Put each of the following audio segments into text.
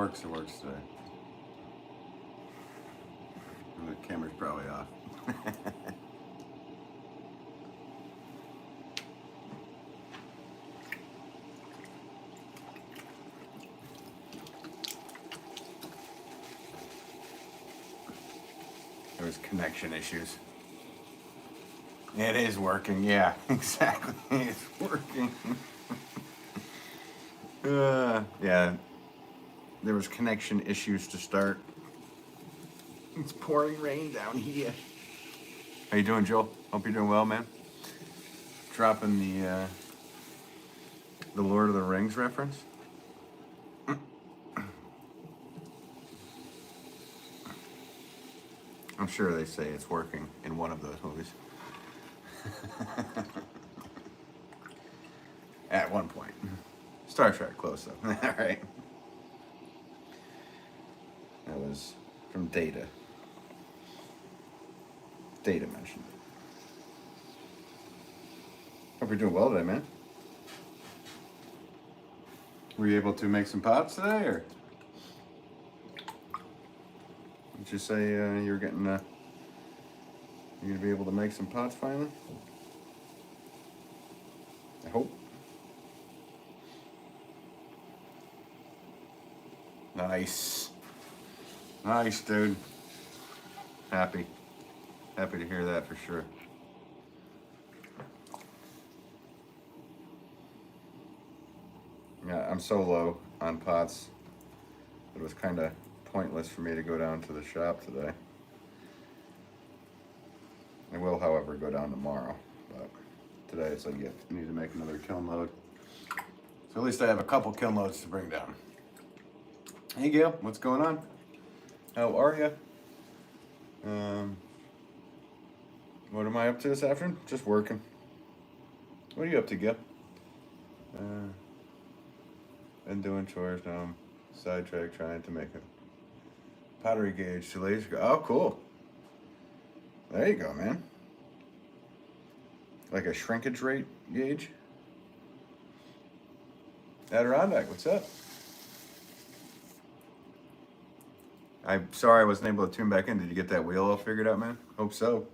works, it works today. The camera's probably off. There was connection issues. It is working, yeah, exactly. It's working. Yeah, there was connection issues to start. It's pouring rain down here. How you doing, Joel? Hope you're doing well, man. Dropping the Lord of the Rings reference. I'm sure they say it's working in one of those movies. At one point. Star Trek, close up. All right. That was from Data. Data mentioned it. Hope you're doing well today, man. Were you able to make some pots today, or did you say you're getting you're gonna be able to make some pots finally? I hope. Nice. Nice, dude. Happy to hear that for sure. Yeah, I'm so low on pots. It was kind of pointless for me to go down to the shop today. I will, however, go down tomorrow. But today it's like, yeah, I need to make another kiln load. So at least I have a couple kiln loads to bring down. Hey, Gail, what's going on? How are you? What am I up to this afternoon? Just working. What are you up to, Gail? Been doing chores now. I'm sidetracked trying to make a pottery gauge 2 days ago. Oh, cool. There you go, man. Like a shrinkage rate gauge. Adirondack, what's up? I'm sorry I wasn't able to tune back in. Did you get that wheel all figured out, man? Hope so.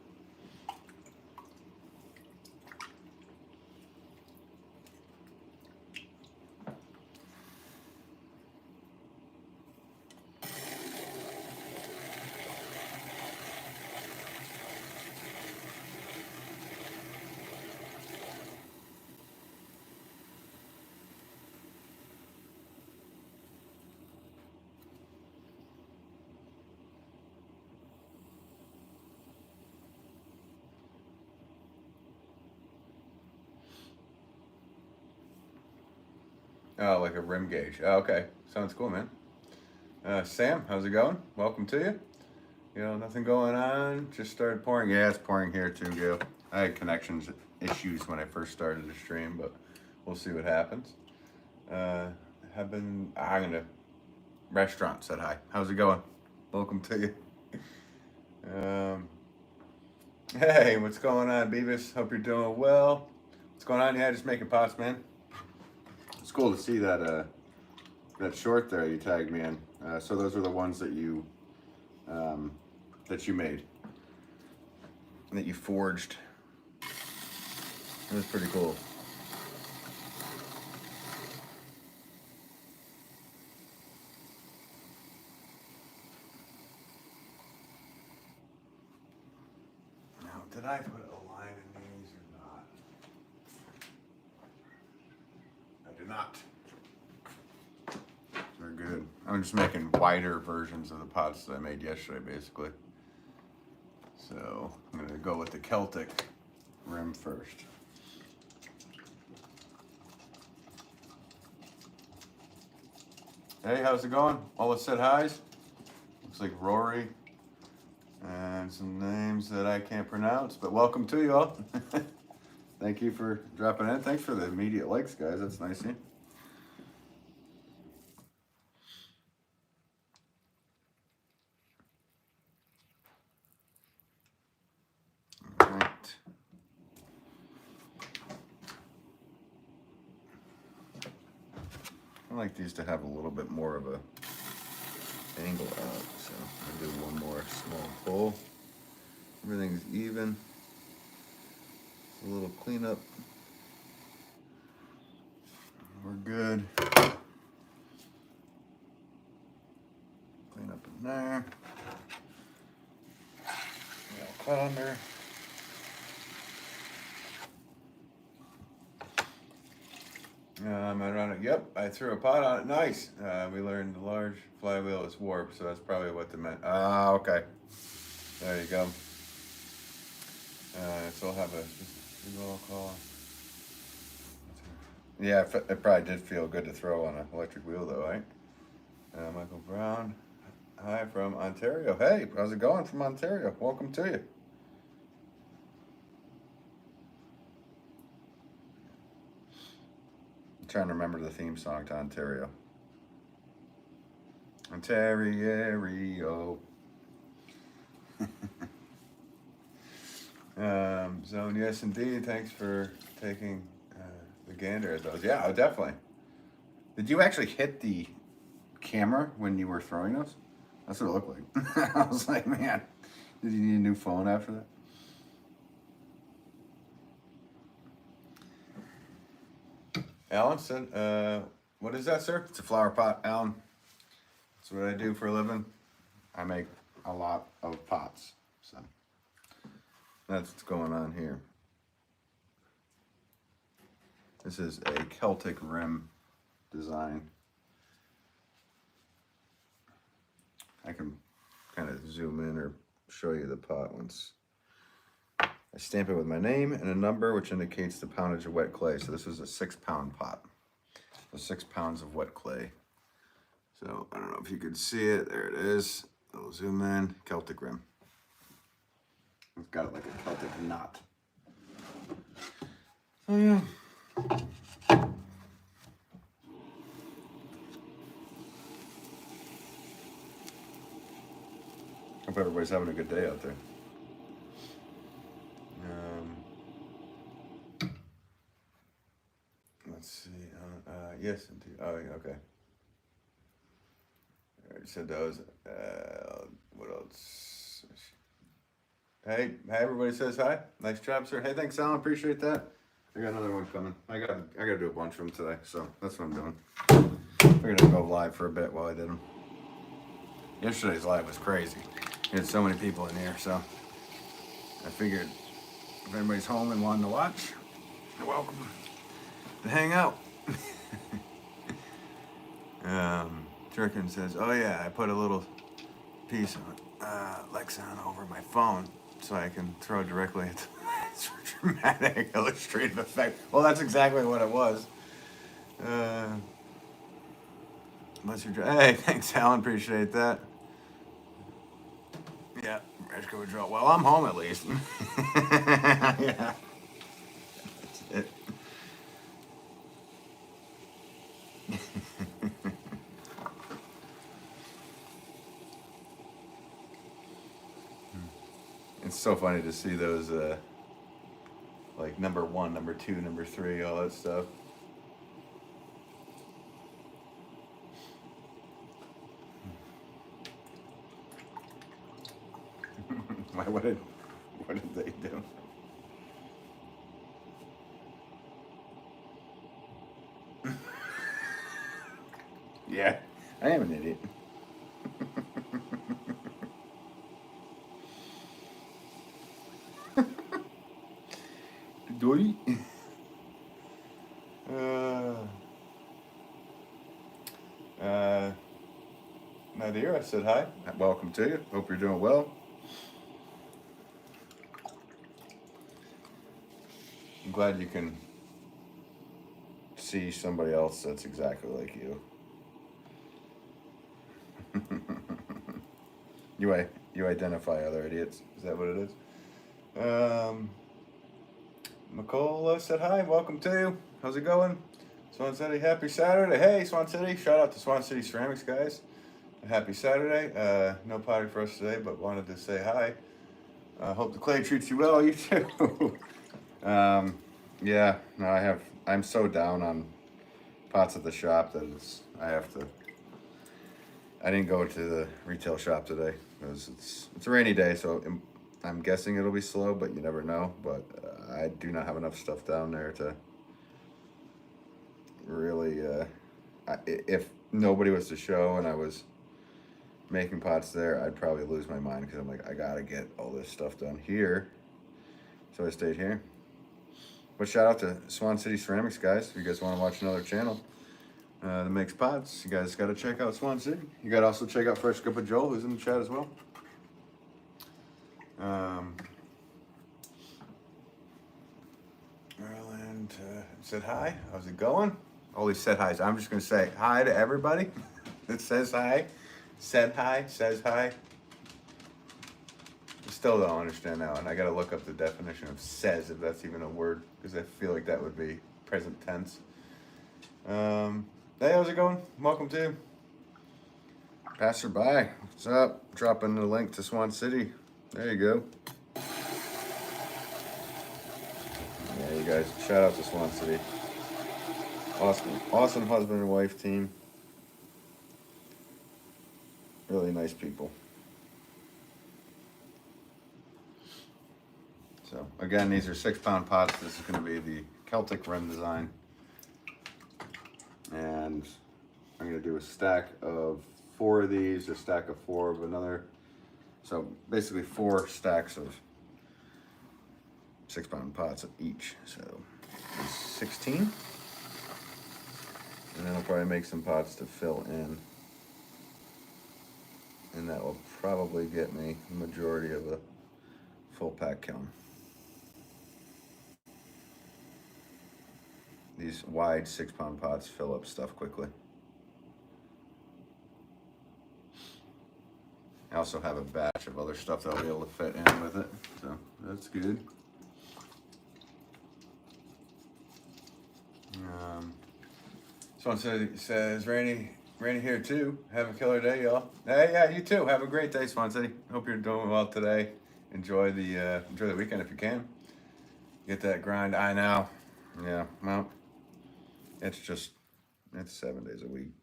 Oh, like a rim gauge. Oh, okay. Sounds cool, man. Sam, how's it going? Welcome to you. You know, nothing going on. Just started pouring. Yeah, it's pouring here too, Gail. I had connections issues when I first started the stream, but we'll see what happens. I'm gonna restaurant said hi. How's it going? Welcome to you. Hey, what's going on, Beavis? Hope you're doing well. What's going on? Yeah, just making pots, man. It's cool to see that that short there you tagged me in. So those are the ones that you made, that you forged. It was pretty cool. Now, did I put a line in these or not? I did not. They're good. I'm just making wider versions of the pots that I made yesterday, basically. So I'm gonna go with the Celtic rim first. Hey, how's it going? All the said highs. Looks like Rory and some names that I can't pronounce, but welcome to you all. Thank you for dropping in. Thanks for the immediate likes, guys. That's nice of you. I like these to have a little bit more of a angle out. So I'll do one more small pull. Everything's even. A little cleanup. We're good. Clean up in there. Cut under. I run it. Yep, I threw a pot on it. Nice. We learned the large flywheel is warped, so that's probably what they meant. Ah, okay. There you go. So I'll have a roll call. Yeah, it probably did feel good to throw on an electric wheel, though, right? Michael Brown. Hi from Ontario. Hey, how's it going from Ontario? Welcome to you. I'm trying to remember the theme song to Ontario. Ontario. Zone, yes indeed. Thanks for taking the gander at those. Yeah, definitely. Did you actually hit the camera when you were throwing those? That's what it looked like. I was like, man, did you need a new phone after that? Alan said, what is that, sir? It's a flower pot, Alan. That's what I do for a living. I make a lot of pots, so that's what's going on here. This is a Celtic rim design. I can kind of zoom in or show you the pot once. I stamp it with my name and a number, which indicates the poundage of wet clay. So this is a 6-pound pot. So 6 pounds of wet clay. So I don't know if you could see it. There it is. I'll zoom in. Celtic rim. It's got it like a Celtic knot. So yeah. Hope everybody's having a good day out there. Let's see. Yes, indeed. Oh, yeah, okay. I already said those. What else? Hey, everybody says hi. Nice job, sir. Hey, thanks, Alan. Appreciate that. I got another one coming. I gotta do a bunch of them today, so that's what I'm doing. We're gonna go live for a bit while I did them. Yesterday's live was crazy. We had so many people in here, so I figured if anybody's home and wanting to watch, you're welcome to hang out. Turkin says, oh yeah, I put a little piece of Lexan over my phone so I can throw directly at the dramatic illustrative effect. Well, that's exactly what it was. Hey, thanks, Alan. Appreciate that. Yeah, Reshko would draw. Well, I'm home at least. Yeah. That's it. It's so funny to see those, like number 1, number 2, number 3, all that stuff. What did they do? Yeah, I am an idiot. Dory. Nadir, I said hi. Welcome to you. Hope you're doing well. I'm glad you can see somebody else that's exactly like you. You identify other idiots. Is that what it is? McCall said hi. Welcome to you. How's it going? Swan City, happy Saturday. Hey, Swan City. Shout out to Swan City Ceramics, guys. Happy Saturday. No pottery for us today, but wanted to say hi. Hope the clay treats you well. You too. Yeah, no, I'm so down on pots at the shop that I have to I didn't go to the retail shop today because it's a rainy day, so I'm guessing it'll be slow, but you never know. But I do not have enough stuff down there to really. If nobody was to show and I was making pots there, I'd probably lose my mind because I'm like, I gotta get all this stuff done here. So I stayed here. But shout out to Swan City Ceramics, guys. If you guys want to watch another channel that makes pots, you guys got to check out Swan City. You got to also check out Fresh Cup of Joel, who's in the chat as well. Maryland said hi. How's it going? All these said hi's. I'm just going to say hi to everybody that says hi. Said hi, says hi. I still don't understand that one. I got to look up the definition of says, if that's even a word, because I feel like that would be present tense. Hey, how's it going? Welcome to Passerby. What's up? Dropping the link to Swan City. There you go. Yeah, you guys, shout out to Swan City. Awesome husband and wife team. Really nice people. So again, these are 6-pound pots. This is going to be the Celtic rim design. And I'm going to do a stack of 4 of these, a stack of 4 of another. So basically 4 stacks of 6-pound pots each. So 16. And then I'll probably make some pots to fill in. And that will probably get me the majority of a full pack kiln. These wide 6-pound pots fill up stuff quickly. I also have a batch of other stuff that I'll be able to fit in with it, so that's good. Someone says rainy here too. Have a killer day, y'all. Hey, yeah, you too. Have a great day, Swan City. Hope you're doing well today. Enjoy the weekend if you can. Get that grind. I know. Yeah, well, it's 7 days a week,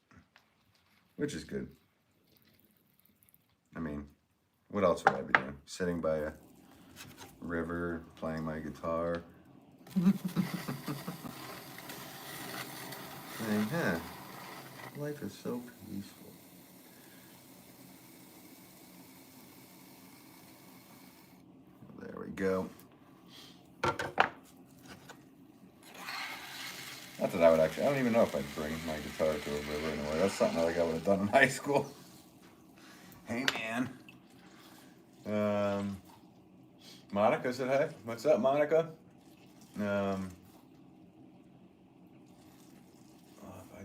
which is good. I mean, what else would I be doing? Sitting by a river, playing my guitar. Saying, life is so peaceful. There we go. Not that I would actually, I don't even know if I'd bring my guitar to a river anyway. That's something like I would have done in high school. Hey, man. Monica said hi. What's up, Monica? I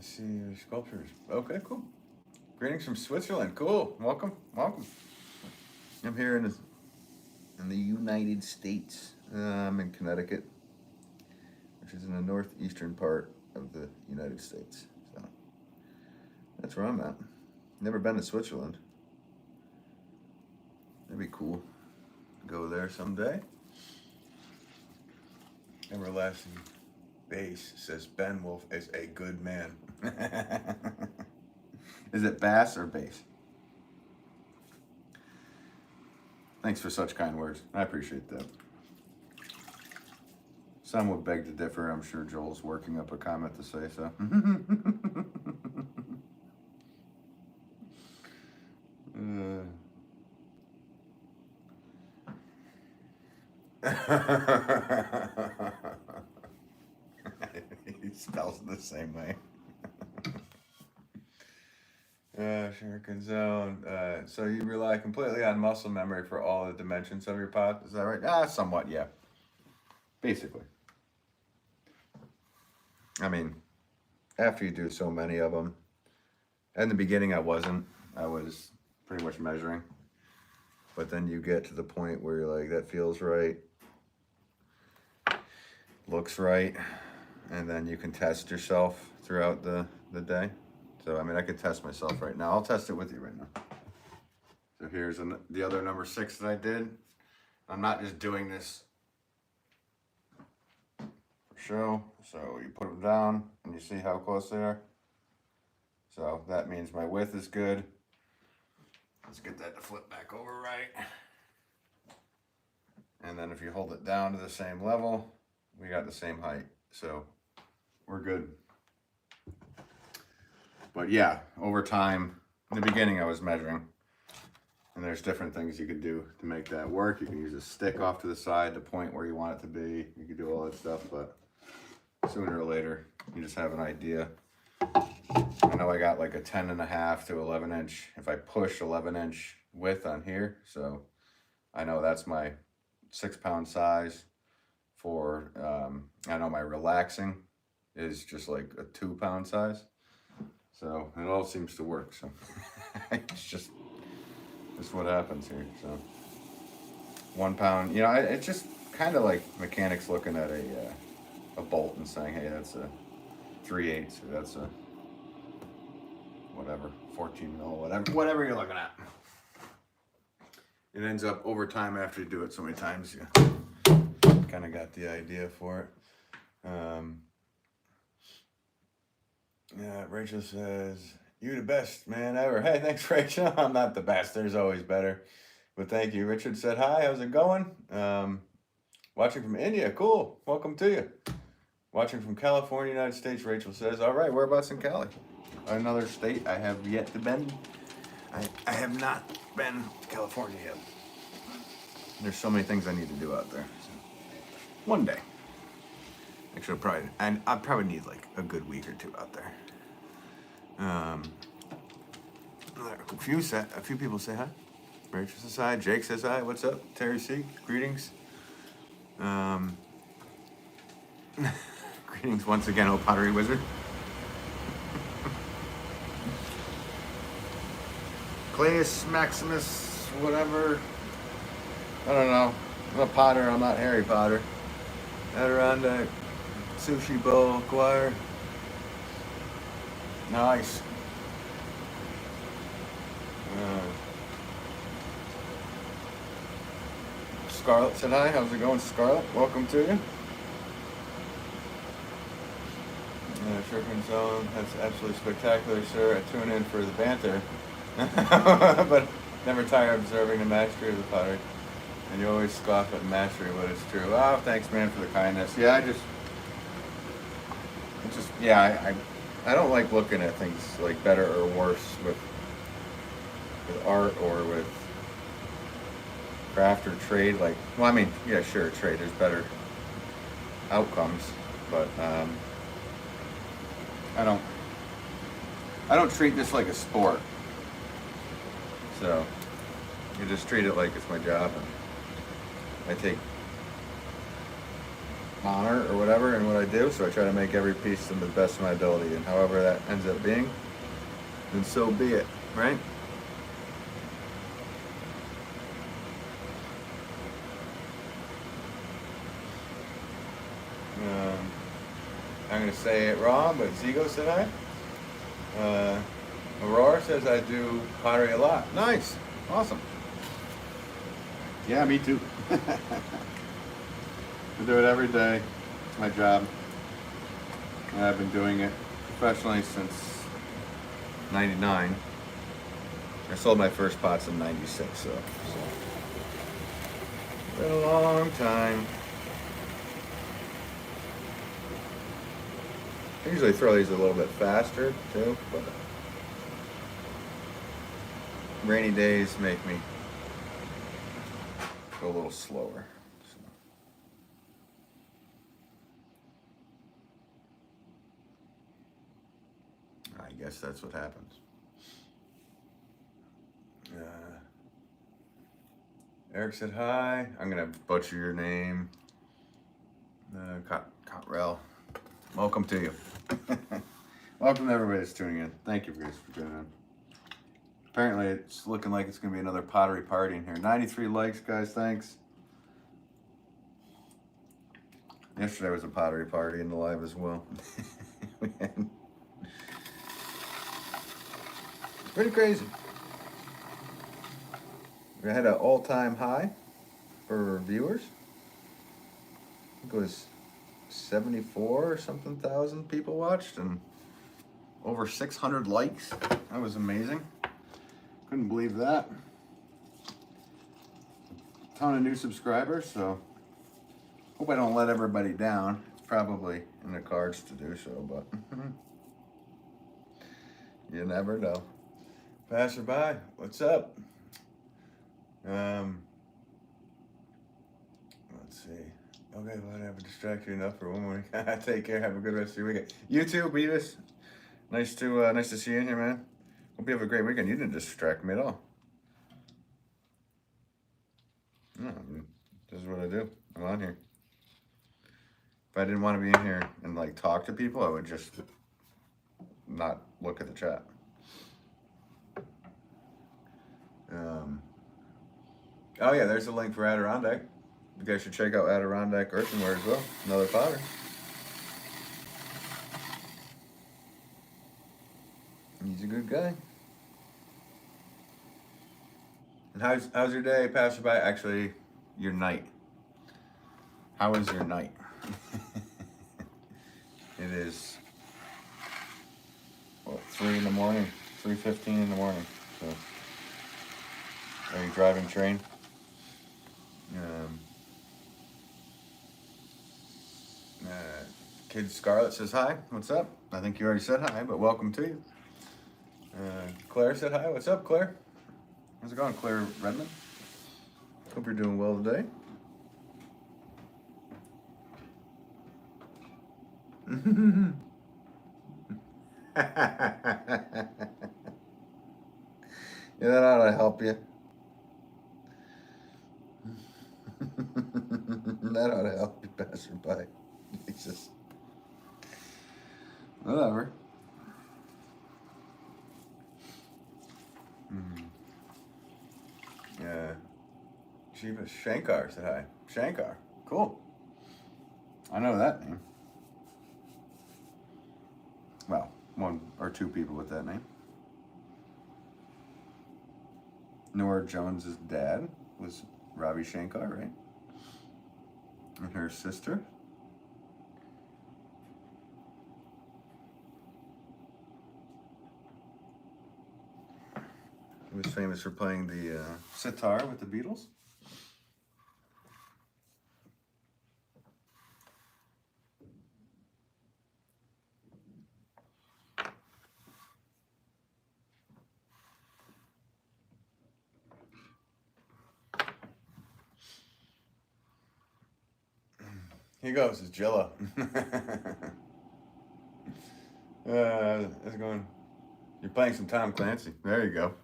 see your sculptures. Okay, cool. Greetings from Switzerland. Cool. Welcome. I'm here in the United States. I'm in Connecticut, which is in the northeastern part of the United States. So that's where I'm at. Never been to Switzerland. That'd be cool. Go there someday. Everlasting Bass says Ben Wolff is a good man. Is it bass or bass? Thanks for such kind words. I appreciate that. Some would beg to differ. I'm sure Joel's working up a comment to say so. He spells it the same way. Shuriken Zone. So you rely completely on muscle memory for all the dimensions of your pot? Is that right? Somewhat, yeah. Basically. I mean, after you do so many of them, in the beginning I wasn't. I was pretty much measuring. But then you get to the point where you're like, that feels right. Looks right. And then you can test yourself throughout the day. So, I mean, I could test myself right now. I'll test it with you right now. So here's the other number 6 that I did. I'm not just doing this for show. So you put them down and you see how close they are. So that means my width is good. Let's get that to flip back over right. And then if you hold it down to the same level, we got the same height. So we're good. But yeah, over time, in the beginning I was measuring. And there's different things you could do to make that work. You can use a stick off to the side to point where you want it to be. You can do all that stuff, but sooner or later, you just have an idea. I know I got like a 10.5 to 11 inch. If I push 11 inch width on here, so I know that's my 6 pound size for, I know my relaxing is just like a 2 pound size. So it all seems to work. So it's just what happens here. So 1 pound, you know, it's just kind of like mechanics looking at a bolt and saying, hey, that's a 3/8, or that's a whatever, 14 mil, whatever you're looking at. It ends up over time after you do it so many times, you kind of got the idea for it. Yeah, Rachel says, you the best man ever. Hey, thanks, Rachel. I'm not the best. There's always better. But thank you. Richard said, hi, how's it going? Watching from India. Cool. Welcome to you. Watching from California, United States, Rachel says, all right, whereabouts in Cali? Another state I have yet to been. I have not been to California yet. There's so many things I need to do out there. So one day. Actually, I probably need like a good week or two out there. A few people say hi. Rachel says hi. Jake says hi. What's up? Terry C. Greetings. Greetings once again, oh Pottery Wizard. Clayus Maximus, whatever. I don't know. I'm a Potter. I'm not Harry Potter. Adirondack. Sushi bowl, choir. Nice. Scarlett said hi. How's it going, Scarlett? Welcome to you. Sherkin Zone. That's absolutely spectacular, sir. I tune in for the banter, but never tire of observing the mastery of the pottery. And you always scoff at mastery, but it's true. Oh, thanks, man, for the kindness. Yeah, I don't like looking at things like better or worse with art or with craft or trade. Like, well, I mean, yeah, sure, trade, there's better outcomes, but I don't treat this like a sport. So you just treat it like it's my job, and I take honor or whatever in what I do, so I try to make every piece to the best of my ability, and however that ends up being, then so be it, right? I'm going to say it wrong, but Zigo said hi. Aurora says I do pottery a lot. Nice. Awesome. Yeah, me too. I do it every day. It's my job. And I've been doing it professionally since '99. I sold my first pots in '96, so it's been a long time. I usually throw these a little bit faster too, but rainy days make me go a little slower. So. I guess that's what happens. Eric said hi. I'm gonna butcher your name. Cottrell. Welcome to you. Welcome to everybody that's tuning in. Thank you guys for tuning in. Apparently it's looking like it's going to be another pottery party in here. 93 likes, guys. Thanks. Yesterday was a pottery party in the live as well. Pretty crazy. We had an all-time high for viewers. I think it was 74 or something thousand people watched and over 600 likes. That was amazing. Couldn't believe that. Ton of new subscribers, so hope I don't let everybody down. It's probably in the cards to do so, but you never know. Passerby, what's up? Let's see. Okay, whatever. Distract you enough for 1 week. Take care. Have a good rest of your weekend. You too, Beavis. Nice to see you in here, man. Hope you have a great weekend. You didn't distract me at all. No, I mean, this is what I do. I'm on here. If I didn't want to be in here and like talk to people, I would just not look at the chat. Oh yeah, there's a link for Adirondack. You guys should check out Adirondack Earthenware as well. Another potter. He's a good guy. And how's your day, Passerby? Actually, your night. How is your night? It is, what, 3 in the morning, 3:15 in the morning. So, are you driving train? Kid Scarlett says hi. What's up? I think you already said hi, but welcome to you. Claire said hi. What's up, Claire? How's it going, Claire Redmond? Hope you're doing well today. Yeah, that ought to help you. That ought to help you, passerby. Jesus. Whatever. Yeah. Shiva Shankar said hi. Shankar. Cool. I know that name. Well, 1 or 2 people with that name. Nora Jones's dad was Ravi Shankar, right? And her sister. He was famous for playing the sitar with the Beatles. Here goes, it's Jello. It's going. You're playing some Tom Clancy. There you go.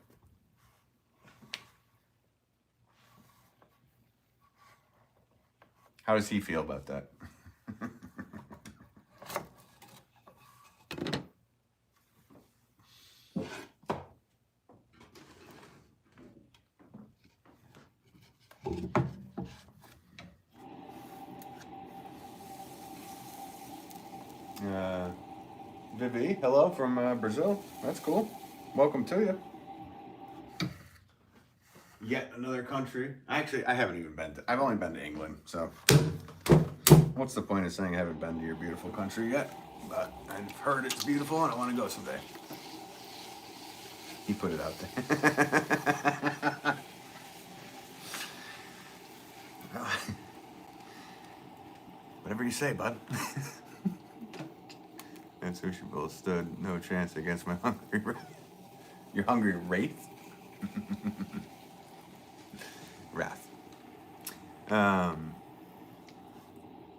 How does he feel about that? Vivi, hello from Brazil. That's cool. Welcome to you. Yet another country. Actually, I haven't even been to. I've only been to England, so what's the point of saying I haven't been to your beautiful country yet? But I've heard it's beautiful and I want to go someday. He put it out there. Whatever you say, bud. And Sushi Bowl stood no chance against my hungry wraith. Your hungry wraith? Wrath. In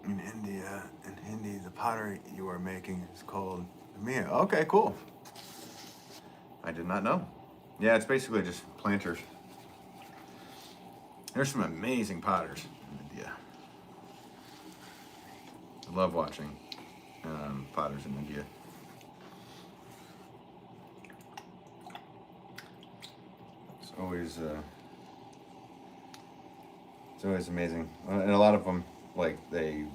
India, in Hindi, the pottery you are making is called Mia. Okay, cool. I did not know. Yeah, it's basically just planters. There's some amazing potters in India. I love watching potters in India. It's always amazing, and a lot of them, like, you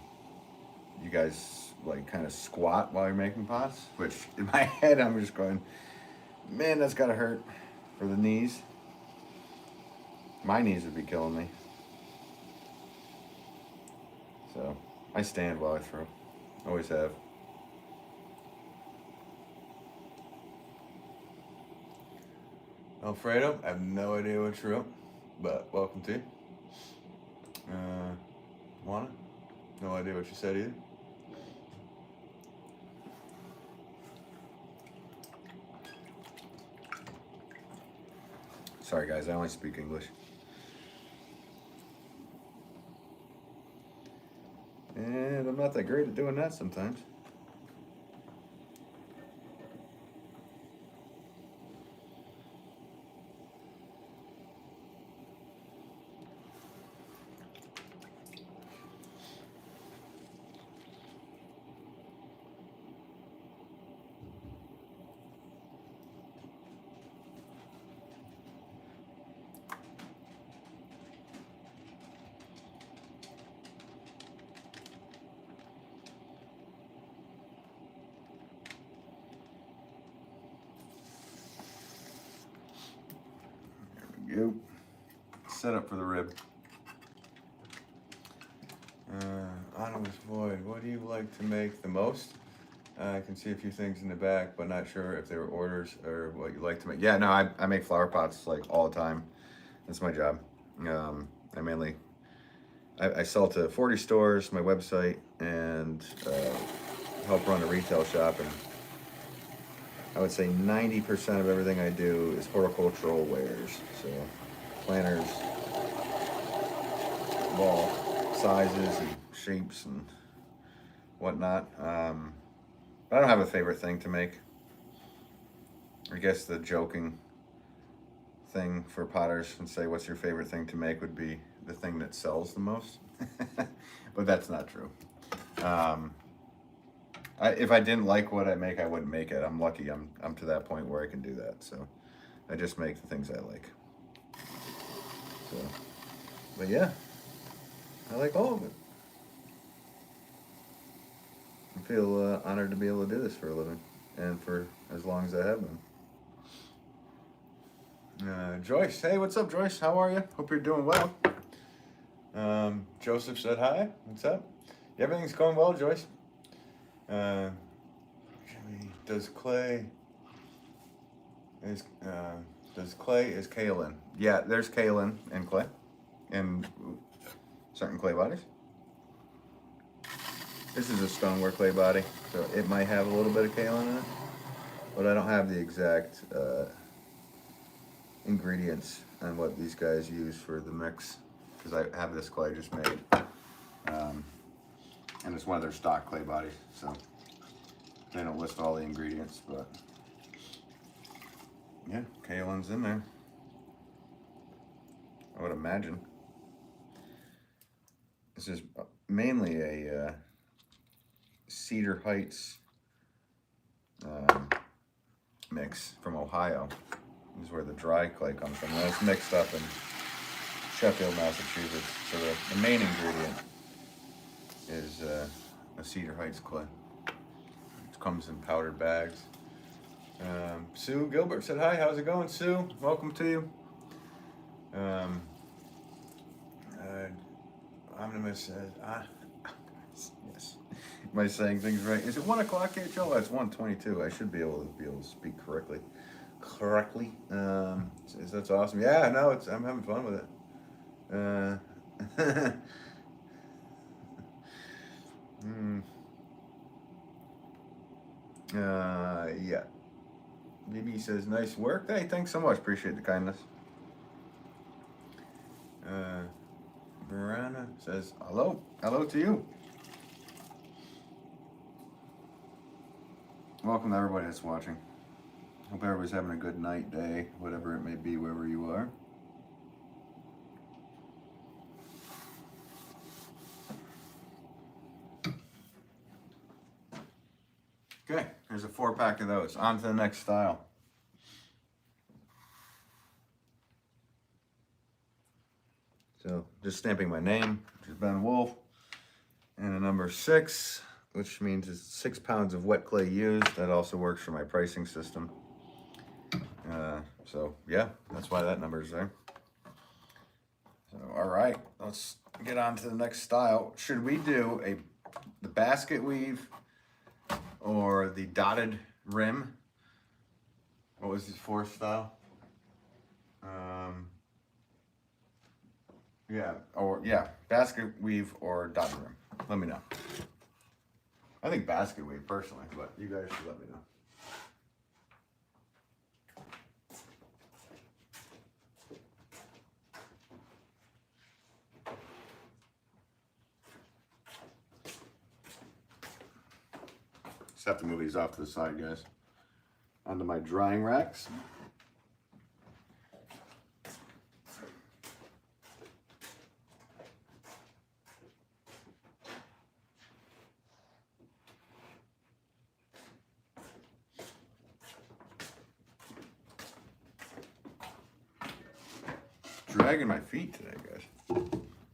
guys like kind of squat while you're making pots, which in my head I'm just going, man, that's gotta hurt for the knees. My knees would be killing me. So I stand while I throw. Always have. Alfredo, I have no idea what you wrote, but welcome to you. Juana, no idea what you said either. Sorry guys, I only speak English. And I'm not that great at doing that sometimes. Go. Set up for the rib. Anonymous Void, what do you like to make the most? I can see a few things in the back, but not sure if they were orders or what you like to make. Yeah, no, I make flower pots like all the time. That's my job. I mainly, I sell to 40 stores, my website, and help run a retail shop. And I would say 90% of everything I do is horticultural wares. So planters, all sizes and shapes and whatnot. I don't have a favorite thing to make. I guess the joking thing for potters and say what's your favorite thing to make would be the thing that sells the most. But that's not true. If I didn't like what I make, I wouldn't make it. I'm lucky I'm to that point where I can do that. So I just make the things I like. So, but yeah, I like all of it. I feel honored to be able to do this for a living and for as long as I have been. Joyce, hey, what's up, Joyce? How are you? Hope you're doing well. Joseph said hi. What's up? Yeah, everything's going well, Joyce. Does clay is kaolin? Yeah, there's kaolin in clay, in certain clay bodies. This is a stoneware clay body, so it might have a little bit of kaolin in it, but I don't have the exact ingredients on what these guys use for the mix, because I have this clay just made, and it's one of their stock clay bodies, so they don't list all the ingredients, but yeah, kaolin's in there, I would imagine. This is mainly a Cedar Heights mix from Ohio. This is where the dry clay comes from. And it's mixed up in Sheffield, Massachusetts. So the main ingredient is a Cedar Heights clay. It comes in powdered bags. Sue Gilbert said hi. How's it going, Sue? Welcome to you. Omnimus says, yes. Am I saying things right? Is it 1 o'clock, HL? That's 1:22. I should be able to speak correctly. That's awesome. Yeah, no, I'm having fun with it. Yeah. BB says, nice work. Hey, thanks so much. Appreciate the kindness. Verana says, hello. Hello to you. Welcome to everybody that's watching. Hope everybody's having a good night, day, whatever it may be, wherever you are. Okay, there's a 4-pack of those. On to the next style. So, just stamping my name, which is Ben Wolff, and a number 6, which means it's 6 pounds of wet clay used. That also works for my pricing system. So, yeah, that's why that number is there. So, all right, let's get on to the next style. Should we do the basket weave or the dotted rim? What was the 4th style? Yeah, basket weave or dotted rim. Let me know. I think basket weave personally, but you guys should let me know. Just have to move these off to the side, guys. Onto my drying racks. Dragging my feet today, guys.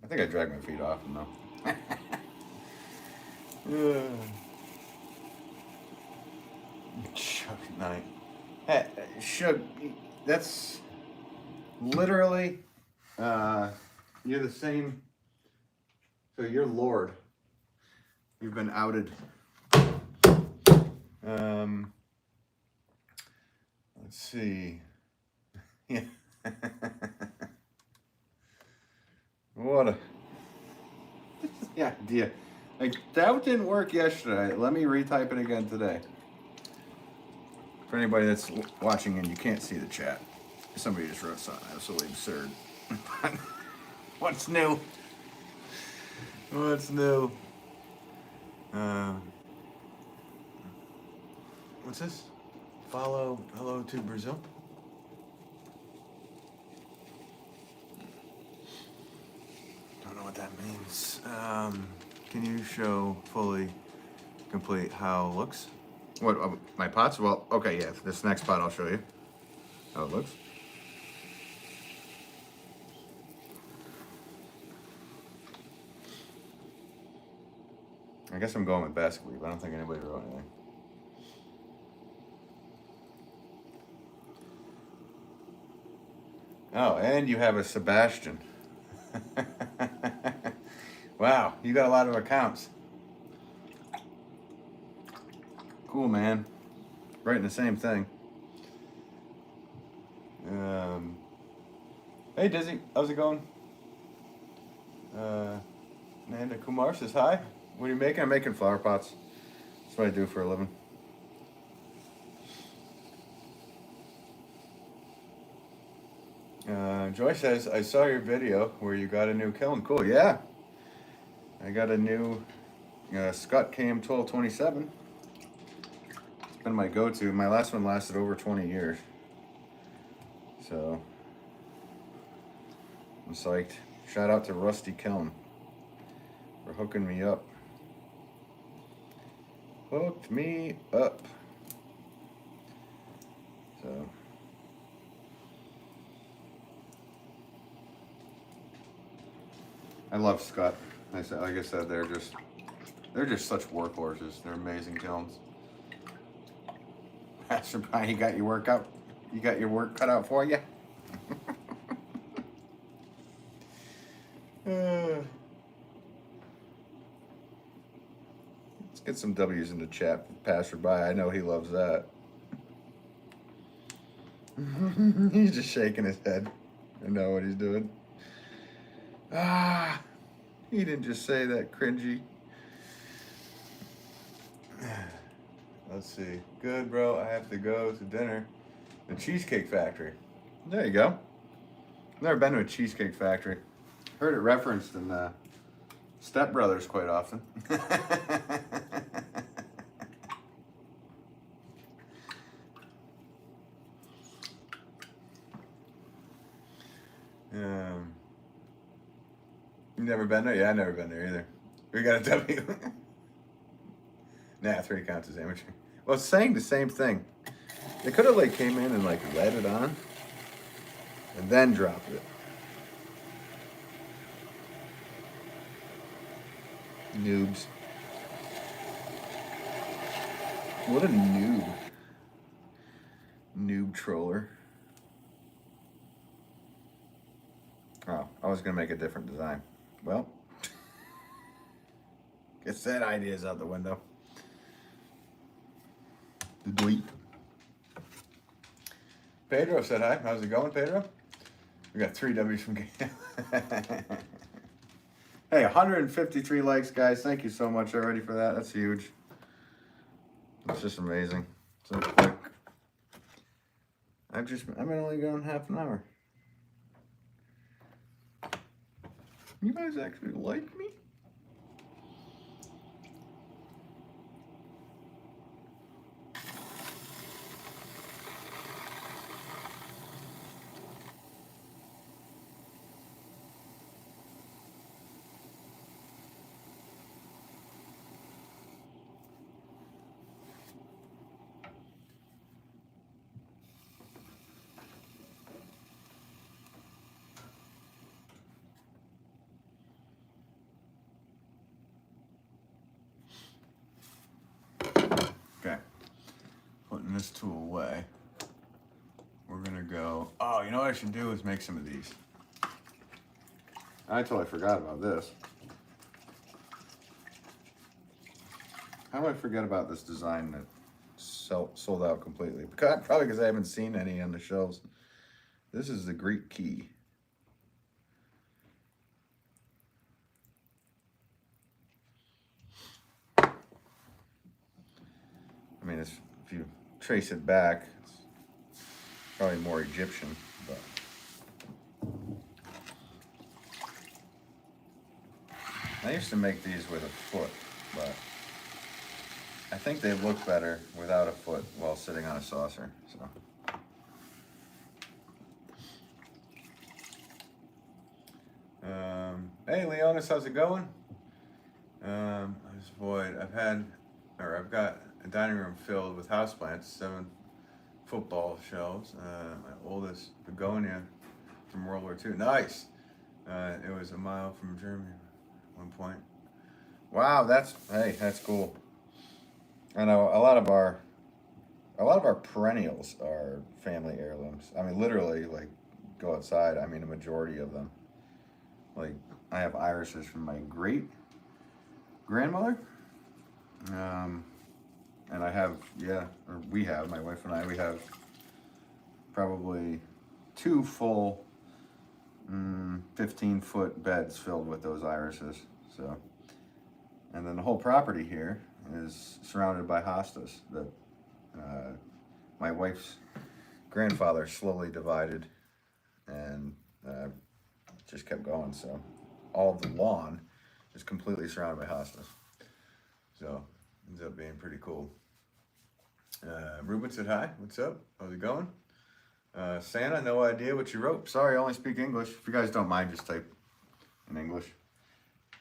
I think I dragged my feet off though. Shug night. Hey, Shug, that's literally, you're the same, so you're Lord. You've been outed. Let's see. Yeah. What a idea. Like, that didn't work yesterday. Let me retype it again today. For anybody that's watching and you can't see the chat, somebody just wrote something absolutely absurd. What's new? What's new? What's this? Hello to Brazil. Don't know what that means. Can you show fully complete how it looks? What, my pots? Well, okay, yeah, this next pot I'll show you how it looks. I guess I'm going with basket weave. I don't think anybody wrote anything. Oh, and you have a Sebastian. Wow, you got a lot of accounts. Cool, man. Writing the same thing. Hey, Dizzy, how's it going? Nanda Kumar says hi. What are you making? I'm making flower pots. That's what I do for a living. Joy says, I saw your video where you got a new kiln. Cool, yeah. I got a new Scott KM 1227. It's been my go-to. My last one lasted over 20 years. So, I'm psyched. Shout out to Rusty Kiln for hooking me up. Hooked me up. So, I love Scott. Like I said, they're just such workhorses. They're amazing kilns. Pastor Brian, you got your work out. You got your work cut out for you. Let's get some W's in the chat. Passerby, I know he loves that. He's just shaking his head. I know what he's doing. Ah, he didn't just say that, cringy. Let's see. Good, bro. I have to go to dinner. The Cheesecake Factory. There you go. Never been to a Cheesecake Factory. Heard it referenced in Step Brothers quite often. You never been there? Yeah, I've never been there either. We got a W. Nah, 3 counts as amateur. Well, it's saying the same thing. They could have like came in and like led it on and then dropped it. Noobs. What a noob. Noob troller. Oh, I was gonna make a different design. Well, guess that idea's out the window. The dweep. Pedro said hi. How's it going, Pedro? We got 3 W's from Gail. Hey, 153 likes, guys. Thank you so much already for that. That's huge. It's just amazing. So quick. I've been only going half an hour. You guys actually like me? Okay, putting this tool away. We're gonna go, oh, you know what I should do is make some of these. I totally forgot about this. How do I forget about this design that sold out completely? Probably because I haven't seen any on the shelves. This is the Greek key. I mean, if you trace it back, it's probably more Egyptian, but I used to make these with a foot, but I think they look better without a foot while sitting on a saucer. So. Hey, Leonis, how's it going? I've got a dining room filled with houseplants, 7 football shelves. My oldest begonia from World War II. Nice. It was a mile from Germany at one point. Wow, that's cool. I know a lot of our perennials are family heirlooms. I mean, literally, like, go outside. I mean, a majority of them. Like, I have irises from my great grandmother. And I have, my wife and I, we have probably 2 full 15-foot beds filled with those irises. So, and then the whole property here is surrounded by hostas that my wife's grandfather slowly divided and just kept going. So all of the lawn is completely surrounded by hostas. So ends up being pretty cool. Ruben said hi. What's up? How's it going? Santa, no idea what you wrote. Sorry, I only speak English. If you guys don't mind, just type in English.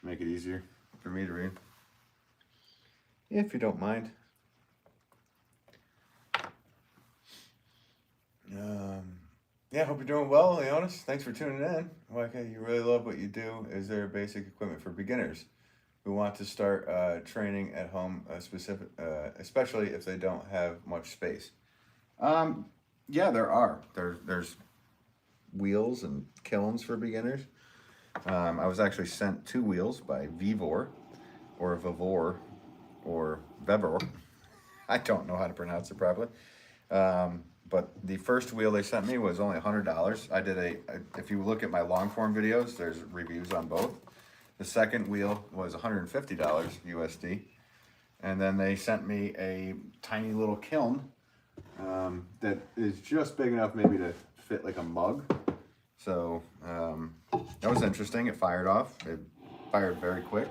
Make it easier for me to read. If you don't mind. Yeah, hope you're doing well, Leonis. Thanks for tuning in. Okay, you really love what you do. Is there basic equipment for beginners who want to start training at home, especially if they don't have much space? Yeah, there are. There's wheels and kilns for beginners. I was actually sent 2 wheels by Vevor, or Vevor, or Vevor. I don't know how to pronounce it properly. But the first wheel they sent me was only $100. I did if you look at my long form videos, there's reviews on both. The second wheel was $150 USD. And then they sent me a tiny little kiln that is just big enough maybe to fit like a mug. So that was interesting. It fired off. It fired very quick.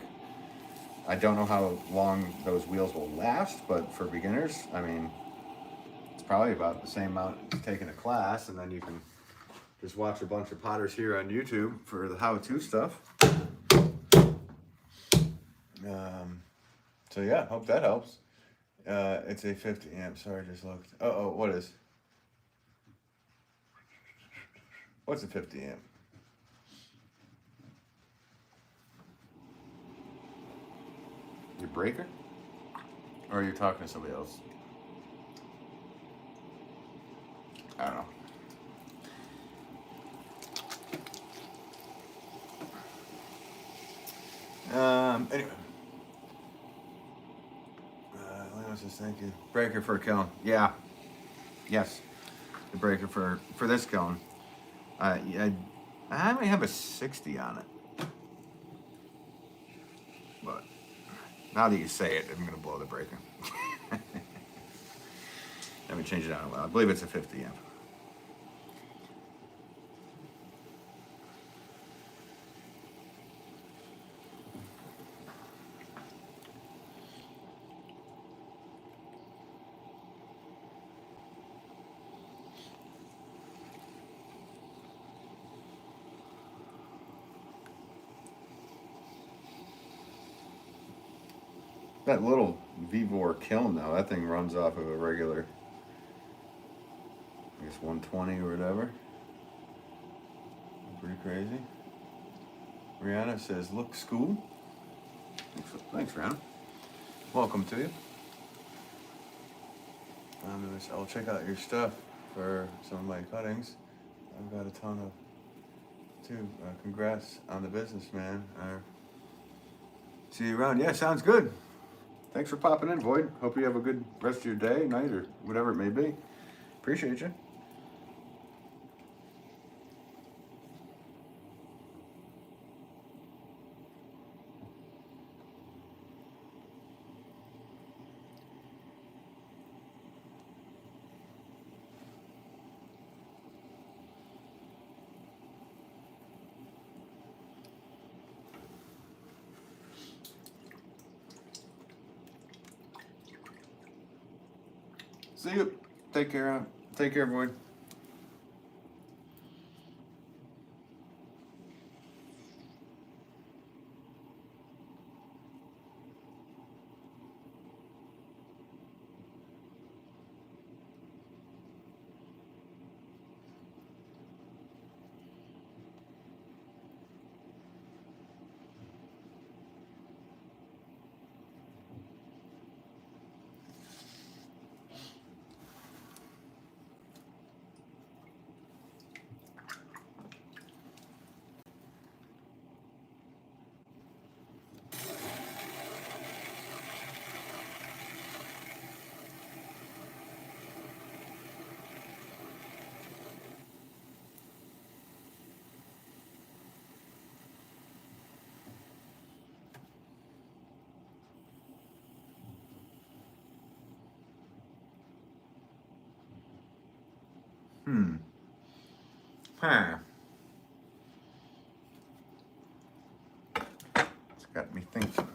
I don't know how long those wheels will last, but for beginners, I mean, it's probably about the same amount as taking a class, and then you can just watch a bunch of potters here on YouTube for the how-to stuff. So yeah, hope that helps. It's a 50 amp. Sorry, I just looked. What is? What's a 50 amp? Your breaker? Or are you talking to somebody else? I don't know. Anyway. Leon says thank you. Breaker for a kiln. Yeah. Yes. The breaker for this kiln. I may have a 60 on it. But now that you say it, I'm going to blow the breaker. Let me change it down a little. I believe it's a 50 amp. That little Vivor kiln though, that thing runs off of a regular, I guess 120 or whatever. Pretty crazy. Rihanna says, look school. Thanks, Rihanna. Welcome to you. I'll check out your stuff for some of my cuttings. I've got a ton of, too. Congrats on the business, man. See you around. Yeah, sounds good. Thanks for popping in, Void. Hope you have a good rest of your day, night, or whatever it may be. Appreciate you. See you. Take care. Take care, Void. Huh. It's got me thinking.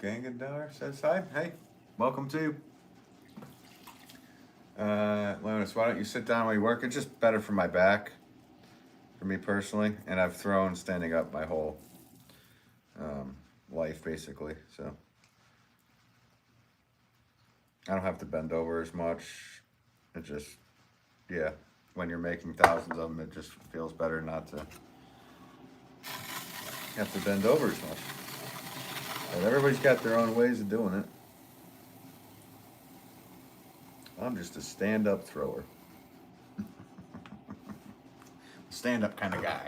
Gangadar says hi. Hey, welcome to. Leonis, why don't you sit down while you work? It's just better for my back, for me personally. And I've thrown standing up my whole life, basically. So I don't have to bend over as much. It just, yeah, when you're making thousands of them, it just feels better not to have to bend over as much. But everybody's got their own ways of doing it. I'm just a stand-up thrower. Stand-up kind of guy.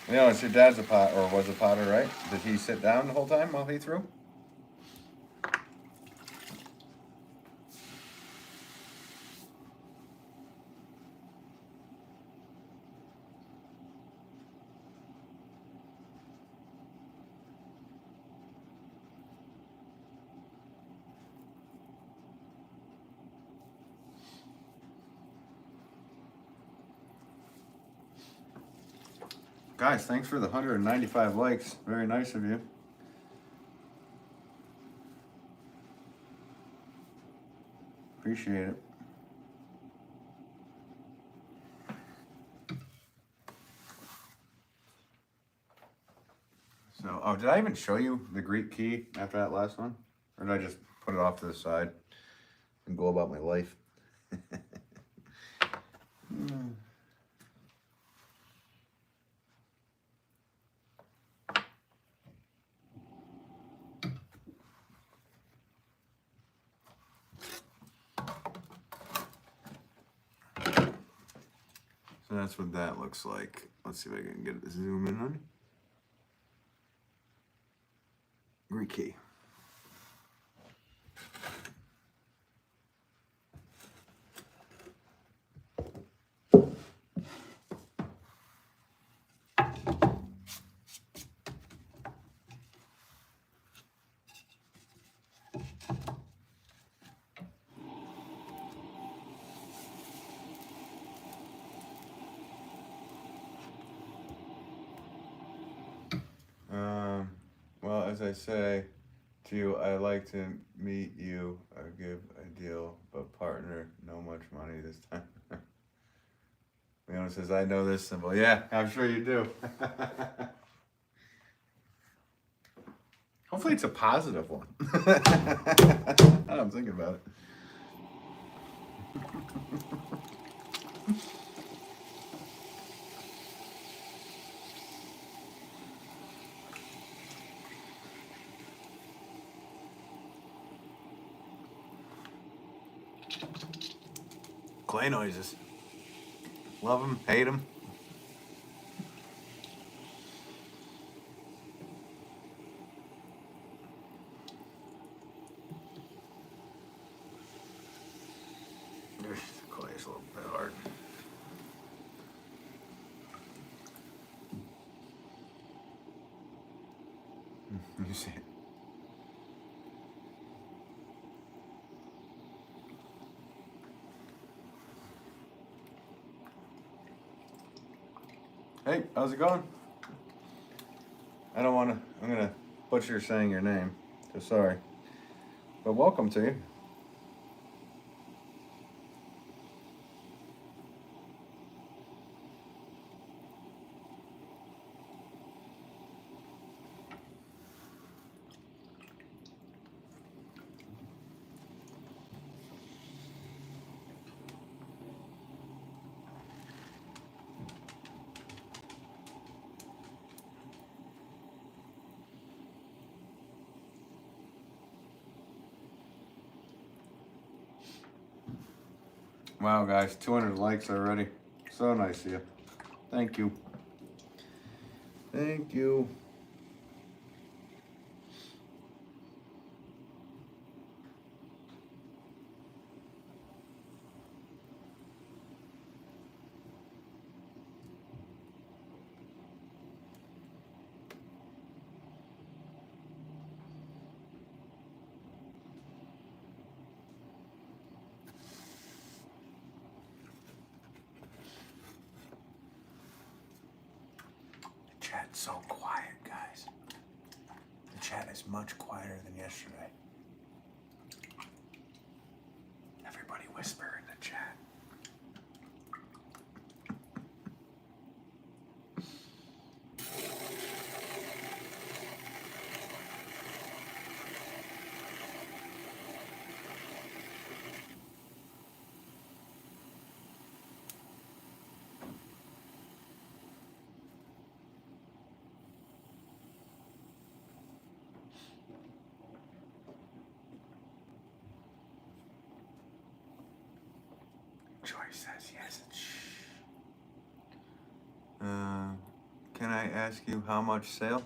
You know, it's your dad's a pot, or was a potter, right? Did he sit down the whole time while he threw? Guys, thanks for the 195 likes. Very nice of you. Appreciate it. Oh, did I even show you the Greek key after that last one? Or did I just put it off to the side and go about my life? So that's what that looks like. Let's see if I can get it to zoom in on. Greek key. Well, as I say to you, I like to meet you. I give a deal, but partner, no much money this time. Leona says, I know this symbol. Yeah, I'm sure you do. Hopefully it's a positive one. I'm thinking about it. Clay noises. Love them, hate them. Clay's a little bit hard. You see it. Hey, how's it going? I don't want to, I'm going to butcher saying your name, so sorry. But welcome to you. Wow, guys, 200 likes already. So nice of you. Thank you. Thank you. The chat's so quiet, guys. The chat is much quieter than yesterday. Everybody whisper in the chat. Joy says yes. Can I ask you how much sale?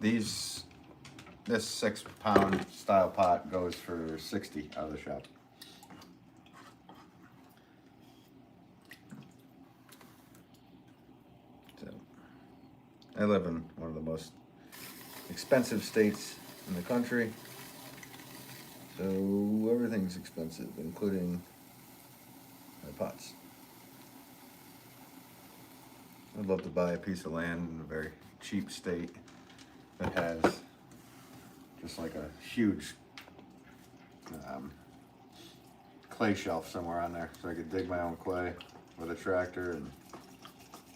This 6-pound style pot goes for 60 out of the shop. So, I live in one of the most expensive states in the country. So everything's expensive, including my pots. I'd love to buy a piece of land in a very cheap state that has just like a huge clay shelf somewhere on there, so I could dig my own clay with a tractor and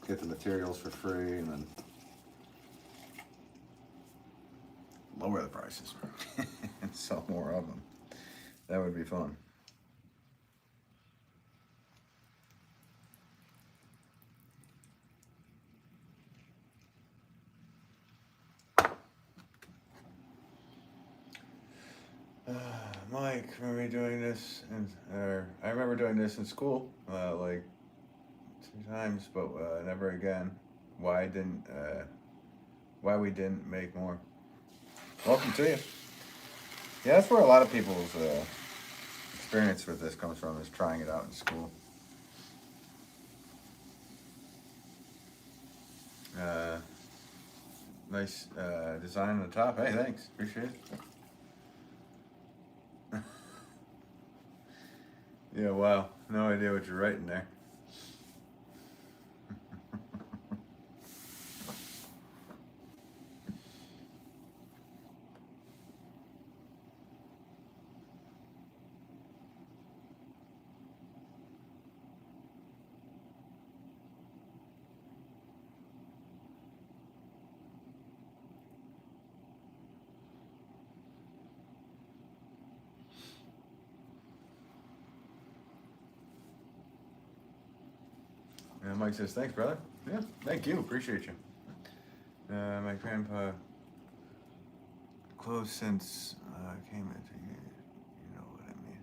get the materials for free, and then lower the prices and sell more of them. That would be fun. Mike, remember me doing this? I remember doing this in school, like 2 times, but never again. Why we didn't make more? Welcome to you. Yeah, that's where a lot of people's experience with this comes from, is trying it out in school. Nice design on the top. Hey, thanks. Appreciate it. Yeah, wow. No idea what you're writing there. Yeah, Mike says, thanks, brother. Yeah, thank you. Appreciate you. My grandpa closed since I came into you. You know what I mean.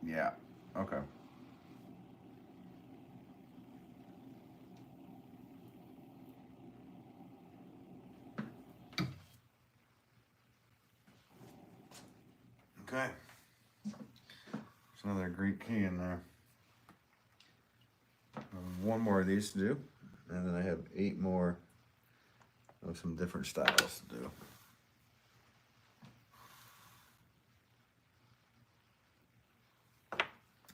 Yeah. Okay. Okay. There's another Greek key in there. One more of these to do, and then I have 8 more of some different styles to do.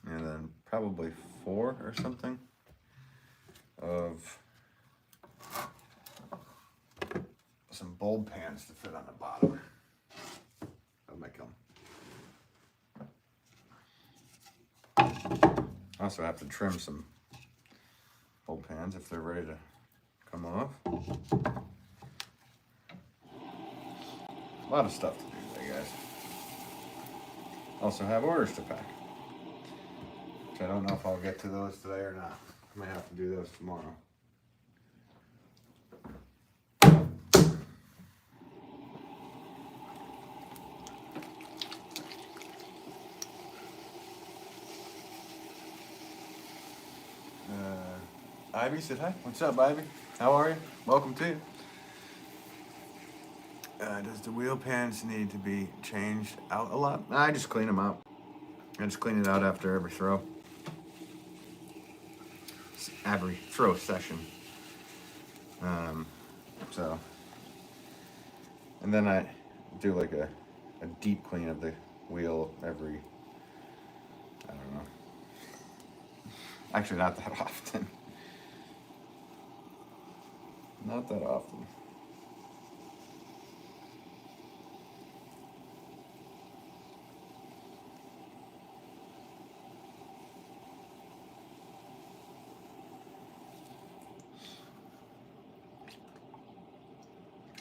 And then probably 4 or something of some bulb pans to fit on the bottom of my kiln. I also have to trim some bulb pans if they're ready to come off. A lot of stuff to do today, guys. Also have orders to pack, which I don't know if I'll get to those today or not. I might have to do those tomorrow. Ivy said hi. What's up, Ivy? How are you? Welcome to you. Does the wheel pans need to be changed out a lot? I just clean them out. I just clean it out after every throw. Every throw session. So, and then I do like a deep clean of the wheel every, I don't know. Actually, not that often. Not that often.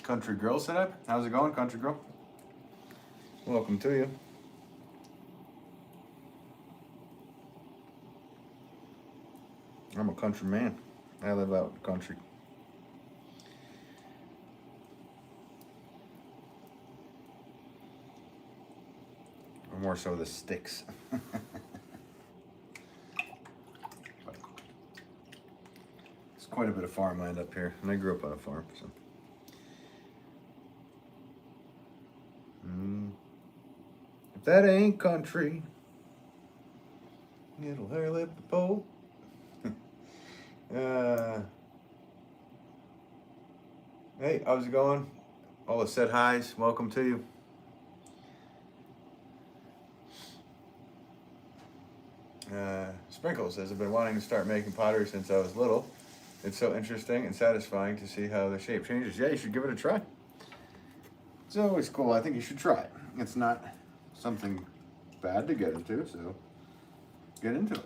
Country Girl set up. How's it going, Country Girl? Welcome to you. I'm a country man. I live out in the country. Or more so the sticks. There's quite a bit of farmland up here, and I grew up on a farm, so. If that ain't country, it'll hurl up the pole. Hey, how's it going? All the said highs, welcome to you. Sprinkle says, I've been wanting to start making pottery since I was little. It's so interesting and satisfying to see how the shape changes. Yeah, you should give it a try. It's always cool. I think you should try it. It's not something bad to get into, so get into it.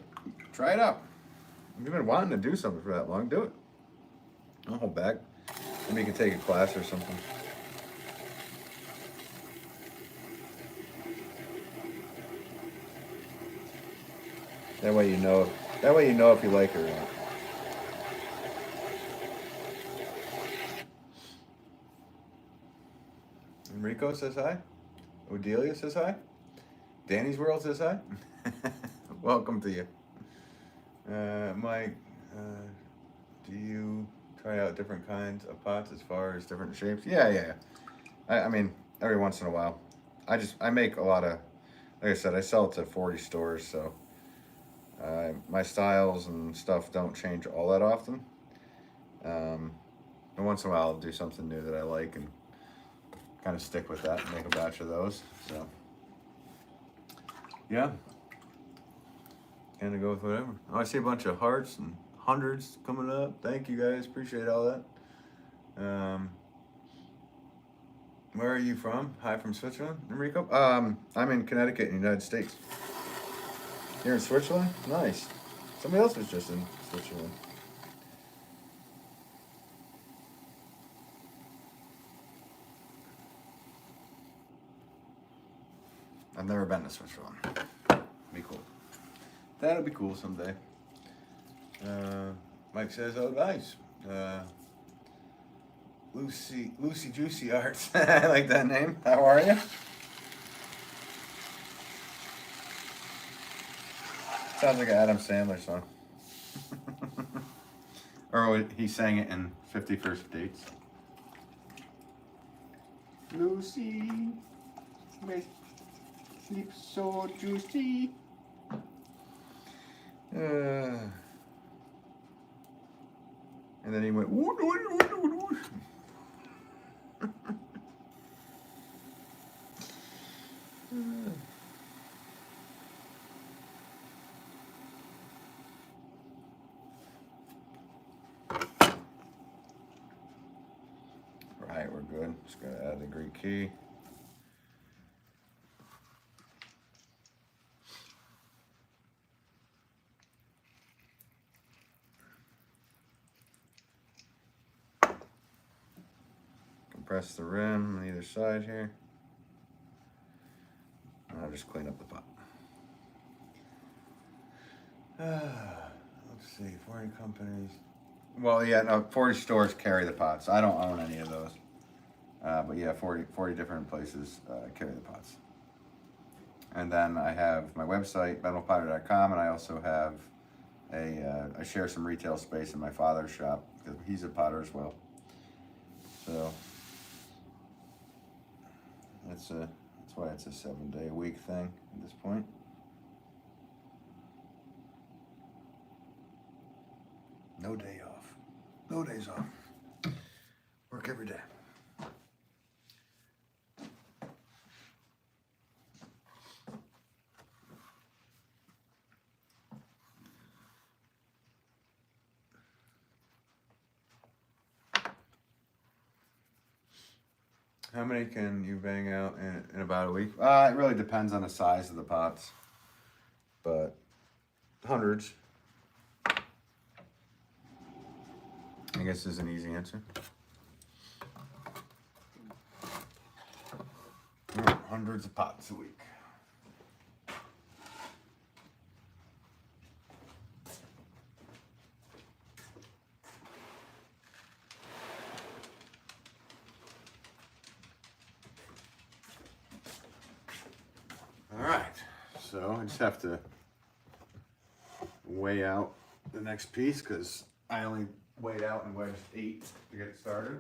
Try it out. If you've been wanting to do something for that long, do it. I'll hold back. Maybe you can take a class or something. That way you know. That way you know if you like it or not. Enrico says hi. Odelia says hi. Danny's World says hi. Welcome to you. Mike, do you try out different kinds of pots as far as different shapes? Yeah. I mean, every once in a while. I make a lot of, like I said, I sell it to 40 stores, so my styles and stuff don't change all that often. And once in a while, I'll do something new that I like and kind of stick with that and make a batch of those. So, yeah. Kind of go with whatever. Oh, I see a bunch of hearts and hundreds coming up. Thank you guys. Appreciate all that. Where are you from? Hi from Switzerland, Enrico. I'm in Connecticut, in the United States. You're in Switzerland? Nice. Somebody else was just in Switzerland. I've never been to Switzerland. Be cool. That'll be cool someday. Mike says, "Oh, nice. Lucy Juicy Arts. I like that name. How are you?" Sounds like an Adam Sandler song. Or he sang it in 50 First Dates. Lucy, my sleep so juicy. And then he went, woo, woo, woo, woo, woo. Right, we're good. Just gotta add the Greek key. Compress the rim on either side here. And I'll just clean up the pot. Let's see, 40 companies. Well, yeah, no, 40 stores carry the pots. I don't own any of those. But yeah, 40 different places carry the pots. And then I have my website, benwolfpottery.com, and I also have I share some retail space in my father's shop because he's a potter as well. So that's why it's a 7-day-a-week thing at this point. No day off. No days off. Work every day. How many can you bang out in about a week? It really depends on the size of the pots, but hundreds. I guess is an easy answer. Hundreds of pots a week. All right, so I just have to weigh out the next piece because I only weighed out and wedged 8 to get it started.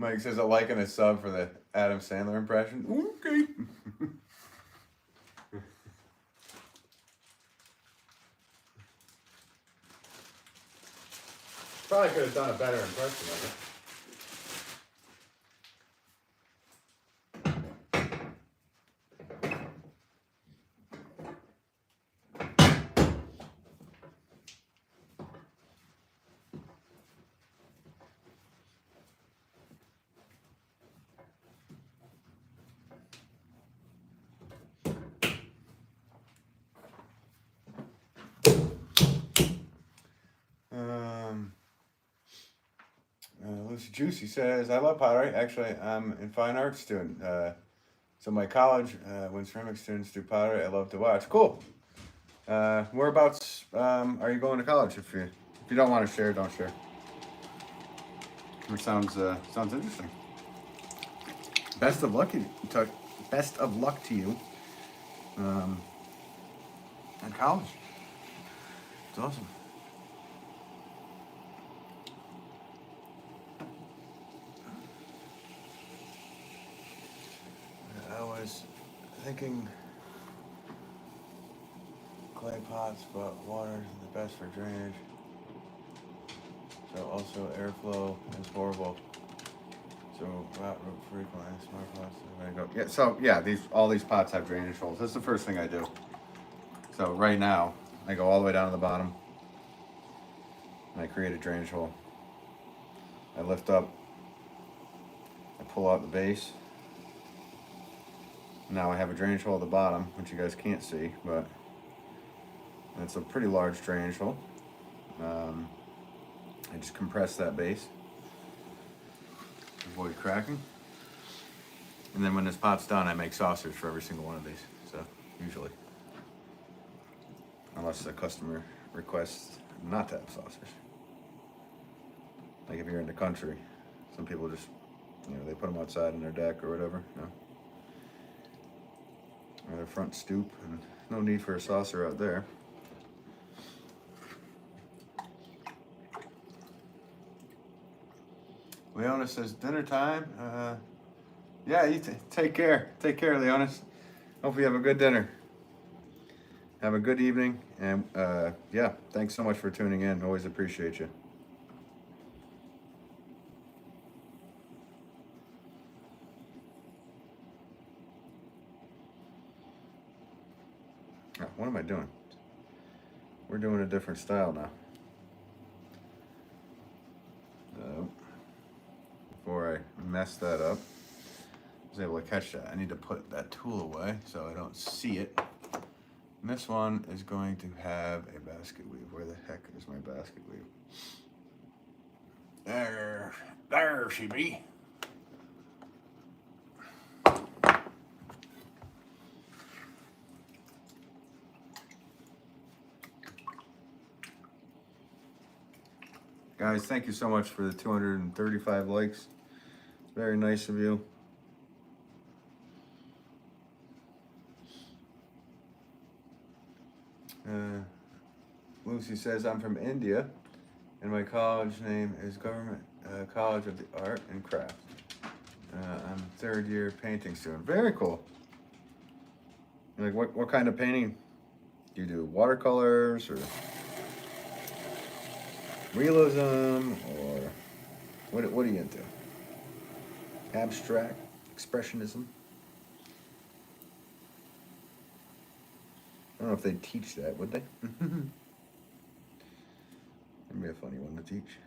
Mike says a like and a sub for the Adam Sandler impression. Okay. Probably could have done a better impression of it. Lucy Juicy says, I love pottery. Actually, I'm a fine arts student. So my college, when ceramic students do pottery, I love to watch. Cool. Whereabouts are you going to college? If you don't want to share, don't share. It sounds interesting. Best of luck to you. In college. It's awesome. I was thinking clay pots, but water is the best for drainage. So also airflow is horrible. So rot root frequently, smart pots. There you go. Yeah. So yeah, all these pots have drainage holes. That's the first thing I do. So right now, I go all the way down to the bottom, and I create a drainage hole. I lift up. I pull out the base. Now I have a drainage hole at the bottom, which you guys can't see, but it's a pretty large drainage hole. I just compress that base, avoid cracking. And then when this pot's done, I make saucers for every single one of these. So, usually. Unless the customer requests not to have saucers. Like if you're in the country, some people just, they put them outside on their deck or whatever, or their front stoop, and no need for a saucer out there. Leona says, dinner time. Yeah, you take care. Take care, Leonis. Hope you have a good dinner. Have a good evening. And yeah, thanks so much for tuning in. Always appreciate you. Oh, what am I doing? We're doing a different style now. Before I mess that up, I was able to catch that. I need to put that tool away so I don't see it. And this one is going to have a basket weave. Where the heck is my basket weave? There she be. Guys, thank you so much for the 235 likes. It's very nice of you. Lucy says, I'm from India, and my college name is Government College of the Art and Craft. I'm third year painting student. Very cool. Like, what kind of painting do you do? Watercolors or realism, or what are you into? Abstract, expressionism? I don't know if they'd teach that, would they? That'd be a funny one to teach.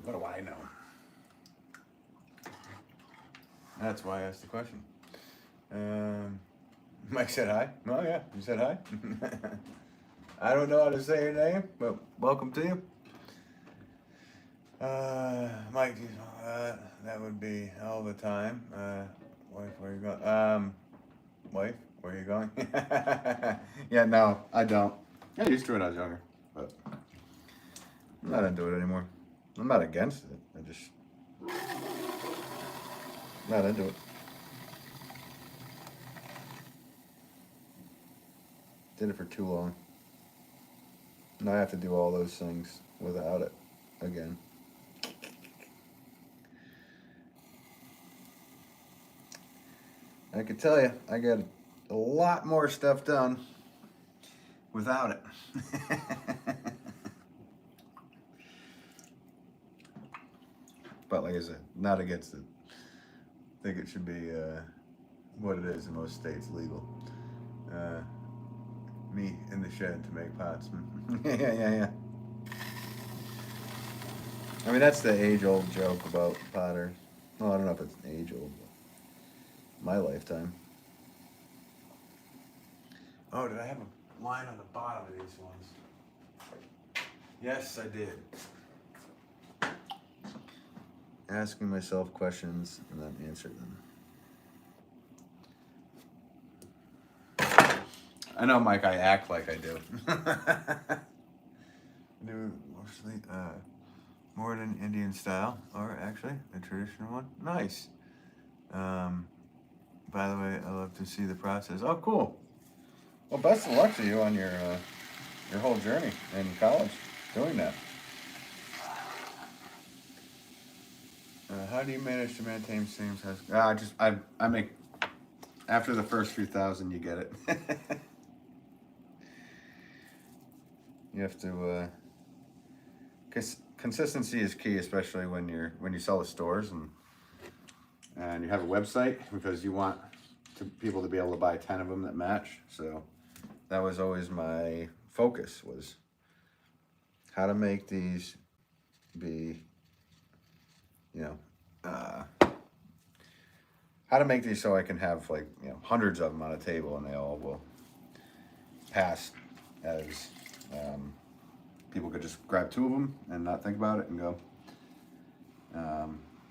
What do I know? That's why I asked the question. Mike said hi. Oh yeah, you said hi. I don't know how to say your name, but welcome to you. Mike, that would be all the time. Wife, where are you going? Wife, where are you going? Yeah, no, I don't. I used to when I was younger, but I'm not into it anymore. I'm not against it. I just not into it. Did it for too long. Now I have to do all those things without it again. I could tell you, I got a a lot more stuff done without it. But like I said, not against it. I think it should be what it is in most states, legal. Me in the shed to make pots. Yeah. I mean, that's the age-old joke about potter. Well, I don't know if it's age-old, but my lifetime. Oh, did I have a line on the bottom of these ones? Yes, I did. Asking myself questions and then answer them. I know, Mike, I act like I do. Do mostly modern Indian style, or actually a traditional one. Nice. By the way, I love to see the process. Oh, cool. Well, best of luck to you on your whole journey in college doing that. How do you manage to maintain same size? I make, after the first few thousand, you get it. You have to, consistency is key, especially when you sell at stores and you have a website, because you want people to be able to buy 10 of them that match. So that was always my focus, was how to make these be, how to make these so I can have hundreds of them on a table and they all will pass as people could just grab 2 of them and not think about it and go.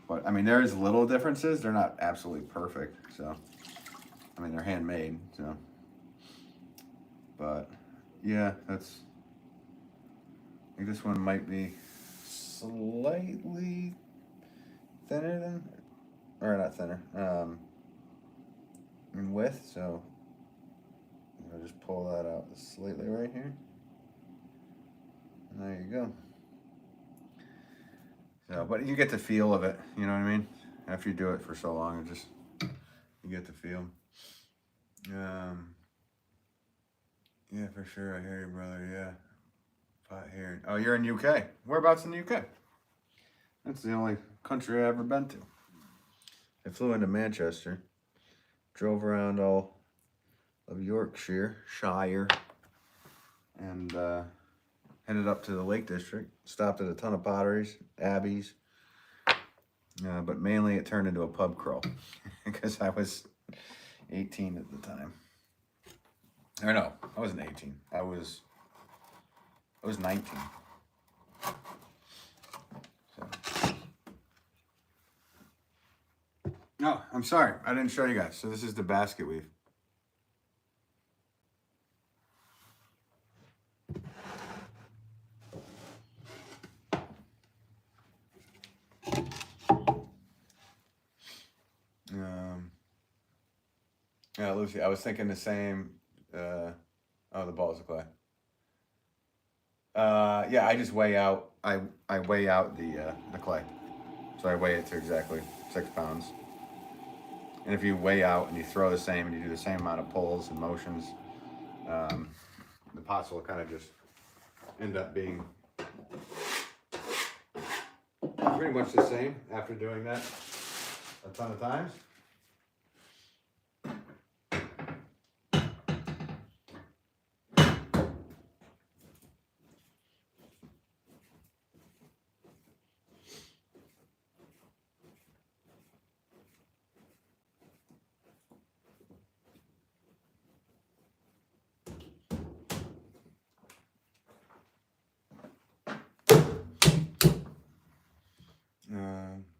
But I mean, there is little differences. They're not absolutely perfect. So, I mean, they're handmade. So, but yeah, I think this one might be slightly thinner than, or not thinner, in width. So I'll just pull that out slightly right here. And there you go. So, but you get the feel of it, you know what I mean? After you do it for so long, you get the feel. Yeah, for sure. I hear you, brother. Yeah. Pot here. Oh, you're in UK. Whereabouts in the UK? That's the only country I've ever been to. I flew into Manchester, drove around all of Yorkshire, and headed up to the Lake District. Stopped at a ton of potteries, abbeys, but mainly it turned into a pub crawl because I was 18 at the time. Or no, I wasn't 18. I was 19. So. No, I'm sorry. I didn't show you guys. So this is the basket weave. Yeah, Lucy, I was thinking the same. The balls of clay. Yeah, I just weigh out. I weigh out the clay, so I weigh it to exactly 6 pounds. And if you weigh out and you throw the same and you do the same amount of pulls and motions, the pots will kind of just end up being pretty much the same after doing that a ton of times.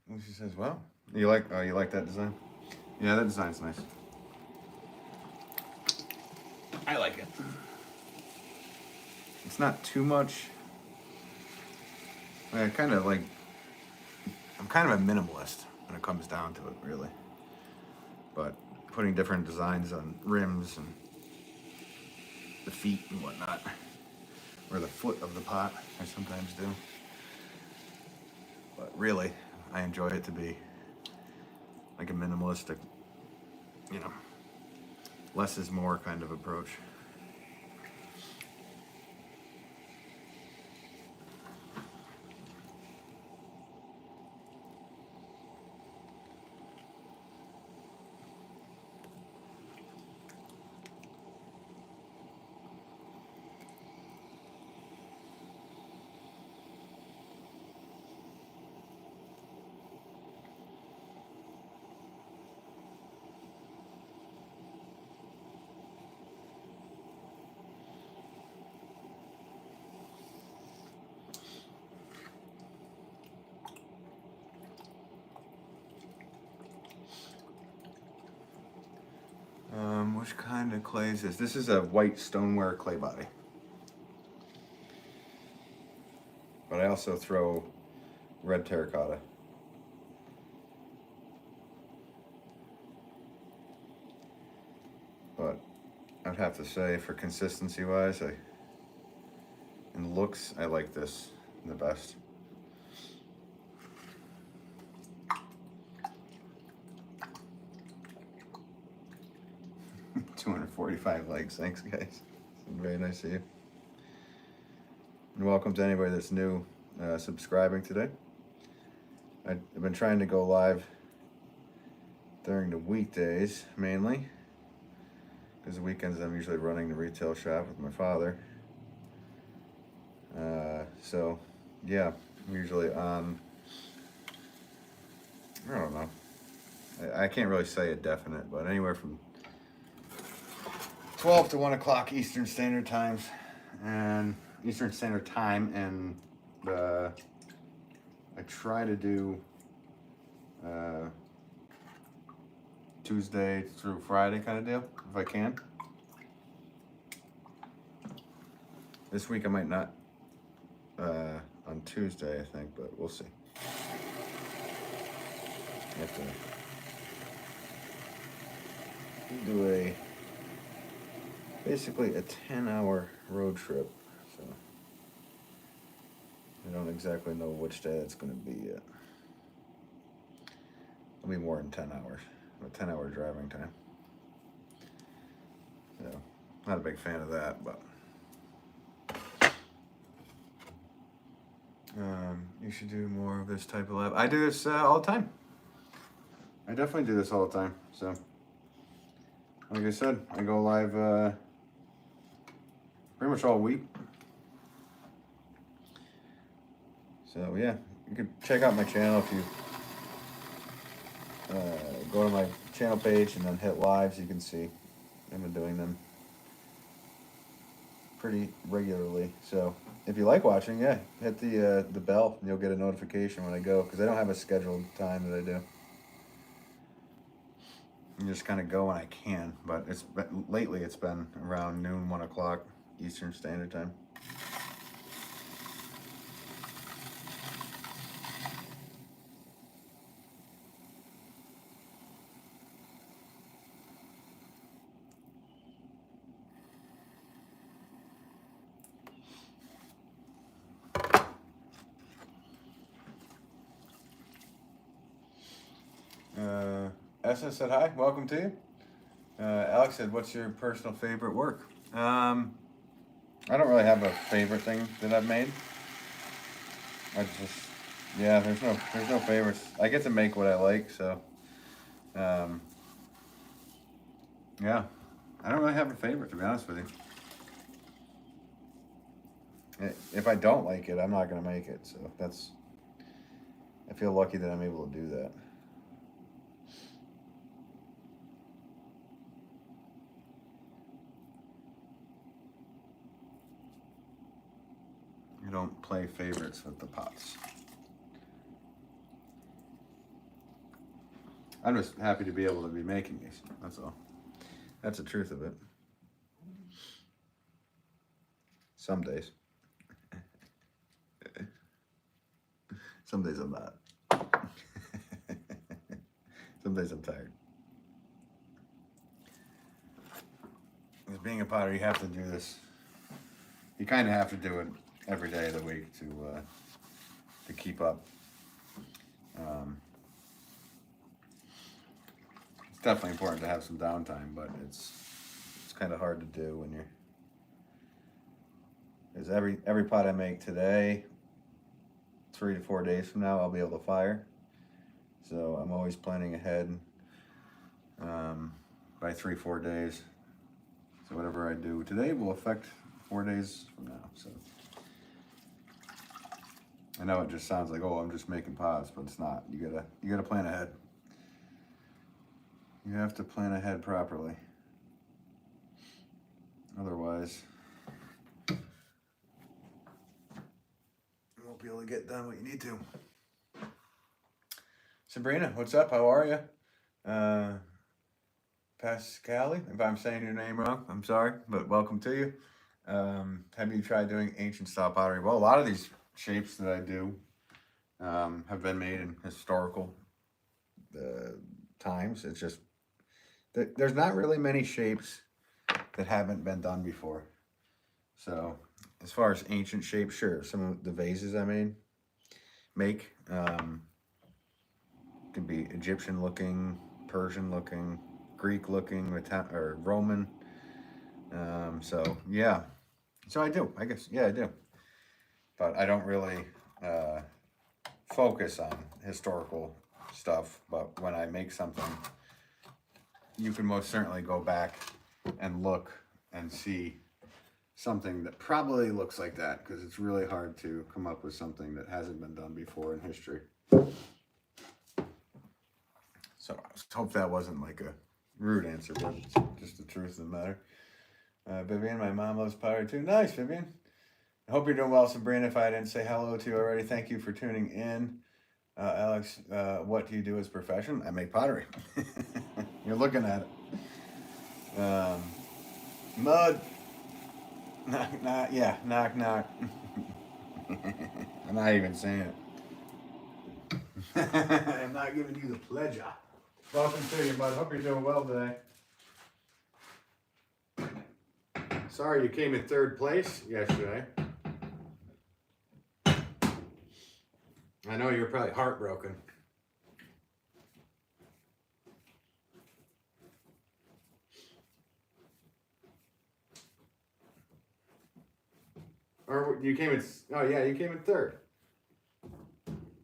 Lucy says, "Well, you like that design? Yeah, that design's nice. I like it. It's not too much. I'm kind of a minimalist when it comes down to it, really. But putting different designs on rims and the feet and whatnot, or the foot of the pot, I sometimes do. But really, I enjoy it to be like a minimalistic, less is more kind of approach. Which kind of clay is this? This is a white stoneware clay body. But I also throw red terracotta. But I'd have to say, for consistency wise, and looks, I like this the best. $245 likes. Thanks, guys. Very nice of you. And welcome to anybody that's new subscribing today. I've been trying to go live during the weekdays mainly, because the weekends I'm usually running the retail shop with my father. So yeah, I'm usually on, I don't know, I can't really say a definite, but anywhere from 12 to 1 o'clock Eastern Standard Time, and I try to do Tuesday through Friday kind of deal, if I can. This week I might not on Tuesday, I think, but we'll see. I have to do basically a 10-hour road trip, so I don't exactly know which day that's going to be yet. It'll be more than 10 hours, a 10-hour driving time. So, not a big fan of that, but you should do more of this type of live. I do this all the time. I definitely do this all the time, so like I said, I go live pretty much all week. So yeah, you can check out my channel if you go to my channel page and then hit lives. You can see I've been doing them pretty regularly. So if you like watching, yeah, hit the bell and you'll get a notification when I go, because I don't have a scheduled time that I do. I just kind of go when I can, but lately it's been around noon, 1 o'clock Eastern Standard Time. SS said hi, welcome to you. Alex said, what's your personal favorite work? I don't really have a favorite thing that I've made. I just, yeah, there's no favorites. I get to make what I like, so yeah, I don't really have a favorite, to be honest with you. If I don't like it, I'm not gonna make it, so I feel lucky that I'm able to do that. I don't play favorites with the pots. I'm just happy to be able to be making these, that's all. That's the truth of it. Some days. Some days I'm not. Some days I'm tired. As being a potter, you have to do this. You kind of have to do it every day of the week to keep up. It's definitely important to have some downtime, but it's kind of hard to do when you're, because every pot I make today, 3 to 4 days from now, I'll be able to fire. So I'm always planning ahead by 3-4 days. So whatever I do today will affect 4 days from now. So I know it just sounds like, oh, I'm just making pots, but it's not. You gotta plan ahead. You have to plan ahead properly. Otherwise, you won't be able to get done what you need to. Sabrina, what's up? How are you? Pascali, if I'm saying your name wrong, I'm sorry, but welcome to you. Have you tried doing ancient style pottery? Well, a lot of these shapes that I do have been made in historical times. It's just that there's not really many shapes that haven't been done before. So as far as ancient shapes, sure, some of the vases I make can be Egyptian looking, Persian looking, Greek looking, or Roman. So yeah, so I do, I guess, yeah, I do. But I don't really focus on historical stuff. But when I make something, you can most certainly go back and look and see something that probably looks like that, because it's really hard to come up with something that hasn't been done before in history. So I hope that wasn't like a rude answer, but it's just the truth of the matter. Vivian, my mom loves pottery too. Nice, Vivian. I hope you're doing well, Sabrina. If I didn't say hello to you already, thank you for tuning in. Alex, what do you do as a profession? I make pottery. You're looking at it. Mud. Knock, knock. Yeah, knock, knock. I'm not even saying it. I'm not giving you the pleasure. Welcome to you, bud. Hope you're doing well today. Sorry you came in third place yesterday. I know you're probably heartbroken. Or you came in, oh yeah, you came in third.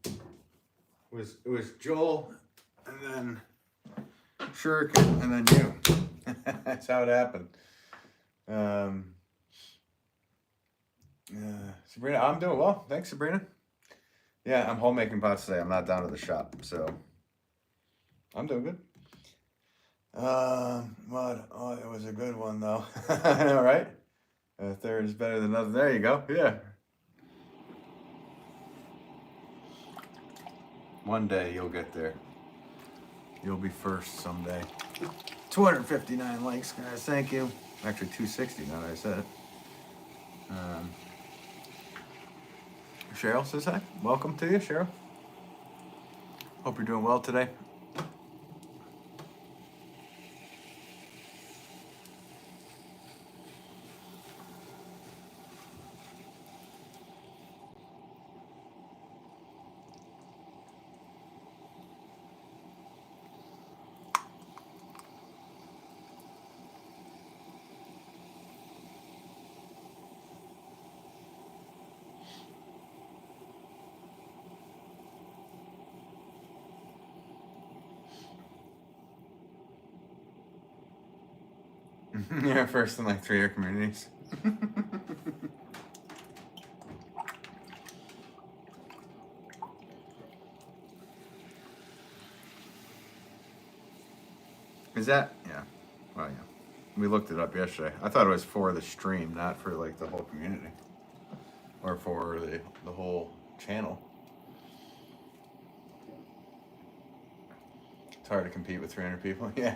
It was Joel, and then Shuriken, and then you. That's how it happened. Sabrina, I'm doing well. Thanks, Sabrina. Yeah, I'm homemaking pots today. I'm not down to the shop, so I'm doing good. Mud. Oh, it was a good one though. I know, right? Third is better than nothing. There you go. Yeah. One day you'll get there. You'll be first someday. 259 likes, guys. Thank you. Actually, 260 now that I said it. Cheryl says hi. Welcome to you, Cheryl. Hope you're doing well today. Yeah, first in like 3 other communities. Is that? Yeah. Well, yeah. We looked it up yesterday. I thought it was for the stream, not for like the whole community. Or for the whole channel. It's hard to compete with 300 people. Yeah.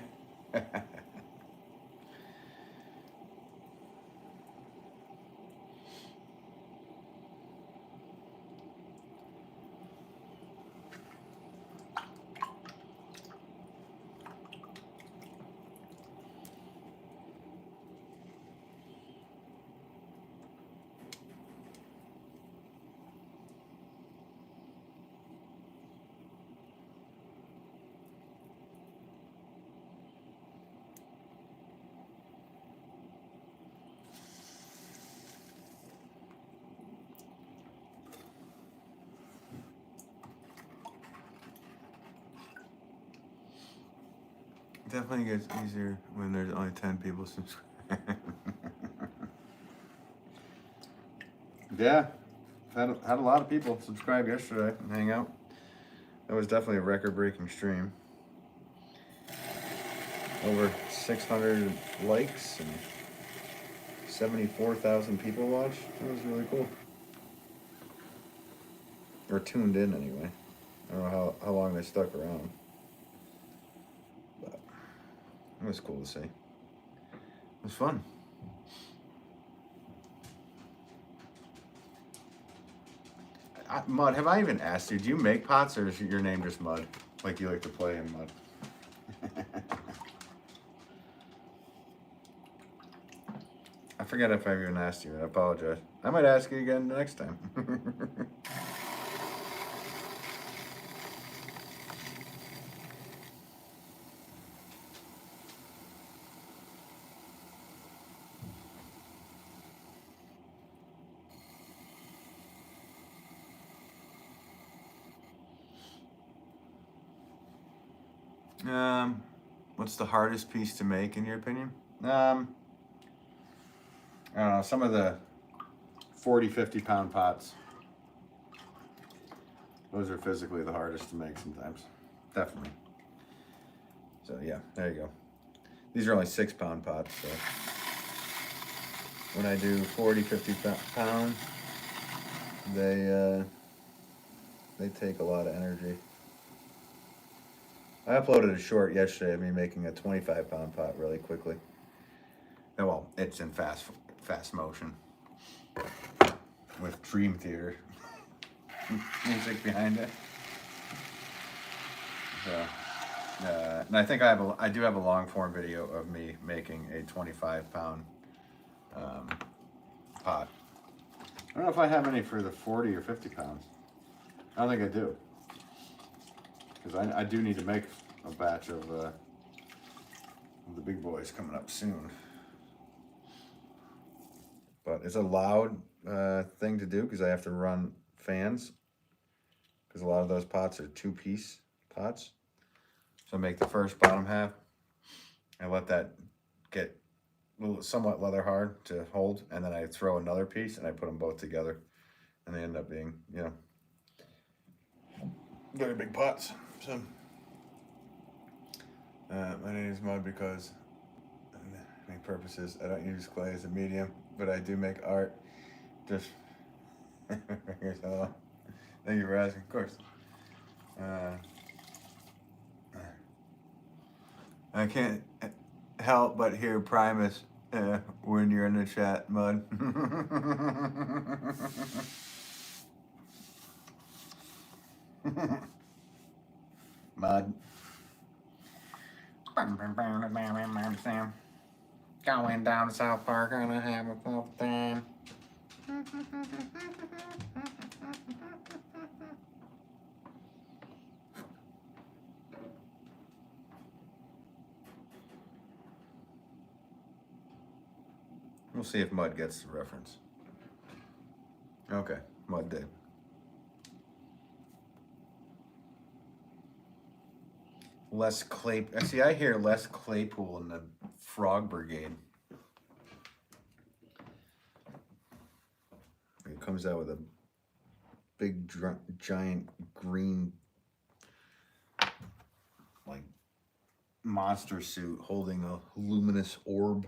definitely gets easier when there's only 10 people subscribed. Yeah, had a lot of people subscribe yesterday and hang out. That was definitely a record-breaking stream. Over 600 likes and 74,000 people watched. That was really cool. Or tuned in anyway. I don't know how long they stuck around. But it was cool to see. It was fun. Mud, have I even asked you, do you make pots or is your name just Mud? Like you like to play in mud? I forget if I even asked you. I apologize. I might ask you again next time. What's the hardest piece to make in your opinion? I don't know, some of the 40, 50 pound pots. Those are physically the hardest to make sometimes. Definitely. So yeah, there you go. These are only 6 pound pots, so when I do 40, 50 pound, they take a lot of energy. I uploaded a short yesterday of me making a 25 pound pot really quickly. Oh, well, it's in fast motion with Dream Theater music behind it. So, and I think I do have a long form video of me making a 25 pound pot. I don't know if I have any for the 40 or 50 pounds. I don't think I do. Because I do need to make a batch of the big boys coming up soon. But it's a loud thing to do because I have to run fans. Because a lot of those pots are 2-piece pots. So I make the first bottom half. I let that get somewhat leather hard to hold. And then I throw another piece and I put them both together. And they end up being, very big pots. So, my name is Mud because, many purposes, I don't use clay as a medium, but I do make art. Just, thank you for asking, of course. I can't help but hear Primus when you're in the chat, Mud. Mud. Sam. Going down to South Park, gonna have a full time. We'll see if Mud gets the reference. Okay, Mud did. Les Claypool. See, I hear Les Claypool in the Frog Brigade. He comes out with a big, giant green, like, monster suit holding a luminous orb.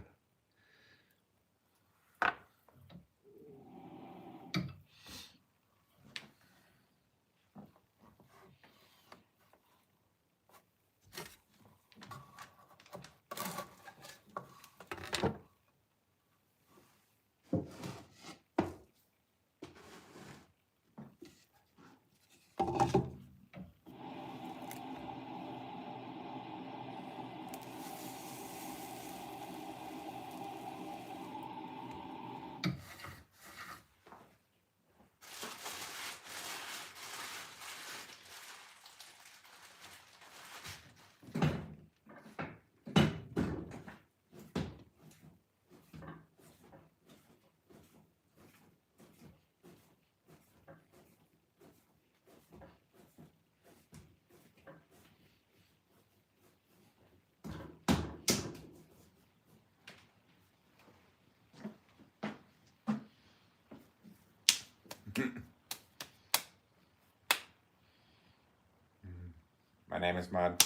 My name is Mud.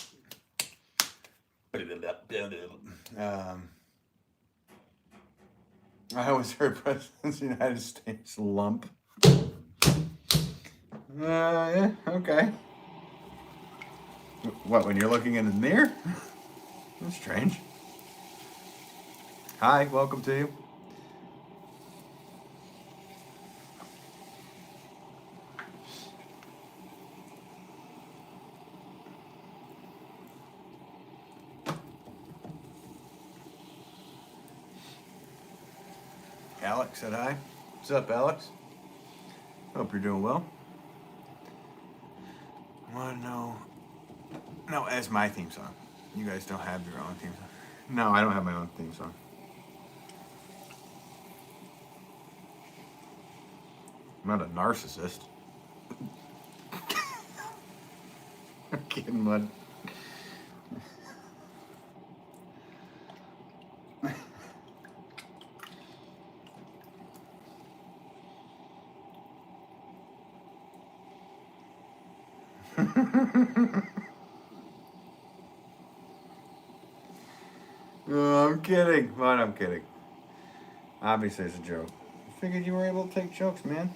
I always heard President of the United States lump. Yeah, okay. What, when you're looking in the mirror? That's strange. Hi, welcome to you. Alex said hi. What's up, Alex? Hope you're doing well. I want to know. No, that's my theme song. You guys don't have your own theme song. No, I don't have my own theme song. I'm not a narcissist. I'm kidding, Mud. Oh, I'm kidding. Mud, I'm kidding. Obviously, it's a joke. I figured you were able to take jokes, man.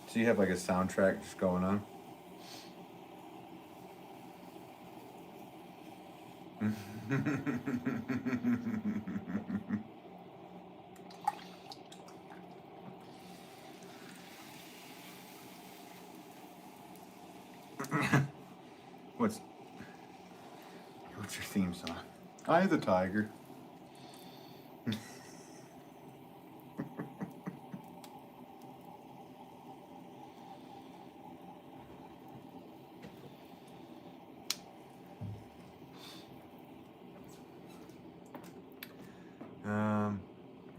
So you have like a soundtrack just going on? What's your theme song? I the Tiger.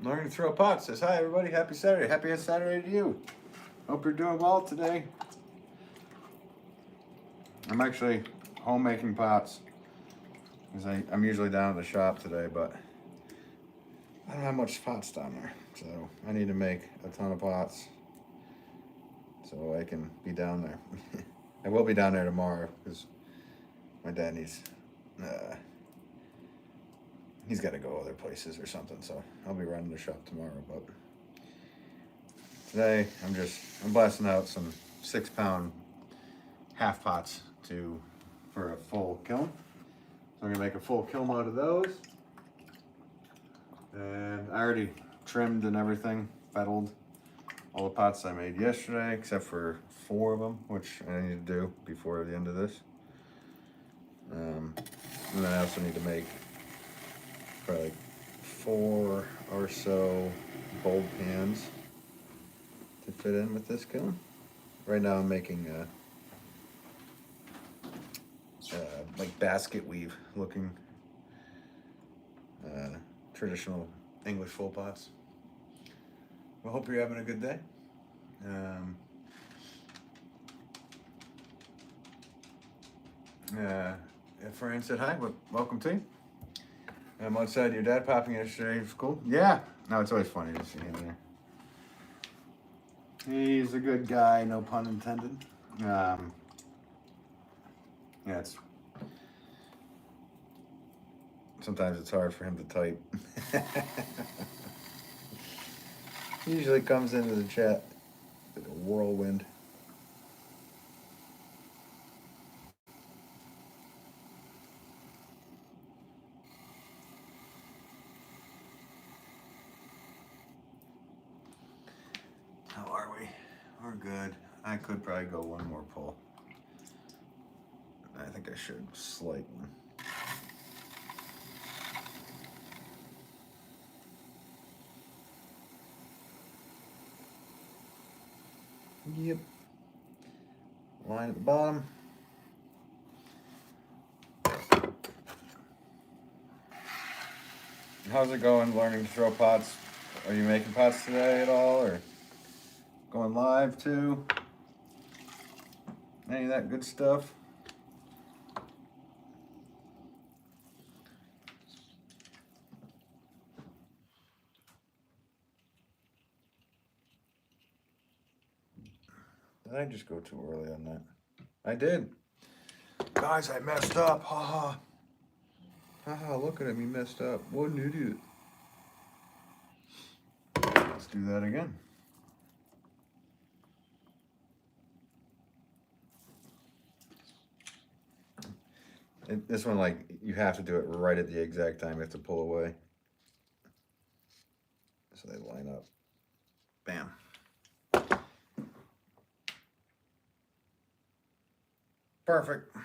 Learning to throw pots says hi everybody, happy Saturday. Happy Saturday to you. Hope you're doing well today. I'm actually home making pots because I'm usually down at the shop today, but I don't have much pots down there, so I need to make a ton of pots so I can be down there. I will be down there tomorrow because my dad needs he's got to go other places or something, so I'll be running the shop tomorrow. But today I'm blasting out some 6-pound half pots for a full kiln. So I'm gonna make a full kiln out of those. And I already trimmed and everything, fettled all the pots I made yesterday, except for 4 of them, which I need to do before the end of this. And then I also need to make probably 4 or so bowl pans to fit in with this kiln. Right now I'm making like basket weave looking traditional English full pots. Well, hope you're having a good day. Fran said hi. Welcome to you. I'm outside. Your dad popping yesterday. It was cool. Yeah. No, it's always funny to see him there. He's a good guy, no pun intended. Yeah, sometimes it's hard for him to type. He usually comes into the chat like a whirlwind. How are we? We're good. I could probably go one more pull. I think I should slight one. Yep. Line at the bottom. How's it going learning to throw pots? Are you making pots today at all, or going live too? Any of that good stuff? Did I just go too early on that? I did. Guys, I messed up. Haha. Haha, look at him. He messed up. What an idiot. Let's do that again. This one, like, you have to do it right at the exact time. You have to pull away. So they line up. Bam. Perfect.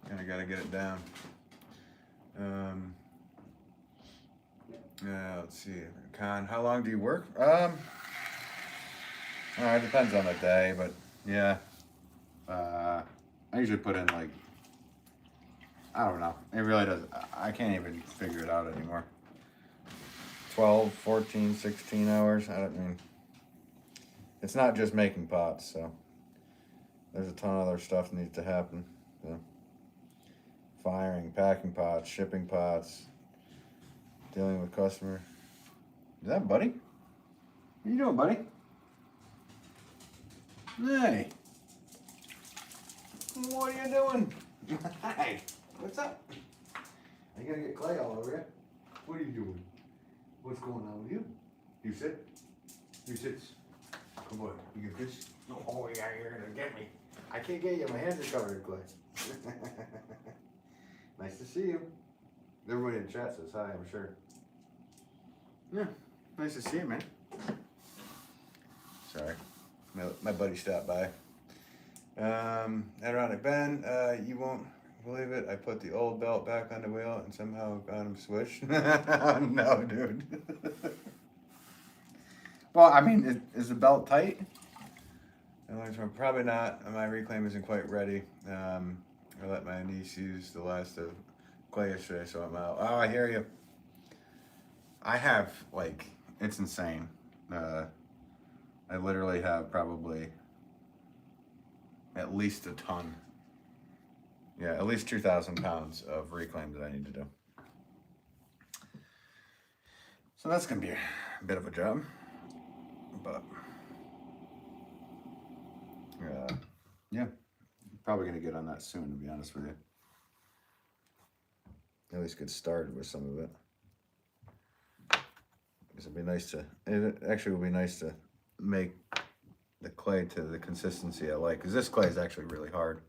And I gotta get it down. Let's see. Con, how long do you work? It depends on the day, but yeah. I usually put in like, I don't know. It really does. I can't even figure it out anymore. 12, 14, 16 hours. I don't mean, it's not just making pots, so there's a ton of other stuff that needs to happen. So, firing, packing pots, shipping pots, dealing with customer. Is that Buddy? What you doing, buddy? Hey. What are you doing? Hey. What's up? Are you gonna get clay all over you? What are you doing? What's going on with you? You sit? You sit. Come on. You can fish? Oh yeah, you're gonna get me. I can't get you. My hands are covered in clay. Nice to see you. Everybody in chat says hi, I'm sure. Yeah. Nice to see you, man. Sorry. My buddy stopped by. Ironic Ben, you won't believe it. I put the old belt back on the wheel and somehow got him switched. No, dude. Well, I mean, is the belt tight? Probably not. My reclaim isn't quite ready. I let my niece use the last of clay yesterday, so I'm out. Oh, I hear you. I have, like, it's insane. I literally have probably at least a ton. Yeah, at least 2,000 pounds of reclaim that I need to do. So that's going to be a bit of a job. But, yeah, probably going to get on that soon, to be honest with you. At least get started with some of it. It'd be nice to, it actually would be nice to make the clay to the consistency I like, because this clay is actually really hard.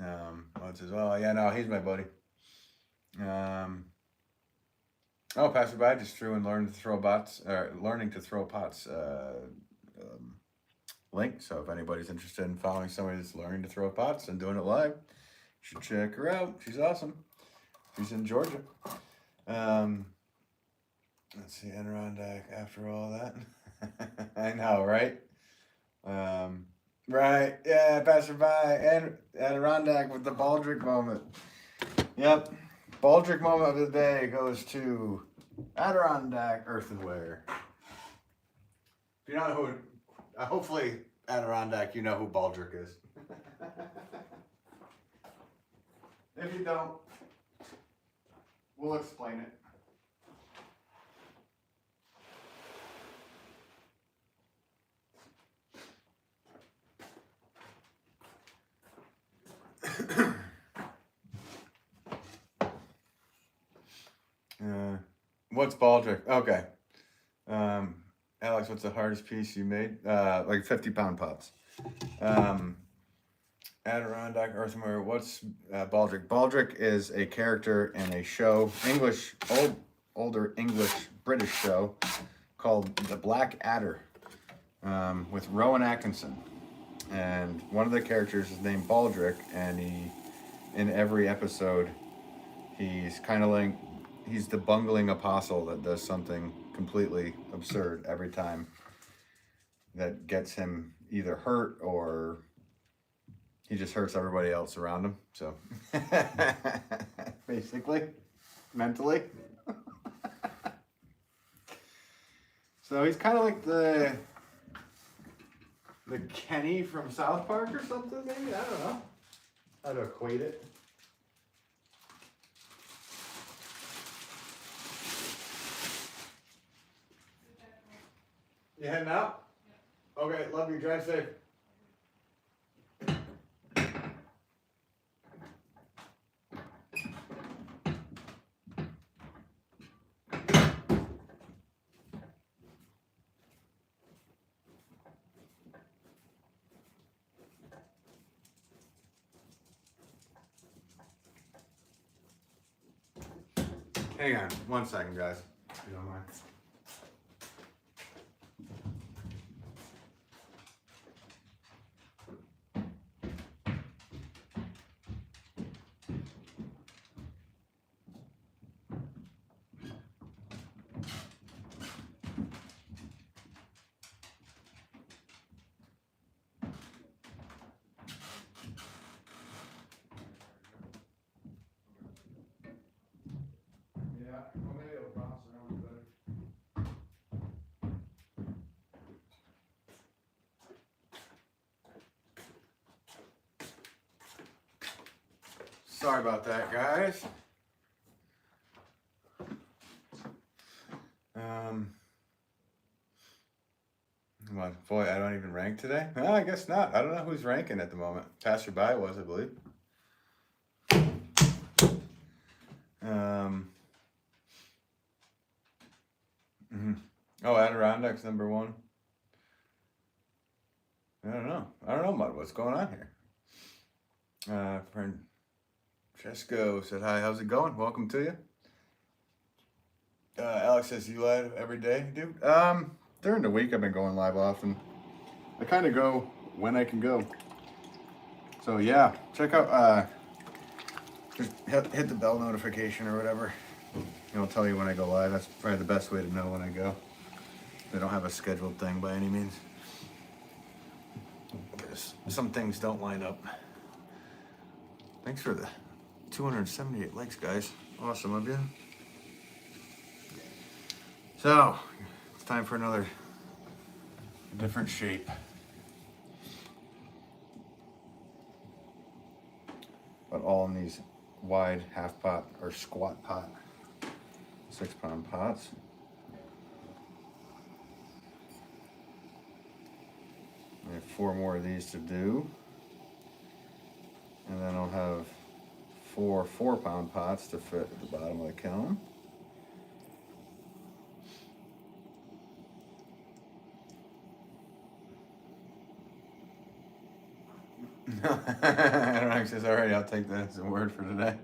It says, oh yeah, no, he's my buddy. Oh, passerby just threw in learning to throw pots link. So if anybody's interested in following somebody that's learning to throw pots and doing it live, you should check her out. She's awesome. She's in Georgia. Let's see, Adirondack after all that. I know, right? Right, yeah, passerby, and Adirondack with the Baldric moment. Yep, Baldric moment of the day goes to Adirondack Earthenware. If you don't know who, hopefully Adirondack, you know who Baldric is. If you don't, we'll explain it. What's Baldric? Okay. Alex, what's the hardest piece you made? Like 50-pound pots. Adirondack Earthenware. What's Baldric? Baldric is a character in a show, older English British show called The Black Adder, with Rowan Atkinson. And one of the characters is named Baldric, and in every episode, he's kind of like, he's the bungling apostle that does something completely absurd every time that gets him either hurt or he just hurts everybody else around him. So basically, mentally. So he's kind of like the Kenny from South Park or something, maybe? I don't know how to equate it. You heading out? Okay, love you. Drive safe. Hang on 1 second, guys, if you don't mind. Yeah, well, maybe it'll bounce around better. Sorry about that, guys. What? Boy, I don't even rank today? Well, I guess not. I don't know who's ranking at the moment. Passerby was, I believe. Oh, Adirondack's number 1. I don't know, Mud. What's going on here? Friend Chesco said hi. How's it going? Welcome to you. Alex says you live every day, dude. During the week I've been going live often. I kind of go when I can go. So yeah, check out. Just hit the bell notification or whatever. It'll tell you when I go live. That's probably the best way to know when I go. I don't have a scheduled thing by any means. Because some things don't line up. Thanks for the 278 likes, guys. Awesome of you. So, it's time for another different shape. But all in these wide half pot or squat pot 6-pound pots. I have 4 more of these to do. And then I'll have 4 4-pound pots to fit at the bottom of the kiln. Aaron says, alright, I'll take that as a word for today.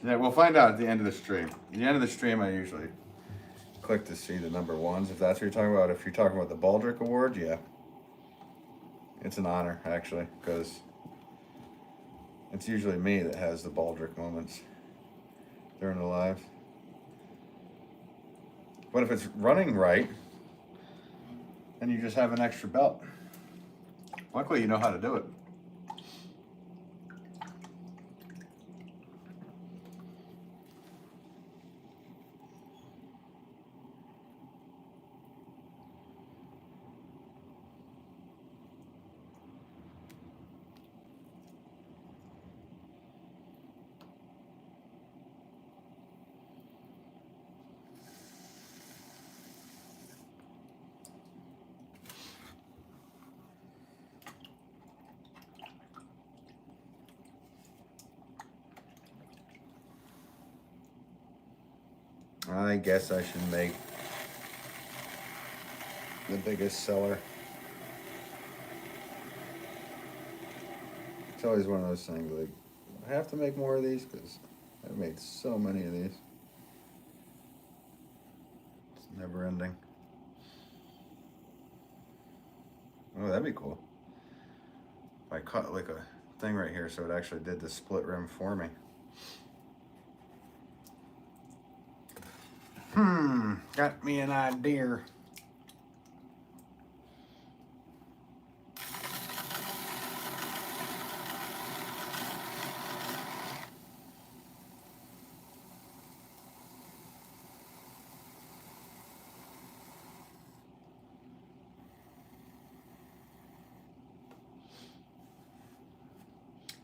Yeah, we'll find out at the end of the stream. At the end of the stream, I usually click to see the number 1s, if that's what you're talking about. If you're talking about the Baldrick Award, yeah. It's an honor, actually, because it's usually me that has the Baldrick moments during the live. But if it's running right, then you just have an extra belt. Luckily, you know how to do it. I guess I should make the biggest seller. It's always one of those things, like, I have to make more of these because I've made so many of these. It's never ending. Oh, that'd be cool. If I cut like a thing right here so it actually did the split rim for me. Got me an idea.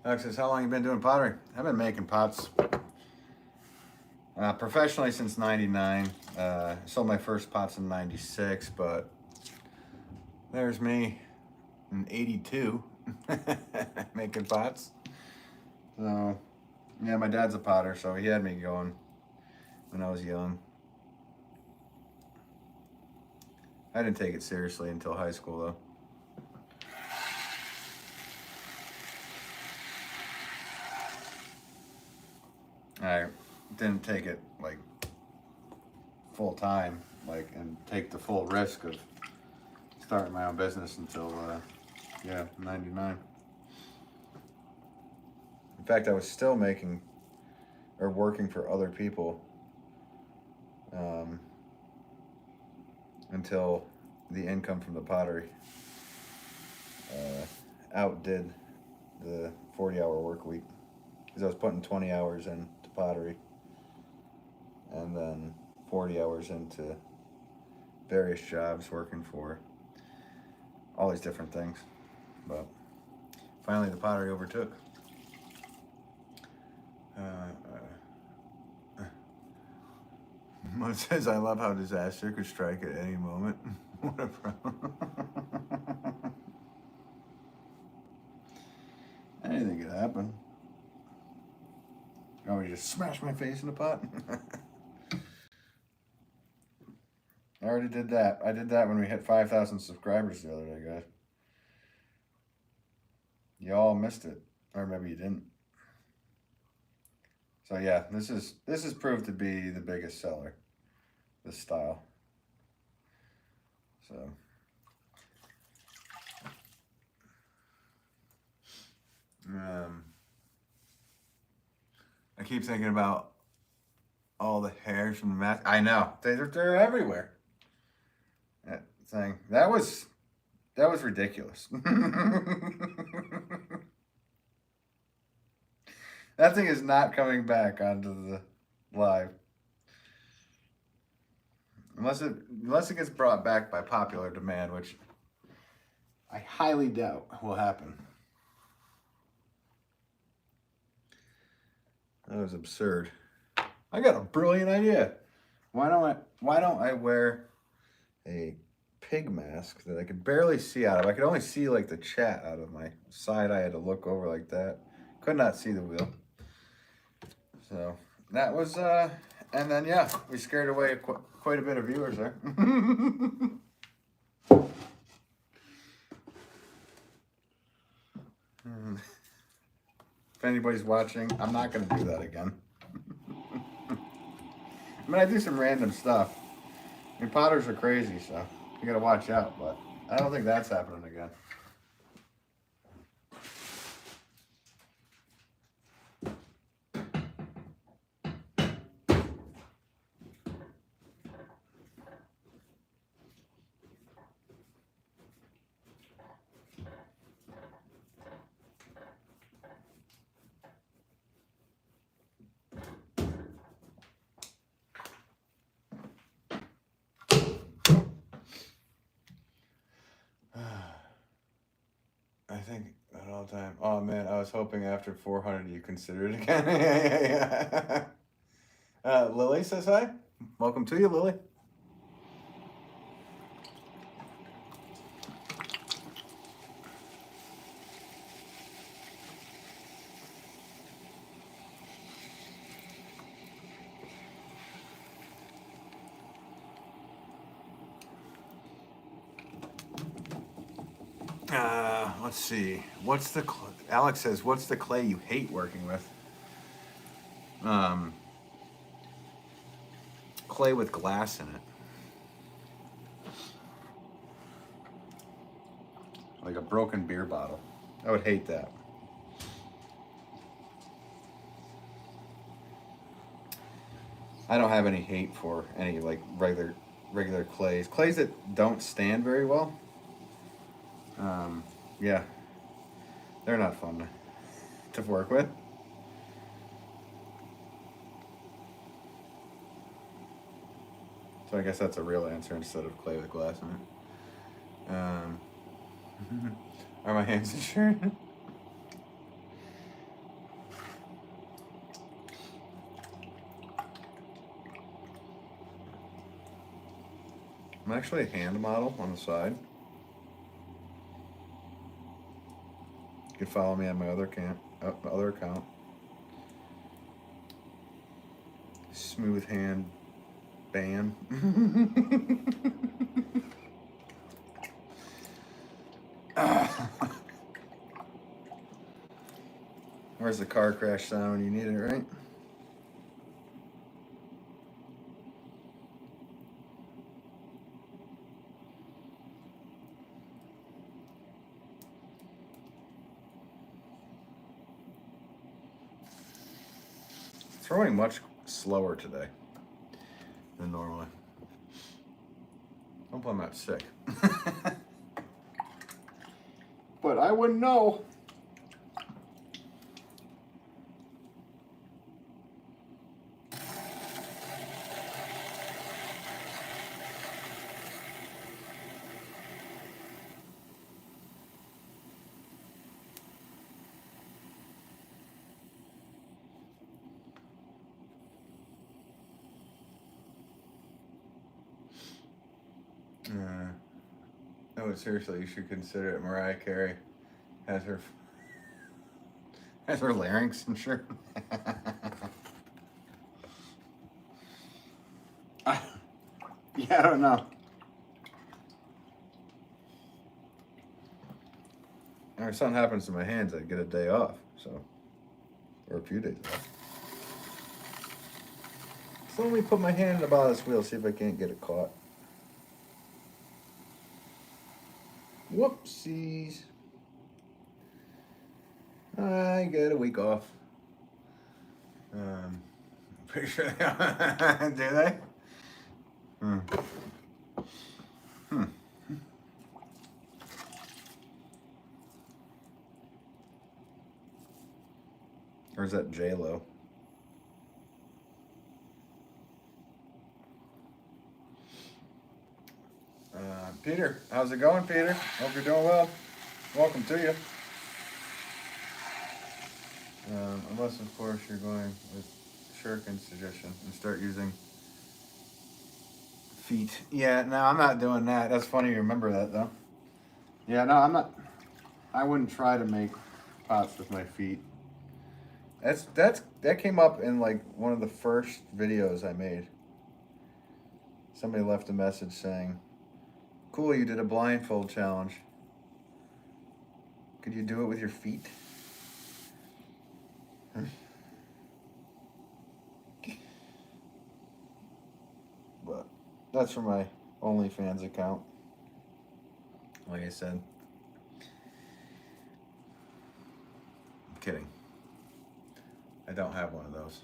Alex says, how long you been doing pottery? I've been making pots professionally since '99. Sold my first pots in '96, but There's me in 82 making pots. So, yeah, my dad's a potter, so he had me going when I was young. I didn't take it seriously until high school, though. I didn't take it, like, full time, like, and take the full risk of starting my own business until, 99. In fact, I was still making or working for other people until the income from the pottery outdid the 40-hour work week, because I was putting 20 hours into pottery and then 40 hours into various jobs working for all these different things. But finally the pottery overtook. It says, I love how disaster could strike at any moment. What a problem. Anything could happen. Oh, you just smash my face in the pot? I already did that. I did that when we hit 5,000 subscribers the other day, guys. You all missed it. Or maybe you didn't. So yeah, this is proved to be the biggest seller, this style. So I keep thinking about all the hairs from the mask. I know they're everywhere. That thing that was ridiculous. That thing is not coming back onto the live. Unless it gets brought back by popular demand, which I highly doubt will happen. That was absurd. I got a brilliant idea. Why don't I wear a pig mask that I could barely see out of? I could only see like the chat out of my side. I had to look over like that. Could not see the wheel. So that was, and then yeah, we scared away quite a bit of viewers there. If anybody's watching, I'm not going to do that again. I mean, I do some random stuff. I mean, potters are crazy, so you got to watch out, but I don't think that's happening again. I think at all time. Oh man, I was hoping after 400 you consider it again. Yeah. Lily says hi. Welcome to you, Lily. Let's see. What's the Alex says? What's the clay you hate working with? Clay with glass in it, like a broken beer bottle. I would hate that. I don't have any hate for any like regular clays. Clays that don't stand very well. Yeah, they're not fun to work with. So I guess that's a real answer instead of clay with glass in it. Are my hands insured? I'm actually a hand model on the side. You can follow me on my other account. Smooth hand bam. Where's the car crash sound when you need it, right? It's running much slower today than normally. Don't blame that sick. But I wouldn't know. No, seriously, you should consider it. Mariah Carey has her larynx insured. I don't know. Or if something happens to my hands, I get a day off, so, or a few days off. So let me put my hand in the bottom of this wheel, see if I can't get it caught. Whoopsies. I get a week off. Pretty sure they are. Do they? Or is that J-Lo? Peter, how's it going, Peter? Hope you're doing well. Welcome to you. Unless, of course, you're going with Shuriken's suggestion and start using feet. Yeah, no, I'm not doing that. That's funny you remember that, though. Yeah, no, I'm not. I wouldn't try to make pots with my feet. That came up in like one of the first videos I made. Somebody left a message saying, "Cool, you did a blindfold challenge. Could you do it with your feet?" But that's for my OnlyFans account. Like I said. I'm kidding. I don't have one of those.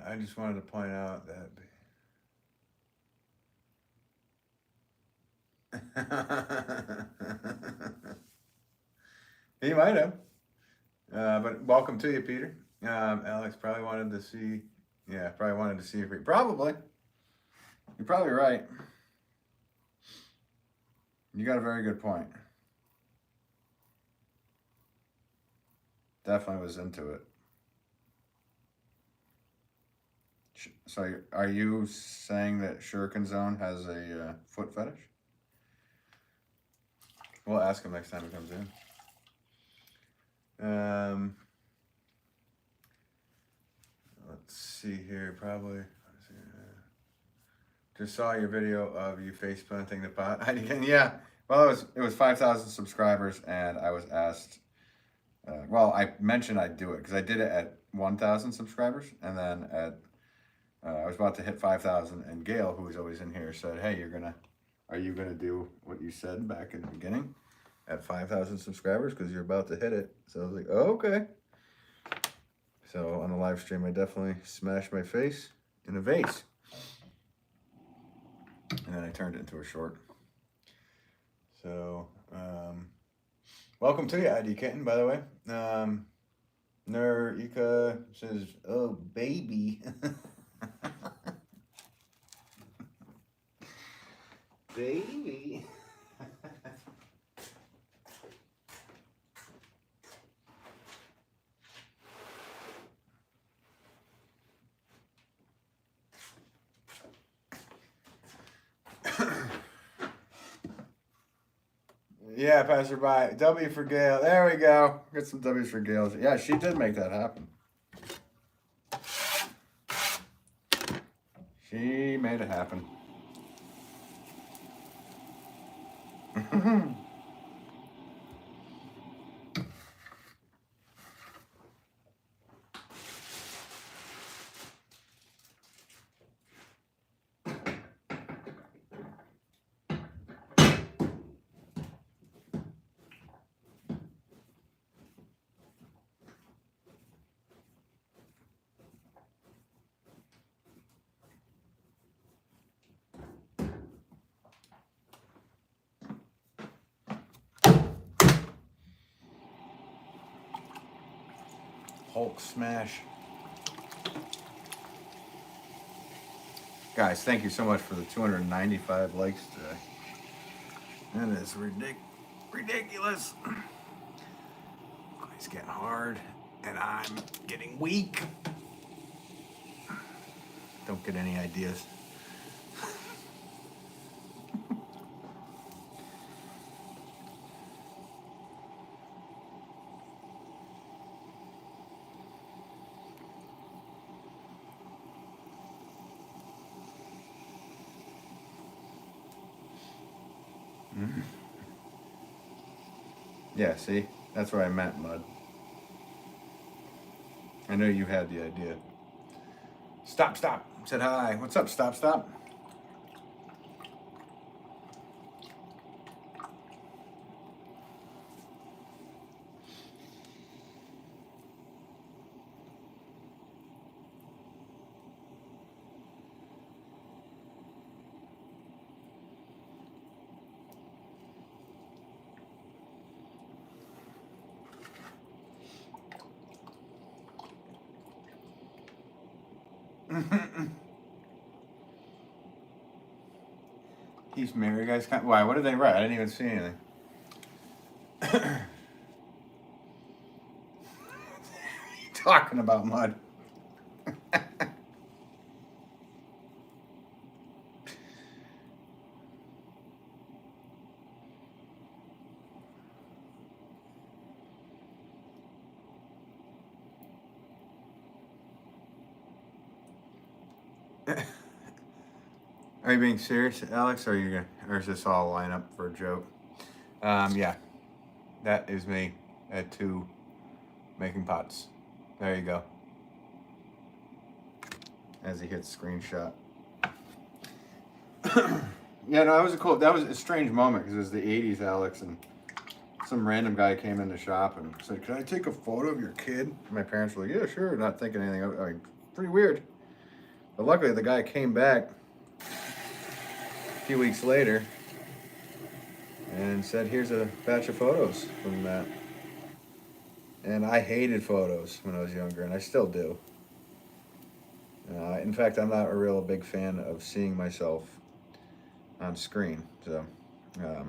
I just wanted to point out that he might have. But welcome to you, Peter. Alex probably wanted to see. Yeah, probably wanted to see if we. Probably. You're probably right. You got a very good point. Definitely was into it. So are you saying that Shuriken Zone has a foot fetish? We'll ask him next time he comes in. Let's see here, probably. Just saw your video of you face planting the pot. Yeah, well, it was 5,000 subscribers, and I was asked. Well, I mentioned I'd do it because I did it at 1,000 subscribers, and then I was about to hit 5,000, and Gail, who's always in here, said, "Hey, are you gonna do what you said back in the beginning at 5,000 subscribers because you're about to hit it?" So I was like, "Oh, okay." So on the live stream, I definitely smashed my face in a vase, and then I turned it into a short. So welcome to you, ID Kitten, by the way. Ika says, "Oh, baby." Baby. Yeah, passerby. W for Gail. There we go. Get some W's for Gail. Yeah, she did make that happen. She made it happen. Hulk smash. Guys, thank you so much for the 295 likes today. That is ridiculous. It's getting hard, and I'm getting weak. Don't get any ideas. Yeah, see? That's what I meant, Mud. I know you had the idea. Stop. Said hi. What's up, stop? He's married, guys. Why? What did they write? I didn't even see anything. Talking about, Mud. Are you being serious, Alex? Or is this all a line up for a joke? Yeah, that is me at 2 making pots. There you go. As he hits screenshot. Yeah, no, that was a strange moment because it was the 80s, Alex, and some random guy came in the shop and said, "Can I take a photo of your kid?" My parents were like, "Yeah, sure," not thinking anything of it. Like, pretty weird. But luckily, the guy came back a few weeks later and said, "Here's a batch of photos from that." And I hated photos when I was younger, and I still do. In fact, I'm not a real big fan of seeing myself on screen. So I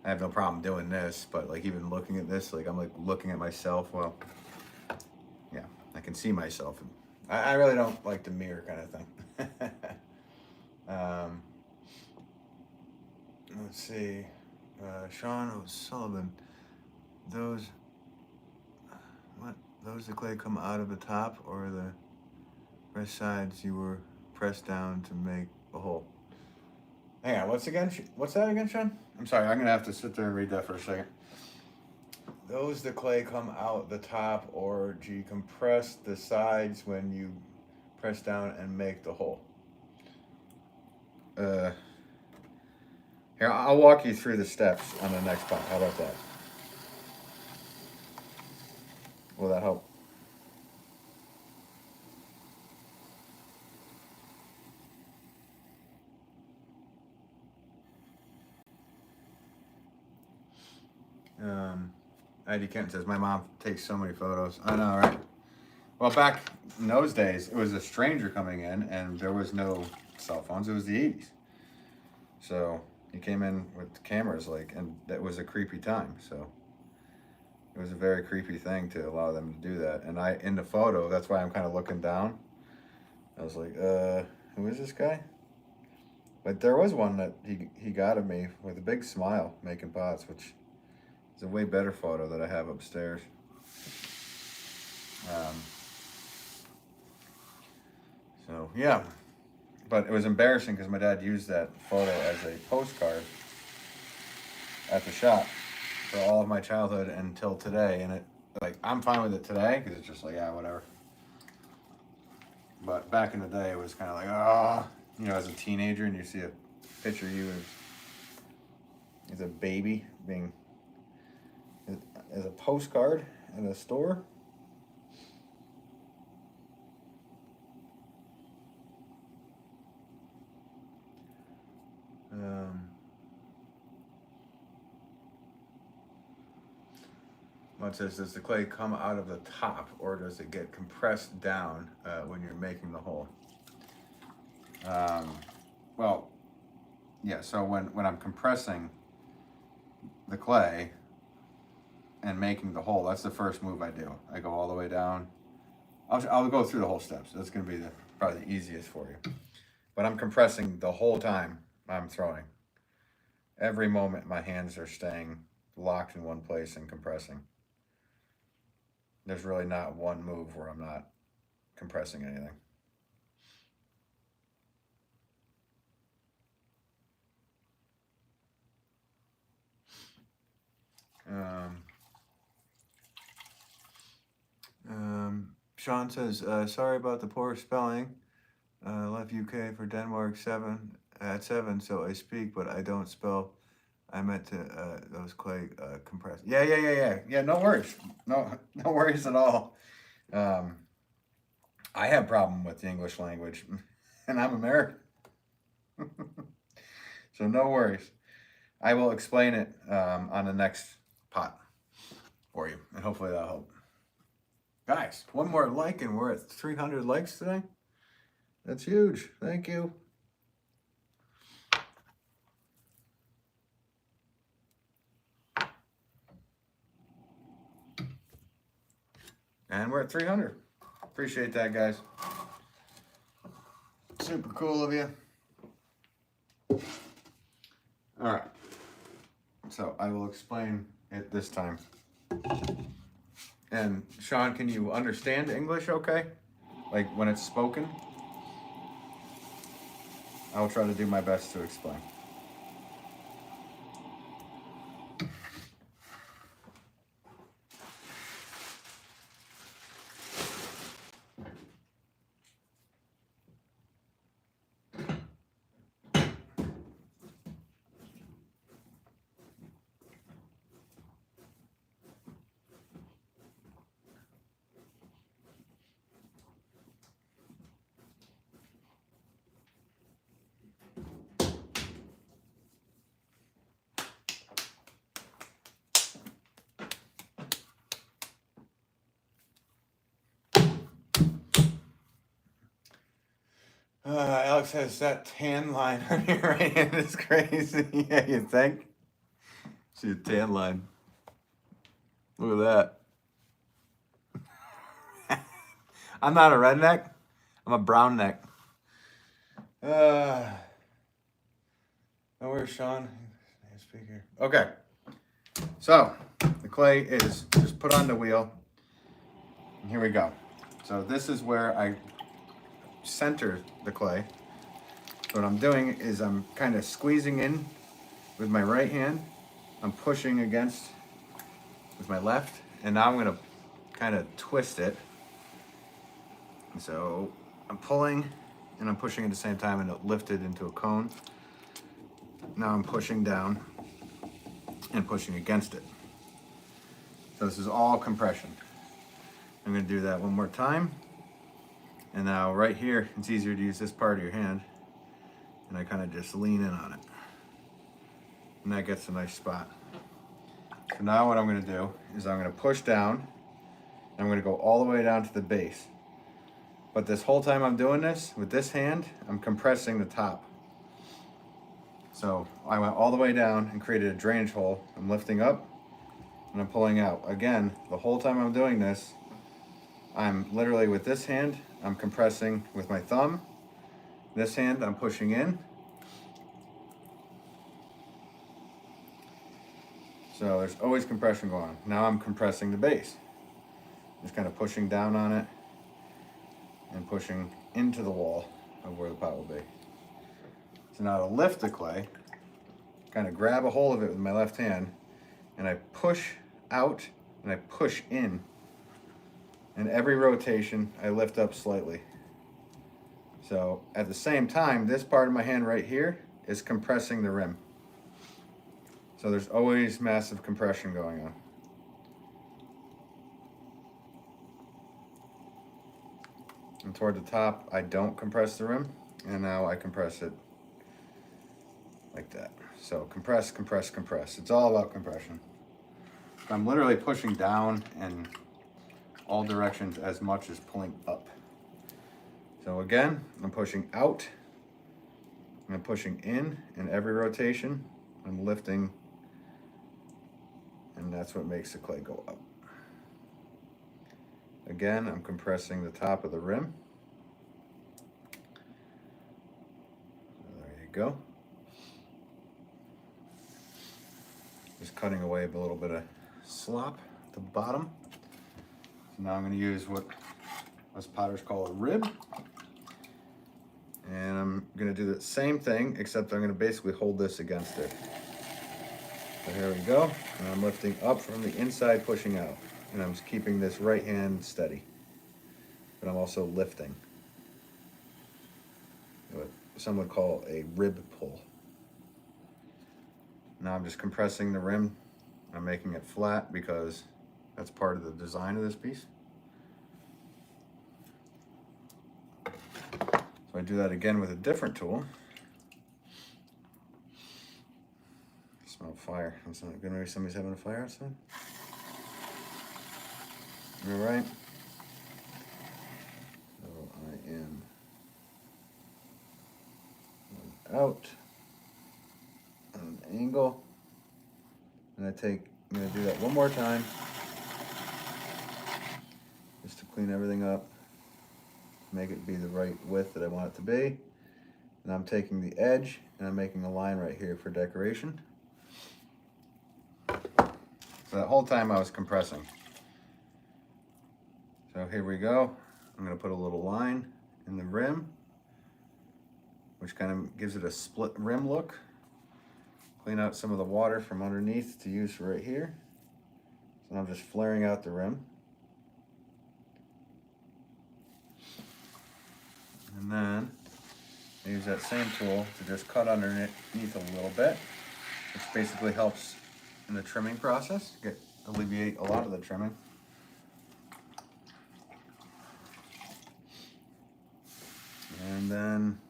have no problem doing this, but like even looking at this, like I'm like looking at myself. Well, yeah, I can see myself. I really don't like the mirror kind of thing. Let's see. Sean O'Sullivan. Those the clay come out of the top or the rest sides you were pressed down to make a hole? Hang on, what's that again, Sean? I'm sorry, I'm gonna have to sit there and read that for a second. Those the clay come out the top or do you compress the sides when you press down and make the hole? Here, I'll walk you through the steps on the next pot. How about that? Will that help? Eddie Kent says, my mom takes so many photos. I know, right? Well, back in those days, it was a stranger coming in, and there was no cell phones. It was the 80s. So he came in with cameras, like, and that was a creepy time. So it was a very creepy thing to allow them to do that. And in the photo, that's why I'm kind of looking down. I was like, who is this guy? But there was one that he got of me with a big smile making pots, which is a way better photo that I have upstairs. So yeah, but it was embarrassing because my dad used that photo as a postcard at the shop for all of my childhood until today, and it like I'm fine with it today because it's just like yeah whatever. But back in the day, it was kind of like ah, you know, as a teenager, and you see a picture of you as a baby being as a postcard in a store. One says, does the clay come out of the top or does it get compressed down when you're making the hole? Well, yeah, so when I'm compressing the clay and making the hole, that's the first move I do. I go all the way down. I'll go through the whole steps. That's going to be probably the easiest for you. But I'm compressing the whole time I'm throwing. Every moment my hands are staying locked in one place and compressing. There's really not one move where I'm not compressing anything. Sean says, sorry about the poor spelling. Left UK for Denmark at 7, so I speak, but I don't spell. I meant to those clay compressed. Yeah. No worries. No worries at all. I have problem with the English language, and I'm American, so no worries. I will explain it on the next pot for you, and hopefully that'll help. Guys, one more like, and we're at 300 likes today. That's huge. Thank you. And we're at 300. Appreciate that, guys. Super cool of you. All right. So I will explain it this time. And Sean, can you understand English okay? Like when it's spoken? I'll try to do my best to explain. Alex has that tan line on your right hand is crazy. Yeah, you think? See a tan line. Look at that. I'm not a redneck. I'm a brown neck. Oh, where's Sean? Speaker. Okay. So the clay is just put on the wheel. And here we go. So this is where I center the clay. What I'm doing is I'm kind of squeezing in with my right hand. I'm pushing against with my left, and now I'm going to kind of twist it. And so I'm pulling and I'm pushing at the same time, and it lifted into a cone. Now I'm pushing down and pushing against it. So this is all compression. I'm going to do that one more time. And now right here, it's easier to use this part of your hand. And I kind of just lean in on it. And that gets a nice spot. So now what I'm going to do is I'm going to push down. And I'm going to go all the way down to the base. But this whole time I'm doing this, with this hand, I'm compressing the top. So I went all the way down and created a drainage hole. I'm lifting up and I'm pulling out. Again, the whole time I'm doing this, I'm literally with this hand, I'm compressing with my thumb. This hand, I'm pushing in. So there's always compression going on. Now I'm compressing the base. Just kind of pushing down on it and pushing into the wall of where the pot will be. So now to lift the clay, kind of grab a hold of it with my left hand, and I push out and I push in. And every rotation, I lift up slightly. So at the same time, this part of my hand right here is compressing the rim. So there's always massive compression going on. And toward the top, I don't compress the rim, and now I compress it like that. So compress, compress, compress. It's all about compression. I'm literally pushing down in all directions as much as pulling up. So again, I'm pushing out, I'm pushing in every rotation, I'm lifting, and that's what makes the clay go up. Again, I'm compressing the top of the rim. There you go. Just cutting away a little bit of slop at the bottom. So now I'm going to use what us potters call a rib. And I'm going to do the same thing, except I'm going to basically hold this against it. So here we go. And I'm lifting up from the inside, pushing out. And I'm just keeping this right hand steady. But I'm also lifting. What some would call a rib pull. Now I'm just compressing the rim. I'm making it flat because that's part of the design of this piece. So I do that again with a different tool. I smell fire. That's not good. Maybe somebody's having a fire outside. All right. So I am out on an angle, and I'm going to do that one more time, just to clean everything up, make it be the right width that I want it to be. And I'm taking the edge and I'm making a line right here for decoration. So that whole time I was compressing. So here we go. I'm going to put a little line in the rim, which kind of gives it a split rim look. Clean out some of the water from underneath to use for right here. So I'm just flaring out the rim. And then I use that same tool to just cut underneath a little bit, which basically helps in the trimming process, alleviate a lot of the trimming. And then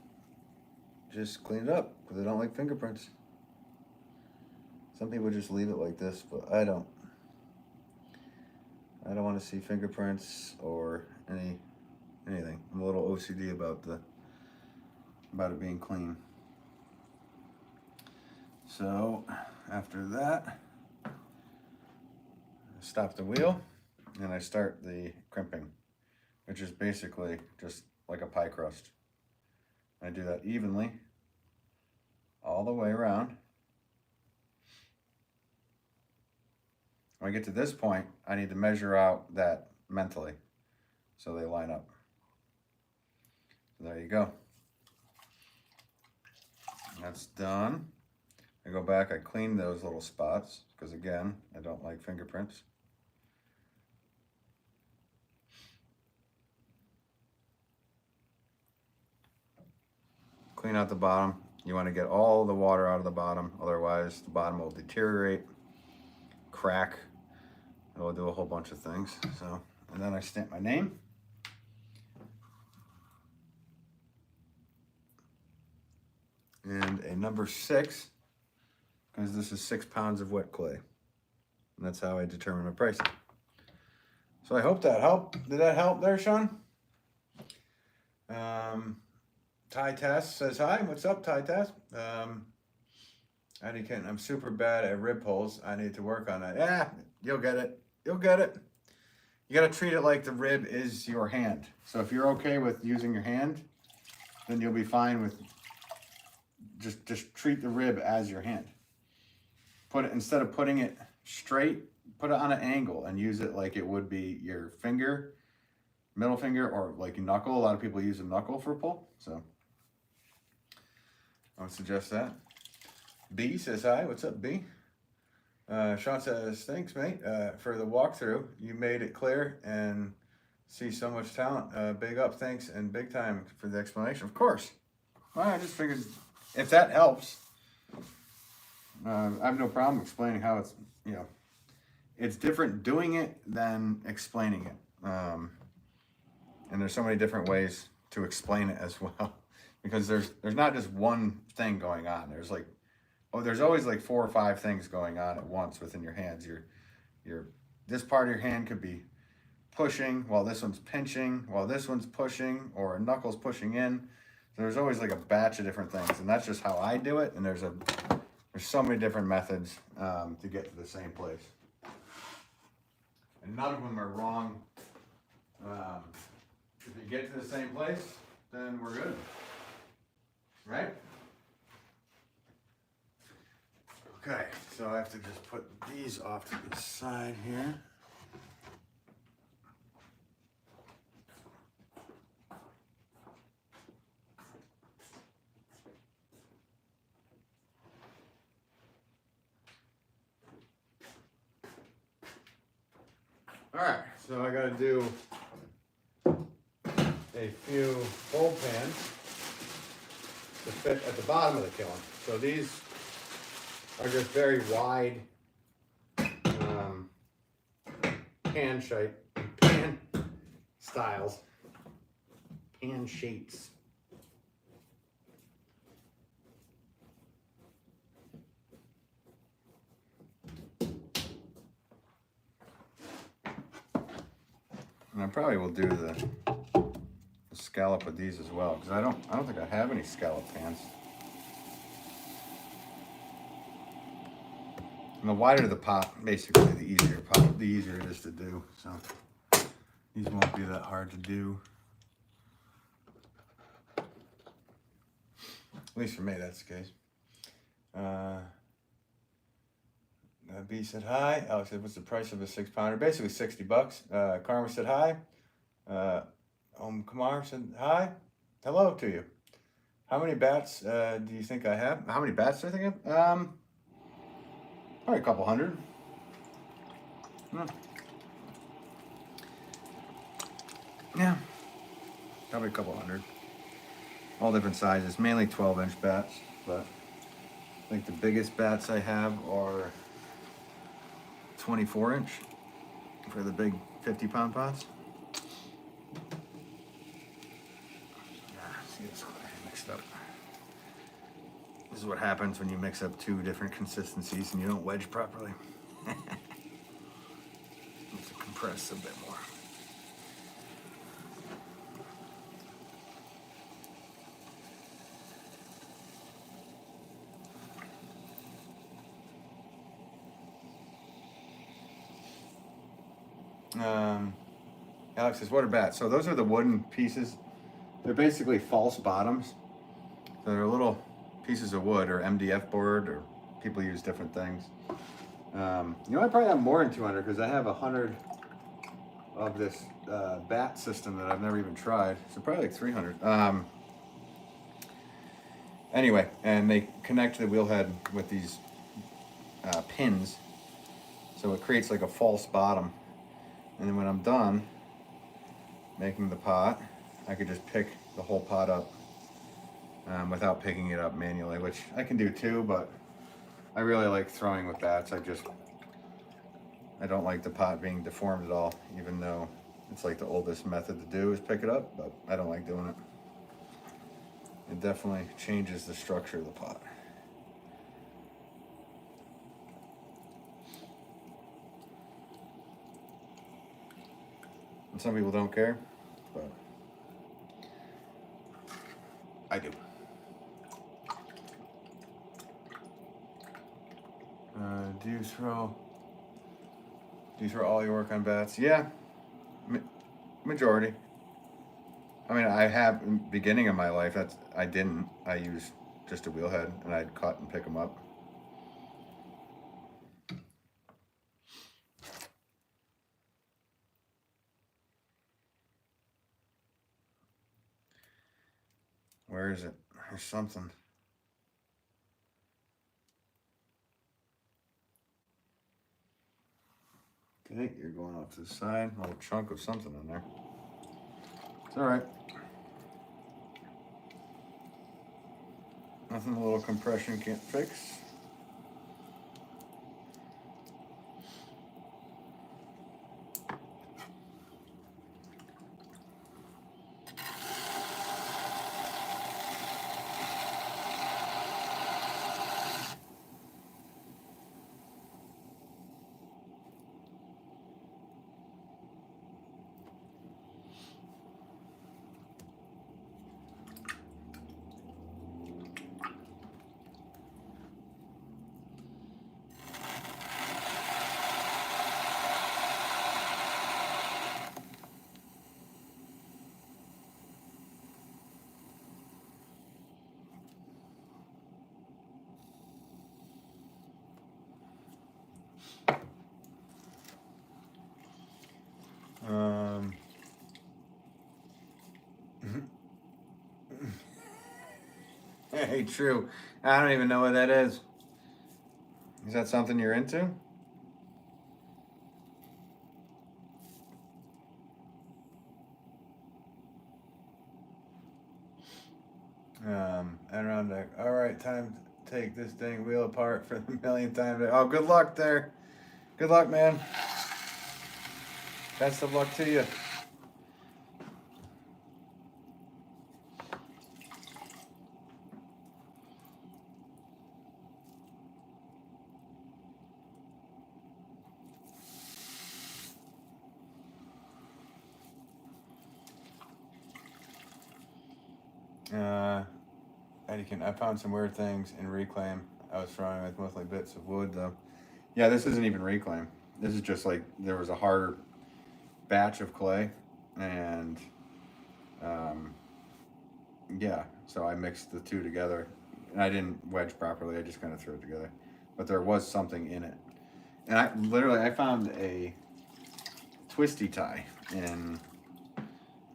just clean it up, because I don't like fingerprints. Some people just leave it like this, but I don't. I don't want to see fingerprints or anything. I'm a little OCD about it being clean. So after that, I stop the wheel and I start the crimping, which is basically just like a pie crust. I do that evenly all the way around. When I get to this point, I need to measure out that mentally so they line up. So there you go. That's done. I go back, I clean those little spots because again, I don't like fingerprints. Clean out the bottom. You want to get all the water out of the bottom, otherwise the bottom will deteriorate, crack. It will do a whole bunch of things. So, and then I stamp my name. And a number 6, because this is 6 pounds of wet clay. And that's how I determine my pricing. So I hope that helped. Did that help there, Sean? Ty Tess says hi. What's up, Ty Tess? I'm super bad at rib pulls. I need to work on that. Yeah, you'll get it. You'll get it. You got to treat it like the rib is your hand. So if you're okay with using your hand, then you'll be fine with just treat the rib as your hand. Instead of putting it straight, put it on an angle, and use it like it would be your finger, middle finger, or like your knuckle. A lot of people use a knuckle for a pull, so I would suggest that. B says hi. What's up, B? Sean says, thanks, mate, for the walkthrough. You made it clear and see so much talent. Big up, thanks, and big time for the explanation. Of course. Well, I just figured if that helps, I have no problem explaining how it's, you know, it's different doing it than explaining it. And there's so many different ways to explain it as well, because there's not just one thing going on. There's like, there's always like 4 or 5 things going on at once within your hands. This part of your hand could be pushing while this one's pinching, while this one's pushing, or a knuckle's pushing in. So there's always like a batch of different things, and that's just how I do it. And there's so many different methods to get to the same place, and none of them are wrong. If you get to the same place, then we're good, right? Okay, so I have to just put these off to the side here. All right, so I got to do a few bowl pans to fit at the bottom of the kiln. So these are just very wide pan styles, pan shapes. And I probably will do the scallop with these as well, because I don't think I have any scallop pans. And the wider the pot, basically, the easier it is to do. So these won't be that hard to do. At least for me, that's the case. B said hi. Alex said, what's the price of a 6-pounder? Basically $60. Karma said hi. Kumar said hi. Hello to you. How many bats do you think I have? How many bats do I think I have? Probably a couple hundred. Yeah, probably a couple hundred. All different sizes, mainly 12-inch bats, but I think the biggest bats I have are 24-inch for the big 50-pound pots. See, this one I mixed up. This is what happens when you mix up 2 different consistencies and you don't wedge properly. Need to compress a bit more. Alex says, what are bats? So those are the wooden pieces. They're basically false bottoms. So they're little pieces of wood or MDF board, or people use different things. You know, I probably have more than 200 because I have 100 of this bat system that I've never even tried. So probably like 300. Anyway, and they connect the wheel head with these pins. So it creates like a false bottom. And then when I'm done making the pot, I could just pick the whole pot up without picking it up manually, which I can do too, but I really like throwing with bats. I don't like the pot being deformed at all, even though it's like the oldest method to do is pick it up, but I don't like doing it. It definitely changes the structure of the pot. And some people don't care, but I do. Do you throw all your work on bats? Yeah, majority. I mean, I have in the beginning of my life. I used just a wheel head, and I'd cut and pick them up. Where is it? There's something. Okay, you're going off to the side. A little chunk of something in there. It's all right. Nothing a little compression can't fix. Hey, true. I don't even know what that is. Is that something you're into? Adirondack. All right, time to take this dang wheel apart for the millionth time. Oh, good luck there. Good luck, man. Best of luck to you. I found some weird things in reclaim. I was throwing with mostly bits of wood, though. Yeah, this isn't even reclaim. This is just like there was a harder batch of clay, and yeah, so I mixed the two together, and I didn't wedge properly. I just kind of threw it together, but there was something in it, and I found a twisty tie in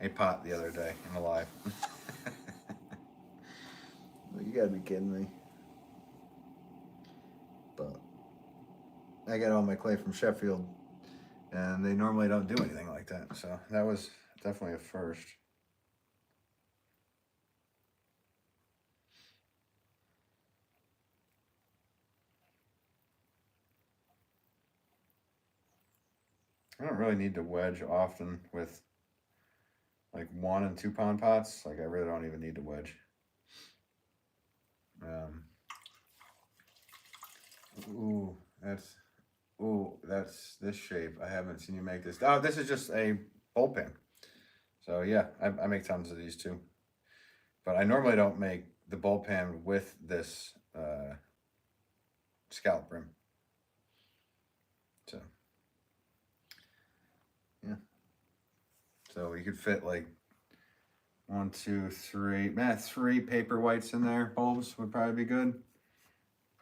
a pot the other day in a live. You gotta be kidding me. But I got all my clay from Sheffield, and they normally don't do anything like that, so that was definitely a first. I don't really need to wedge often with like 1 and 2 pound pots. Like I really don't even need to wedge. That's this shape. I haven't seen you make this. Oh, this is just a bowl pan. So yeah, I make tons of these too. But I normally don't make the bowl pan with this scallop rim. So yeah. So you could fit like 1, 2, 3, 3 paper whites in there. Bulbs would probably be good.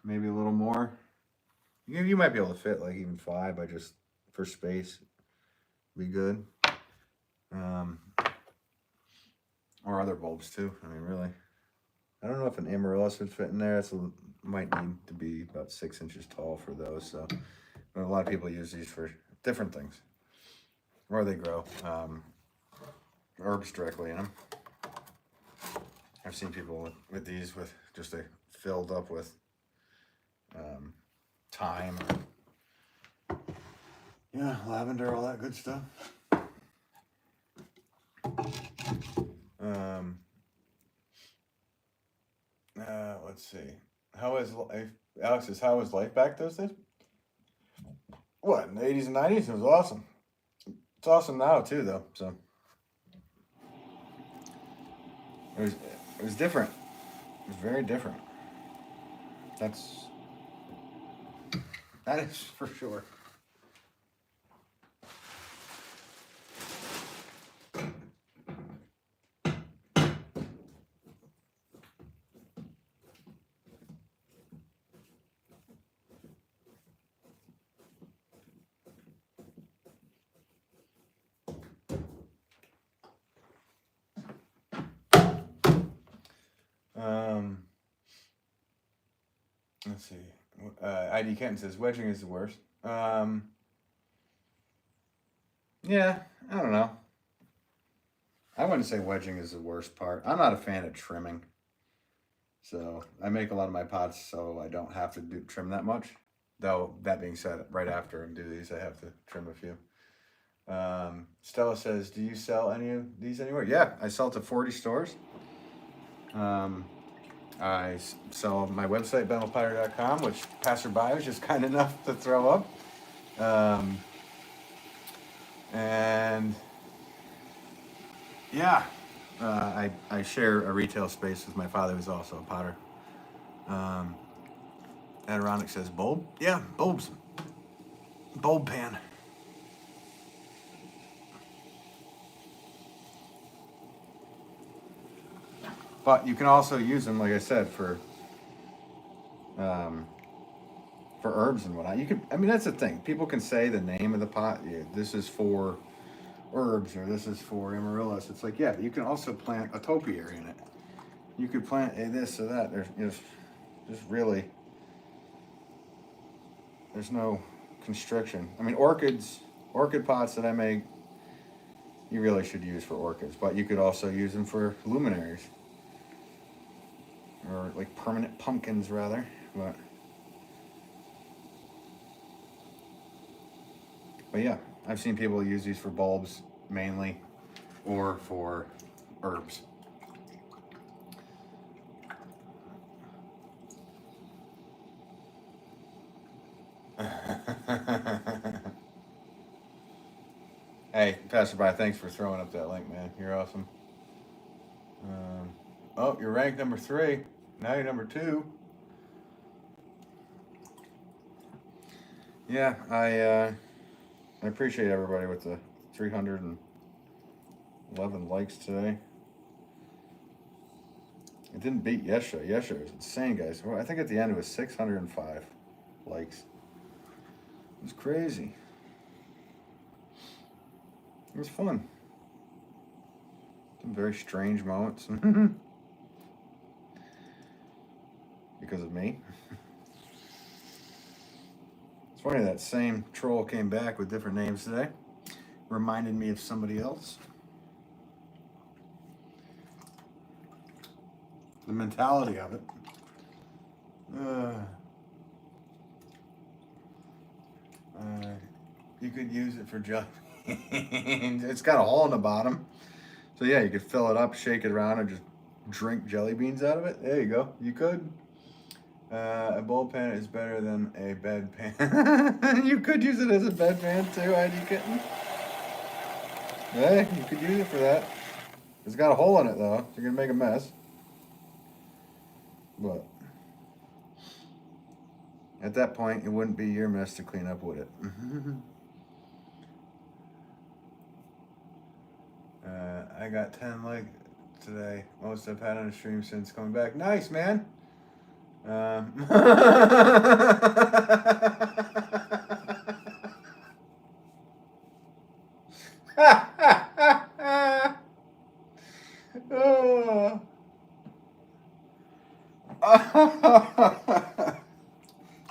Maybe a little more. You might be able to fit like even 5, but just for space, be good. Or other bulbs too. I mean, really. I don't know if an amaryllis would fit in there. Might need to be about 6 inches tall for those. So, but a lot of people use these for different things, or they grow herbs directly in them. I've seen people with these with just filled up with thyme, yeah, lavender, all that good stuff. Let's see. How is life? Alex says, how was life back those days? What, in the 80s and 90s? It was awesome. It's awesome now too, though. So it was different. It was very different. That is for sure. Um, let's see. ID Kenton says wedging is the worst. Yeah, I don't know. I wouldn't say wedging is the worst part. I'm not a fan of trimming. So I make a lot of my pots so I don't have to trim that much. Though, that being said, right after I do these, I have to trim a few. Stella says, do you sell any of these anywhere? Yeah, I sell to 40 stores. I sell my website, benwellpottery.com, which passerby was just kind enough to throw up. And yeah, I share a retail space with my father, who's also a potter. Adirondack says bulb. Yeah, bulbs. Bulb pan. But you can also use them, like I said, for herbs and whatnot. You could, I mean, that's the thing. People can say the name of the pot. Yeah, this is for herbs or this is for amaryllis. It's like, yeah, but you can also plant a topiary in it. You could plant this or that. There's really, there's no constriction. I mean, orchid pots that I make, you really should use for orchids, but you could also use them for luminaries. Or like permanent pumpkins, rather. But yeah, I've seen people use these for bulbs mainly, or for herbs. Hey, passerby, thanks for throwing up that link, man. You're awesome. Oh, you're ranked number 3. Now you're number 2. Yeah, I appreciate everybody with the 311 likes today. It didn't beat yesterday. Yesterday was insane, guys. Well, I think at the end it was 605 likes. It was crazy. It was fun. Some very strange moments. Because of me. It's funny, that same troll came back with different names today. Reminded me of somebody else. The mentality of it. You could use it for jelly. It's got a hole in the bottom. So yeah, you could fill it up, shake it around, and just drink jelly beans out of it. There you go. You could. A bowl pan is better than a bed pan. You could use it as a bed pan too, ID Kitten. Yeah, you could use it for that. It's got a hole in it though, so you're gonna make a mess. But at that point, it wouldn't be your mess to clean up, would it? I got 10 likes today. Most I've had on the stream since coming back. Nice, man.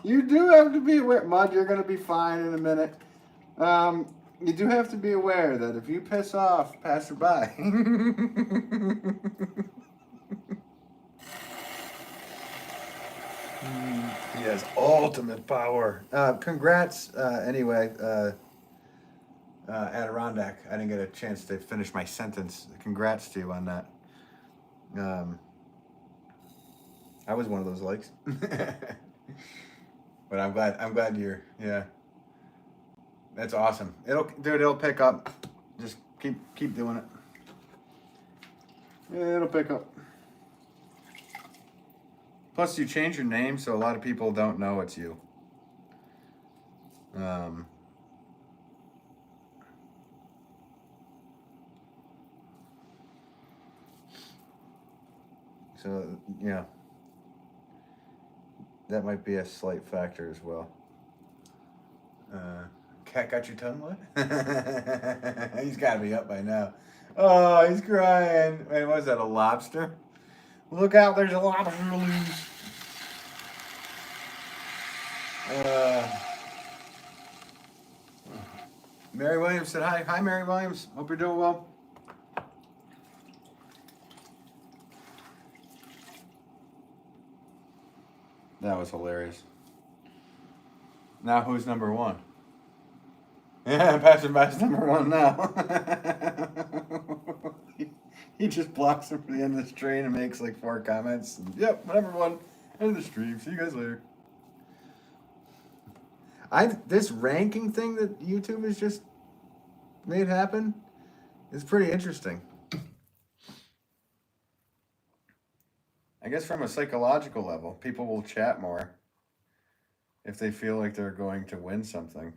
You do have to be aware, Mud, you're going to be fine in a minute. You do have to be aware that if you piss off passerby, he has ultimate power. Congrats, anyway, Adirondack. I didn't get a chance to finish my sentence. Congrats to you on that. I was one of those likes. But I'm glad you're, yeah. That's awesome. It'll pick up. Just keep doing it. Yeah, it'll pick up. Plus, you change your name, so a lot of people don't know it's you. So, yeah. That might be a slight factor as well. Cat got your tongue wet? He's got to be up by now. Oh, he's crying. Wait, what was that, a lobster? Look out, there's a lobster loose. Mary Williams said hi. Hi, Mary Williams. Hope you're doing well. That was hilarious. Now who's number one? Yeah, Passerby's number one now. he just blocks him from the end of the stream and makes like 4 comments. And, yep, number one. End of the stream. See you guys later. This ranking thing that YouTube has just made happen is pretty interesting. I guess from a psychological level, people will chat more if they feel like they're going to win something.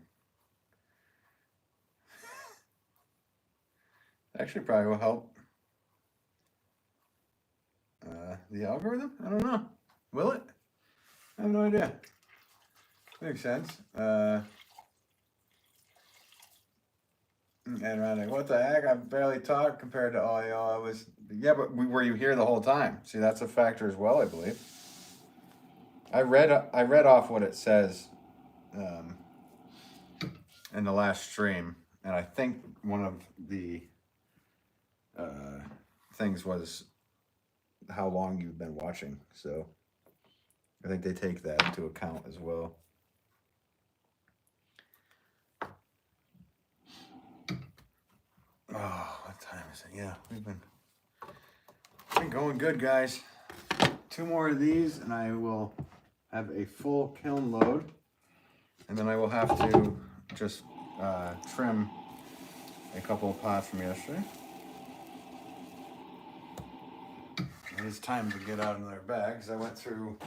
Actually, probably will help the algorithm. I don't know. Will it? I have no idea. Makes sense. And what the heck? I barely talked compared to all y'all. I was, yeah, but were you here the whole time? See, that's a factor as well, I believe. I read off what it says in the last stream, and I think one of the things was how long you've been watching. So I think they take that into account as well. Oh, what time is it? Yeah, we've been going good, guys. 2 more of these, and I will have a full kiln load. And then I will have to just trim a couple of pots from yesterday. It is time to get out another bag, because I went through,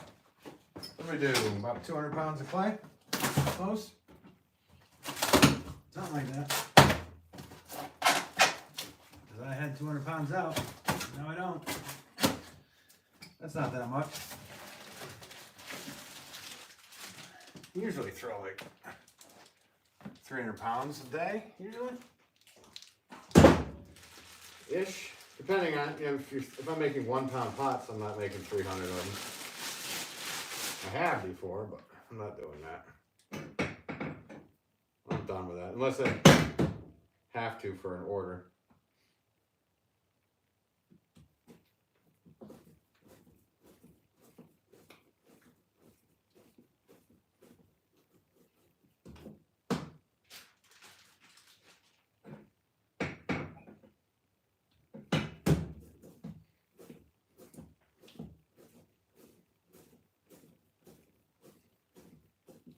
what did we do? About 200 pounds of clay? Close? Something like that. Because I had 200 pounds out. Now I don't. That's not that much. I usually throw like 300 pounds a day, usually. Ish. Depending on, you know, if I'm making 1 pound pots, I'm not making 300 of them. I have before, but I'm not doing that. I'm done with that. Unless I have to for an order.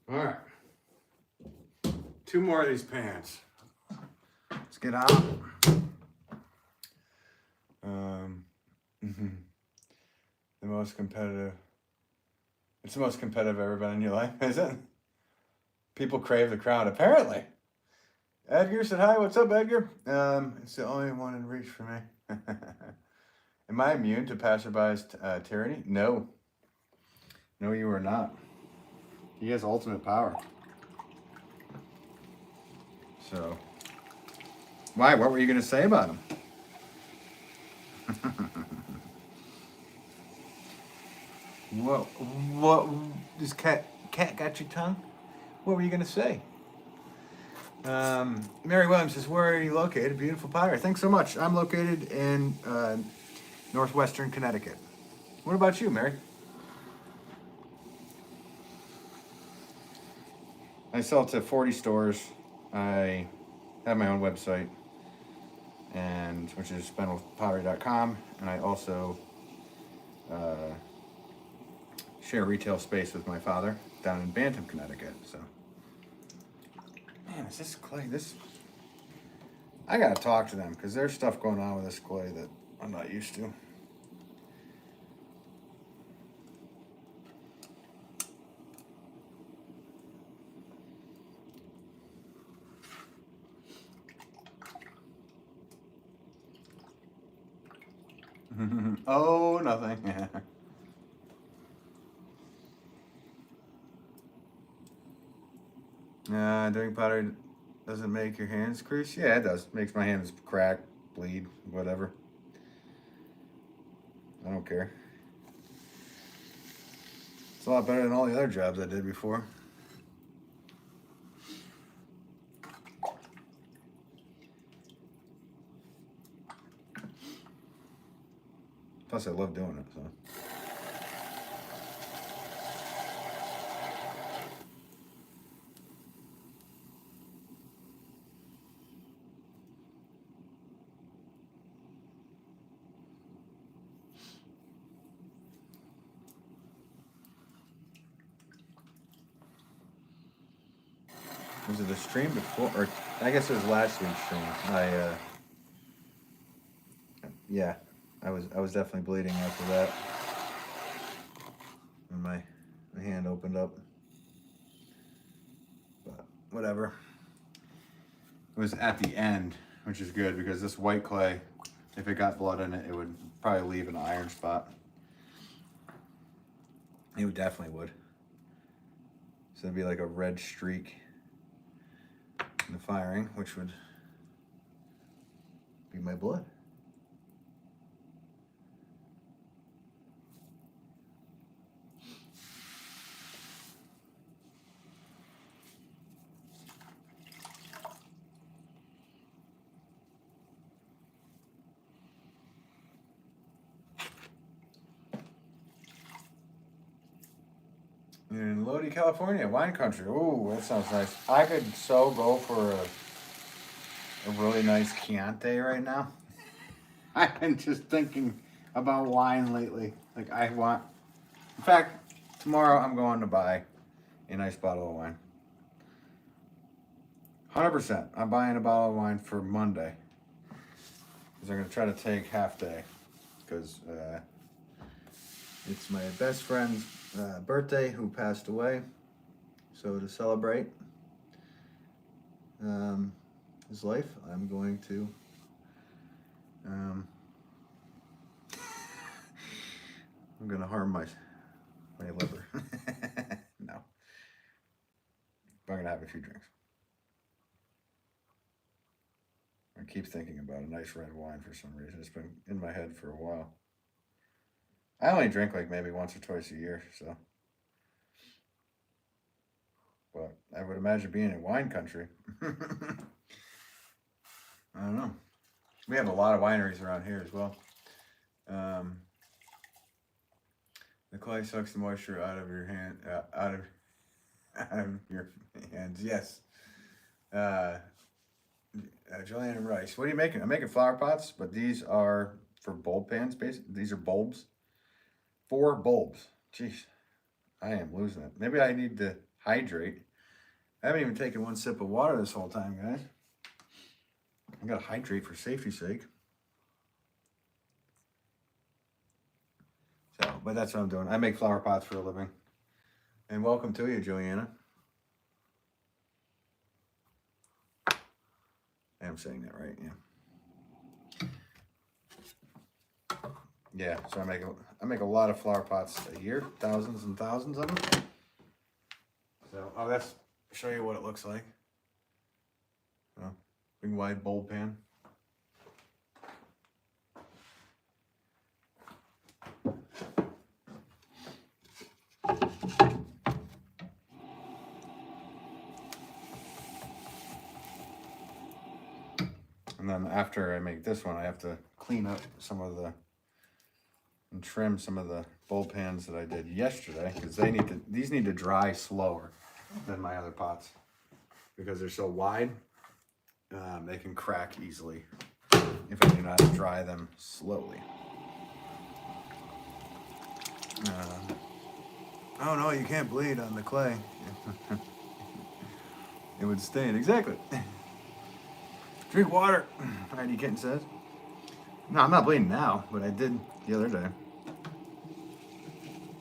All right, 2 more of these pans. Let's get out. The most competitive. It's the most competitive ever been in your life, is it? People crave the crowd, apparently. Edgar said hi. What's up, Edgar? It's the only one in reach for me. Am I immune to passerby's tyranny? No. No, you are not. He has ultimate power. So, why? What were you going to say about him? What? This cat got your tongue? What were you going to say? Mary Williams says, where are you located? Beautiful Pottery. Thanks so much. I'm located in northwestern Connecticut. What about you, Mary? I sell to 40 stores. I have my own website, and which is spendwithpottery.com, and I also share retail space with my father down in Bantam, Connecticut. So, man, is this clay? I gotta talk to them because there's stuff going on with this clay that I'm not used to. Oh, nothing. Doing pottery doesn't make your hands crease? Yeah, it does. Makes my hands crack, bleed, whatever. I don't care. It's a lot better than all the other jobs I did before. Plus, I love doing it, so. Was it the stream before, or I guess it was last week's stream? Yeah, I was definitely bleeding after that. And my hand opened up. But whatever. It was at the end, which is good because this white clay, if it got blood in it, it would probably leave an iron spot. It would definitely would. So it'd be like a red streak in the firing, which would be my blood. In Lodi, California, wine country. Ooh, that sounds nice. I could so go for a really nice Chianti right now. I've been just thinking about wine lately. Like in fact, tomorrow I'm going to buy a nice bottle of wine. 100%. I'm buying a bottle of wine for Monday. Because I'm going to try to take half day. Because it's my best friend's birthday who passed away. So to celebrate his life, I'm going to I'm going to harm my liver. No. But I'm going to have a few drinks. I keep thinking about a nice red wine for some reason. It's been in my head for a while. I only drink like maybe once or twice a year, so. But I would imagine being in wine country. I don't know. We have a lot of wineries around here as well. The clay sucks the moisture out of your hand, out of your hands. Yes. Juliana Rice. What are you making? I'm making flower pots, but these are for bulb pans. Basically, these are bulbs. 4 bulbs. Jeez, I am losing it. Maybe I need to hydrate. I haven't even taken one sip of water this whole time, guys. I gotta hydrate for safety's sake. So, but that's what I'm doing. I make flower pots for a living. And welcome to you, Juliana. I'm saying that right, yeah. Yeah, so I make a lot of flower pots a year, thousands and thousands of them. So let's show you what it looks like. Big wide bulb pan. And then after I make this one, I have to clean up and trim some of the bulb pans that I did yesterday because these need to dry slower than my other pots because they're so wide. They can crack easily if I do not dry them slowly. Oh no, you can't bleed on the clay. It would stain, exactly. Drink water, Heidi Kitten says. No, I'm not bleeding now, but I did the other day.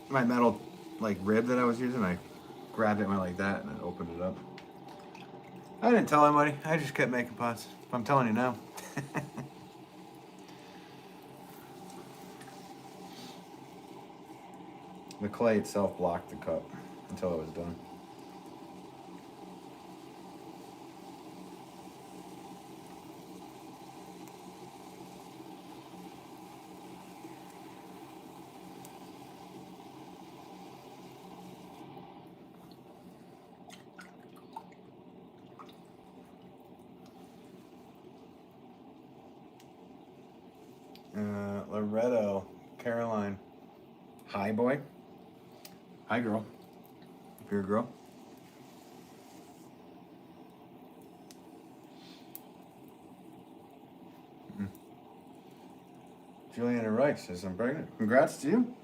My metal rib that I was using, I grabbed it and went like that and then opened it up. I didn't tell anybody. I just kept making pots. I'm telling you now. The clay itself blocked the cup until it was done. Loretto, Caroline. Hi, boy. Hi, girl. If you're a girl. Juliana Wright says I'm pregnant. Congrats to you.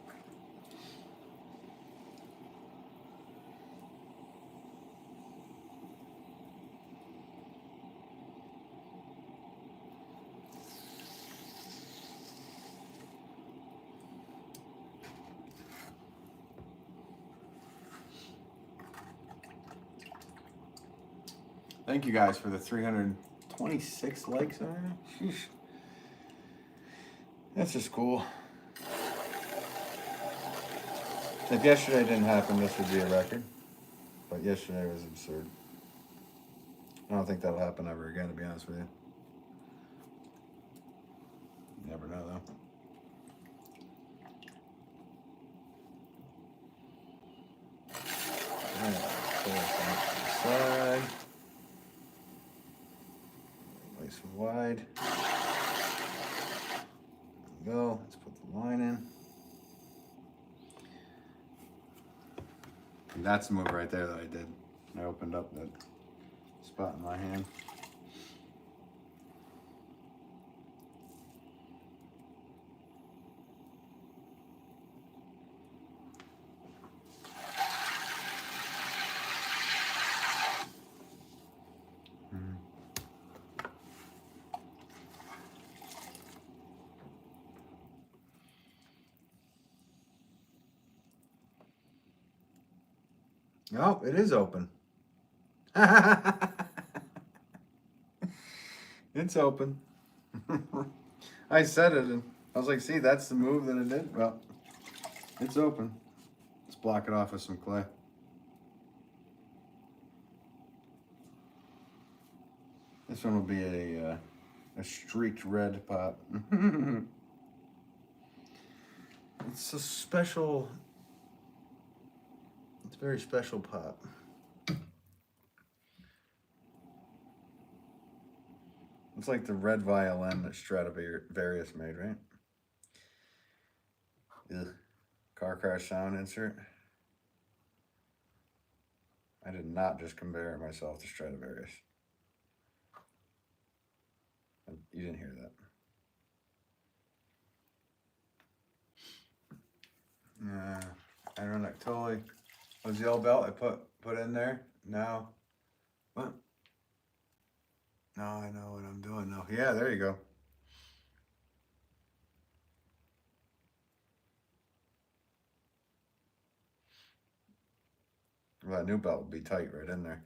Thank you guys for the 326 likes on it. Sheesh. That's just cool. If yesterday didn't happen, this would be a record. But yesterday was absurd. I don't think that'll happen ever again, to be honest with you. You never know, though. All right, pull this out to the side. Nice and wide. There we go. Let's put the line in. And that's the move right there that I did. I opened up that spot in my hand. Oh, it is open. It's open. I said it, and I was like, see, that's the move that it did. Well, it's open. Let's block it off with some clay. This one will be a streaked red pop. It's a special... It's a very special pop. It's like the red violin that Stradivarius made, right? Ugh. Car crash sound insert. I did not just compare myself to Stradivarius. You didn't hear that. Ironic, totally. Was the yellow belt I put in there? Now, what? Now I know what I'm doing now. Yeah, there you go. Well, that new belt would be tight right in there.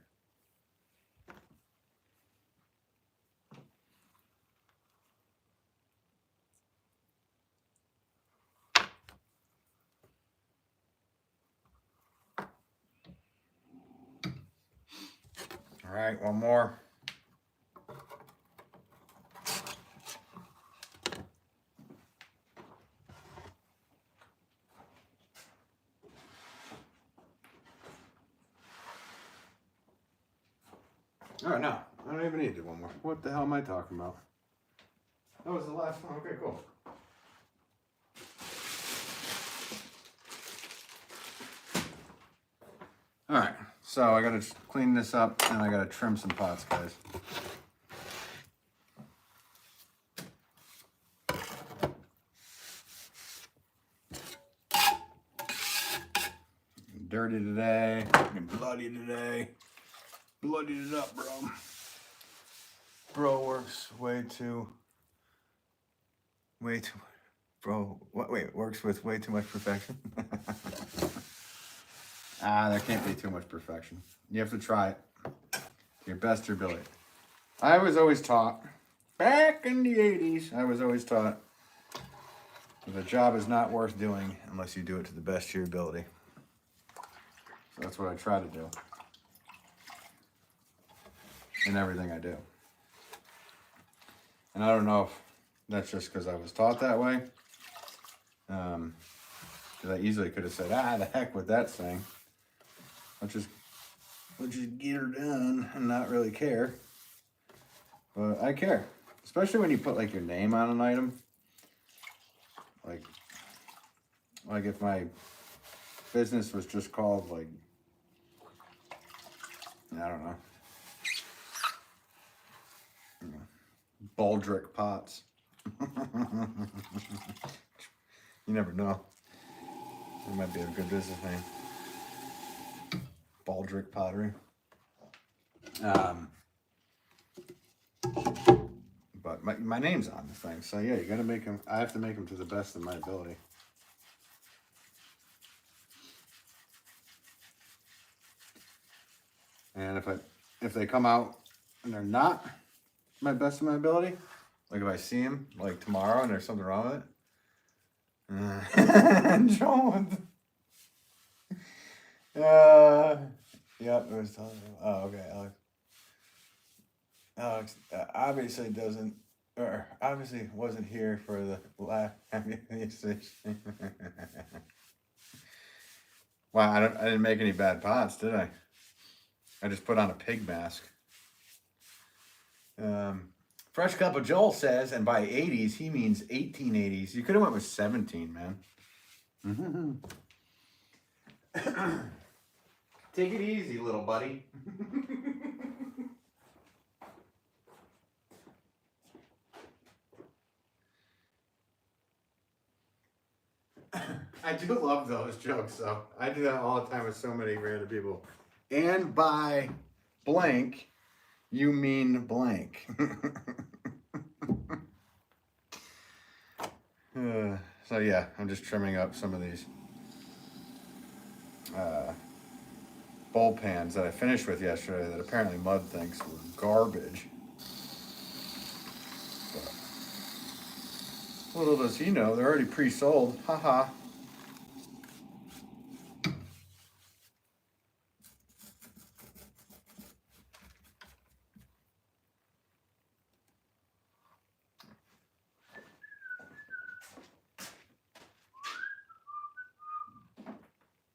All right, one more. Oh, no, I don't even need to do one more. What the hell am I talking about? That was the last one. Okay, cool. All right, so I gotta clean this up and I gotta trim some pots, guys. Dirty today, bloody today. Bloodied it up, bro. Bro works way too, bro, wait, works with way too much perfection? There can't be too much perfection. You have to try it. Your best ability. I was always taught, back in the 80s, I was always taught that a job is not worth doing unless you do it to the best of your ability. So that's what I try to do. In everything I do. And I don't know if that's just because I was taught that way. Because I easily could have said, the heck with that thing. Let's just get her done and not really care. But I care. Especially when you put like your name on an item. Like if my business was just called like, I don't know, Baldrick Pots. You never know. It might be a good business name. Baldrick Pottery. But my name's on the thing, so yeah, you gotta make them. I have to make them to the best of my ability. And if they come out and they're not my best of my ability, like if I see them like tomorrow and there's something wrong with it, John. Yep, it was telling you. Oh, okay, Alex. Alex obviously doesn't, or obviously wasn't here for the last ammunition. Wow, I didn't make any bad pots, did I? I just put on a pig mask. Fresh Cup of Joel says, and by 80s, he means 1880s. You could have went with 17, man. Take it easy, little buddy. I do love those jokes, though. I do that all the time with so many random people. And by blank, you mean blank. So yeah, I'm just trimming up some of these bowl pans that I finished with yesterday that apparently Mud thinks were garbage. But little does he know, they're already pre-sold. Haha.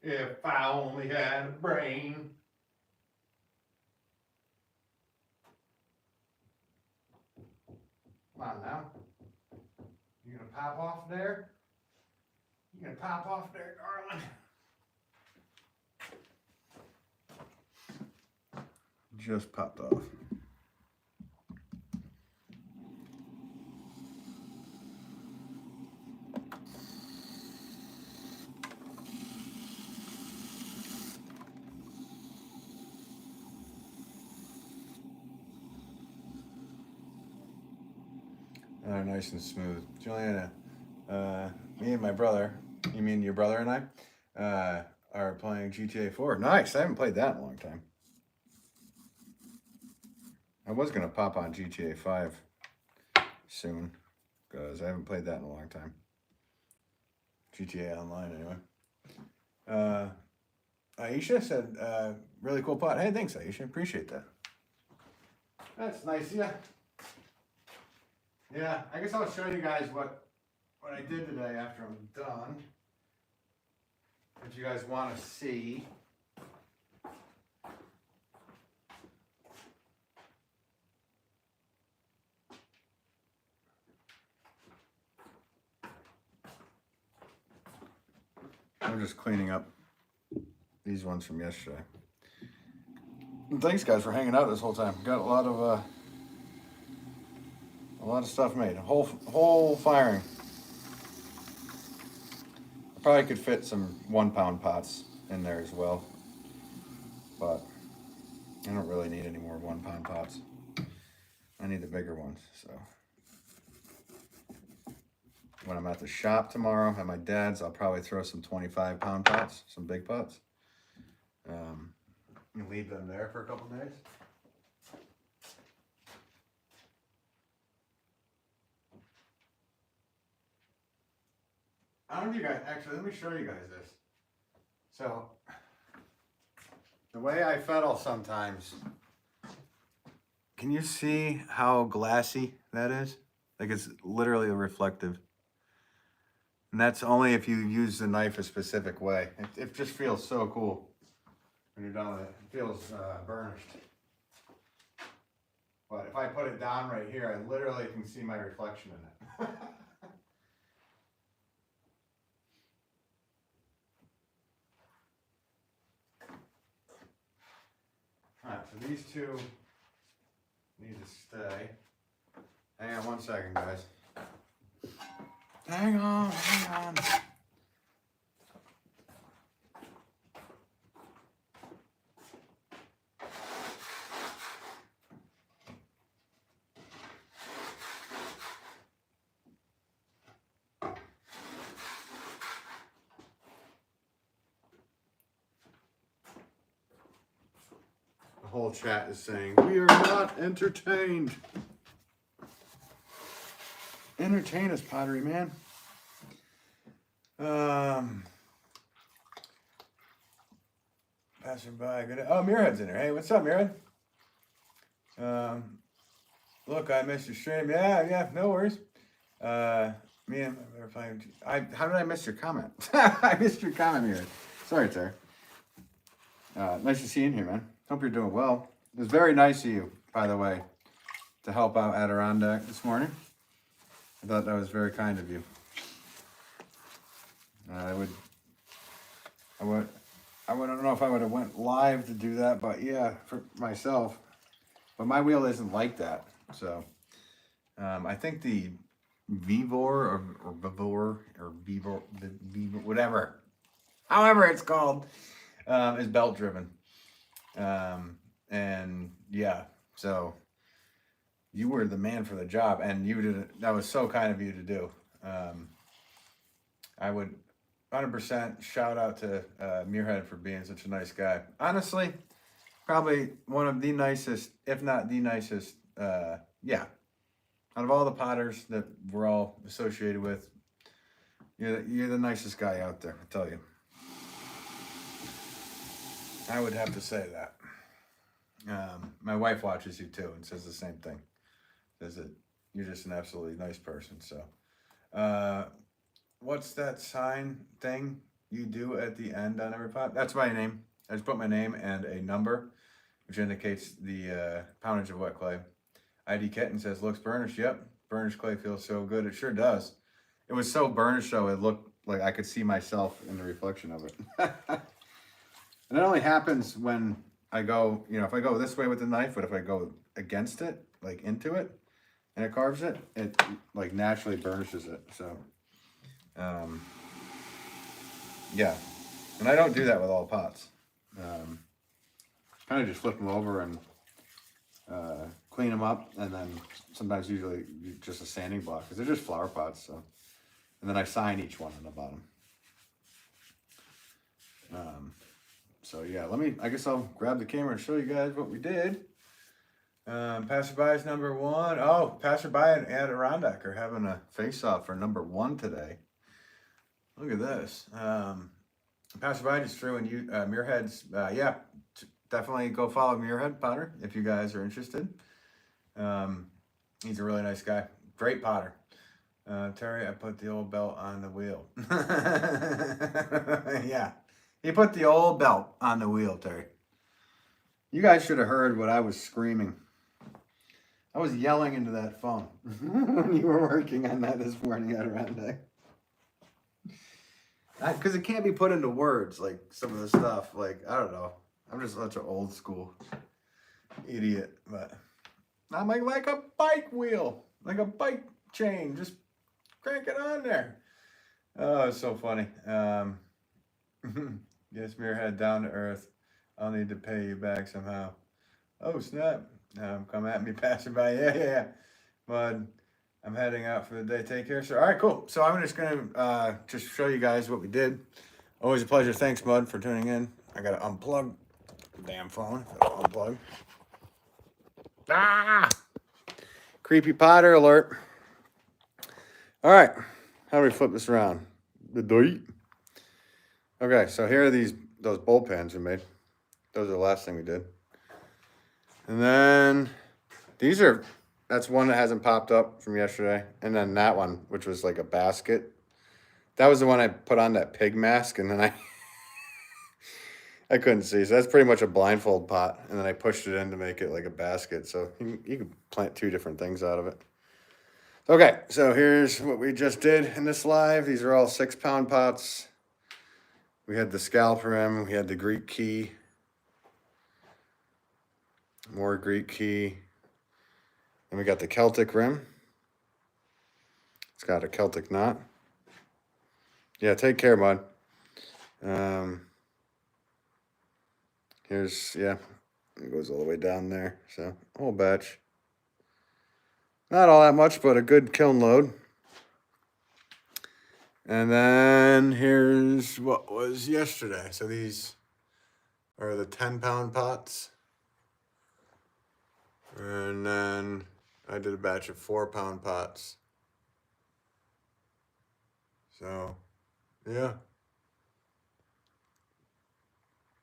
If I only had a brain. Come on now. You gonna pop off there? You gonna pop off there, darling? Just popped off. They're nice and smooth. Juliana, me and my brother, you mean your brother and I, are playing GTA 4. Nice, I haven't played that in a long time. I was going to pop on GTA 5 soon, because I haven't played that in a long time. GTA Online, anyway. Aisha said, really cool pot. Hey, thanks, Aisha. Appreciate that. That's nice, yeah. Yeah, I guess I'll show you guys what I did today after I'm done. If you guys want to see. I'm just cleaning up these ones from yesterday. And thanks, guys, for hanging out this whole time. Got a lot of stuff made. Whole firing. I probably could fit some 1 pound pots in there as well, but I don't really need any more 1 pound pots. I need the bigger ones. So when I'm at the shop tomorrow at my dad's, I'll probably throw some 25 pound pots, some big pots. And leave them there for a couple days. I don't know if you guys, actually, let me show you guys this. So, the way I fettle sometimes, can you see how glassy that is? Like it's literally reflective. And that's only if you use the knife a specific way. It just feels so cool when you're done with it. It feels burnished. But if I put it down right here, I literally can see my reflection in it. So these two need to stay. Hang on 1 second, guys. Hang on. The whole chat is saying, we are not entertained. Entertain us, Pottery, man. Passerby, good. Oh, Muirhead's in there. Hey, what's up, Muirhead? Look, I missed your stream. Yeah, no worries. Me and how did I miss your comment? I missed your comment, Muirhead. Sorry, sir. Nice to see you in here, man. Hope you're doing well. It was very nice of you, by the way, to help out Adirondack this morning. I thought that was very kind of you. I don't know if I would have went live to do that, but yeah, for myself. But my wheel isn't like that, so I think the Vivor or Vivor or Vivor, whatever, however it's called, is belt driven. And yeah, so you were the man for the job, and you did it. That was so kind of you to do. I would 100% shout out to Muirhead for being such a nice guy. Honestly, probably one of the nicest, if not the nicest, yeah. Out of all the potters that we're all associated with, you're the nicest guy out there, I tell you. I would have to say that. My wife watches you too and says the same thing. Says that you're just an absolutely nice person. So, what's that sign thing you do at the end on every pot? That's my name. I just put my name and a number, which indicates the poundage of wet clay. ID Kitten says, looks burnished. Yep, burnished clay feels so good. It sure does. It was so burnished, though, it looked like I could see myself in the reflection of it. And it only happens when I go, if I go this way with the knife, but if I go against it, like into it, and it carves it, it like naturally burnishes it. So, yeah. And I don't do that with all pots. Kind of just flip them over and clean them up, and then sometimes usually just a sanding block, because they're just flower pots. So, and then I sign each one on the bottom. So yeah, I guess I'll grab the camera and show you guys what we did. Passerby's number one. Oh, Passerby and Adirondack are having a face-off for number one today. Look at this. Passerby just threw in Muirhead's. Yeah, definitely go follow Muirhead Potter if you guys are interested. He's a really nice guy. Great potter. Terry, I put the old belt on the wheel. Yeah. He put the old belt on the wheel, Terry. You guys should have heard what I was screaming. I was yelling into that phone when you were working on that this morning at Adirondack. Because it can't be put into words, like some of the stuff. Like, I don't know. I'm just such an old school idiot. But I'm like a bike wheel, like a bike chain. Just crank it on there. Oh, it's so funny. Yes, Muirhead, down to earth. I'll need to pay you back somehow. Oh, snap. Come at me, passerby. Yeah. Bud, I'm heading out for the day. Take care, sir. All right, cool. So I'm just going to just show you guys what we did. Always a pleasure. Thanks, Mud, for tuning in. I got to unplug the damn phone. Unplug. Ah! Creepy Potter alert. All right. How do we flip this around? The doit. Okay, so here are those bowl pans we made. Those are the last thing we did. And then that's one that hasn't popped up from yesterday. And then that one, which was like a basket. That was the one I put on that pig mask, and then I couldn't see. So that's pretty much a blindfold pot. And then I pushed it in to make it like a basket. So you can plant two different things out of it. Okay, so here's what we just did in this live. These are all 6-pound pots. We had the scalp rim, we had the Greek key. More Greek key. And we got the Celtic rim. It's got a Celtic knot. Yeah, take care, bud. Here's, yeah, it goes all the way down there. So, whole batch. Not all that much, but a good kiln load. And then here's what was yesterday. So these are the 10-pound pots. And then I did a batch of 4-pound pots. So, yeah.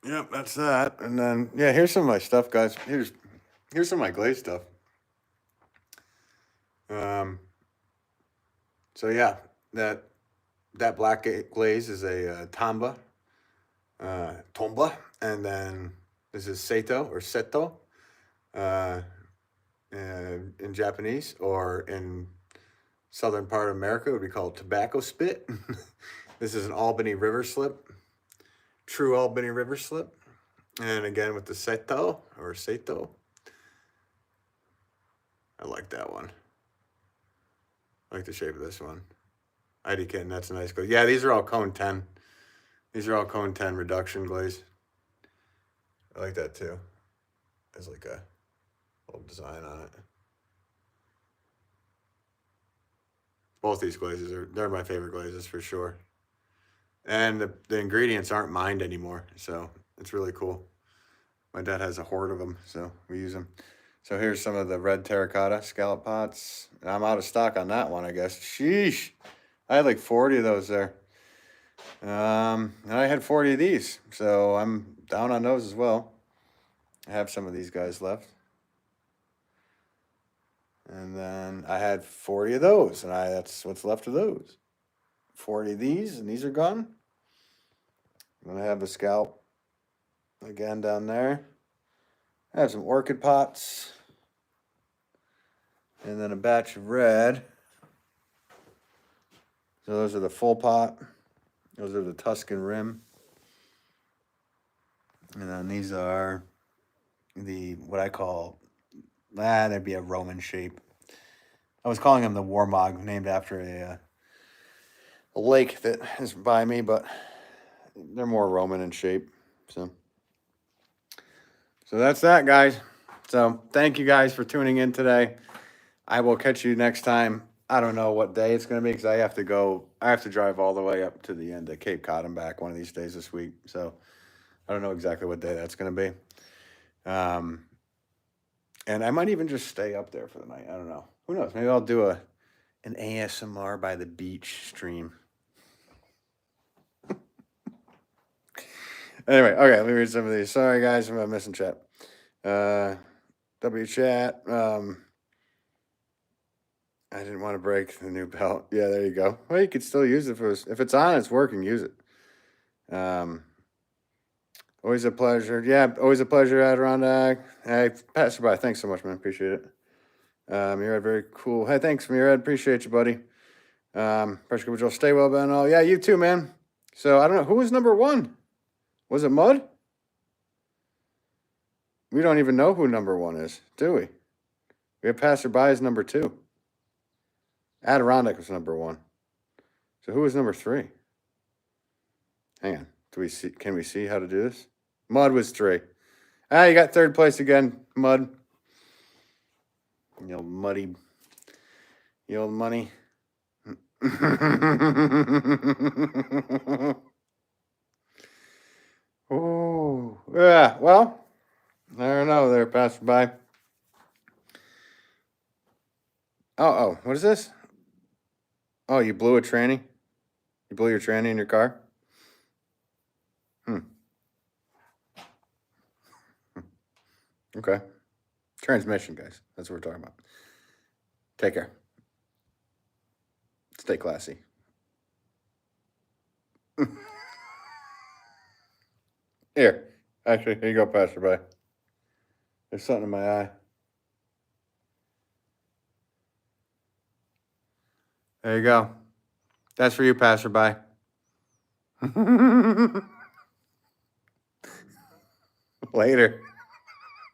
Yep, that's that. And then, yeah, here's some of my stuff, guys. Here's some of my glaze stuff. So yeah, that black glaze is a tomba, and then this is seto or seto, in Japanese, or in southern part of America it would be called tobacco spit. This is an Albany river slip, true Albany river slip, and again with the seto or seto. I like that one. I like the shape of this one. IDK, that's a nice glaze. Yeah, these are all cone 10. These are all cone 10 reduction glaze. I like that too. There's like a little design on it. Both these glazes they're my favorite glazes for sure. And the ingredients aren't mined anymore, so it's really cool. My dad has a hoard of them, so we use them. So here's some of the red terracotta scallop pots. I'm out of stock on that one, I guess. Sheesh. I had like 40 of those there. And I had 40 of these, so I'm down on those as well. I have some of these guys left. And then I had 40 of those, and that's what's left of those. 40 of these, and these are gone. I'm gonna have the scalp again down there. I have some orchid pots. And then a batch of red. So those are the full pot. Those are the Tuscan rim. And then these are what I call, that'd be a Roman shape. I was calling them the Warmog, named after a lake that is by me, but they're more Roman in shape. So that's that, guys. So thank you guys for tuning in today. I will catch you next time. I don't know what day it's going to be because I have to drive all the way up to the end of Cape Cod and back one of these days this week. So I don't know exactly what day that's going to be. And I might even just stay up there for the night. I don't know. Who knows? Maybe I'll do an ASMR by the beach stream. Anyway, okay, let me read some of these. Sorry, guys, I'm missing chat. W chat. I didn't want to break the new belt. Yeah, there you go. Well, you could still use it if it's on, it's working. Use it. Always a pleasure. Yeah, always a pleasure, Adirondack. Hey, passerby, thanks so much, man. Appreciate it. Murad, very cool. Hey, thanks, Murad. Appreciate you, buddy. Pressure Cooper Joel, stay well, Ben. Oh, yeah, you too, man. So I don't know who was number 1. Was it Mud? We don't even know who number 1 is, do we? We have passerby as number 2. Adirondack was number 1. So who was number 3? Hang on. Can we see how to do this? Mud was 3. Ah, you got 3rd place again, Mud. You old muddy. You old money. Oh, yeah. Well, I don't know there, passerby. Oh, what is this? Oh, you blew a tranny? You blew your tranny in your car? Okay. Transmission, guys. That's what we're talking about. Take care. Stay classy. Here. Actually, here you go, passerby. There's something in my eye. There you go. That's for you, passerby. Later.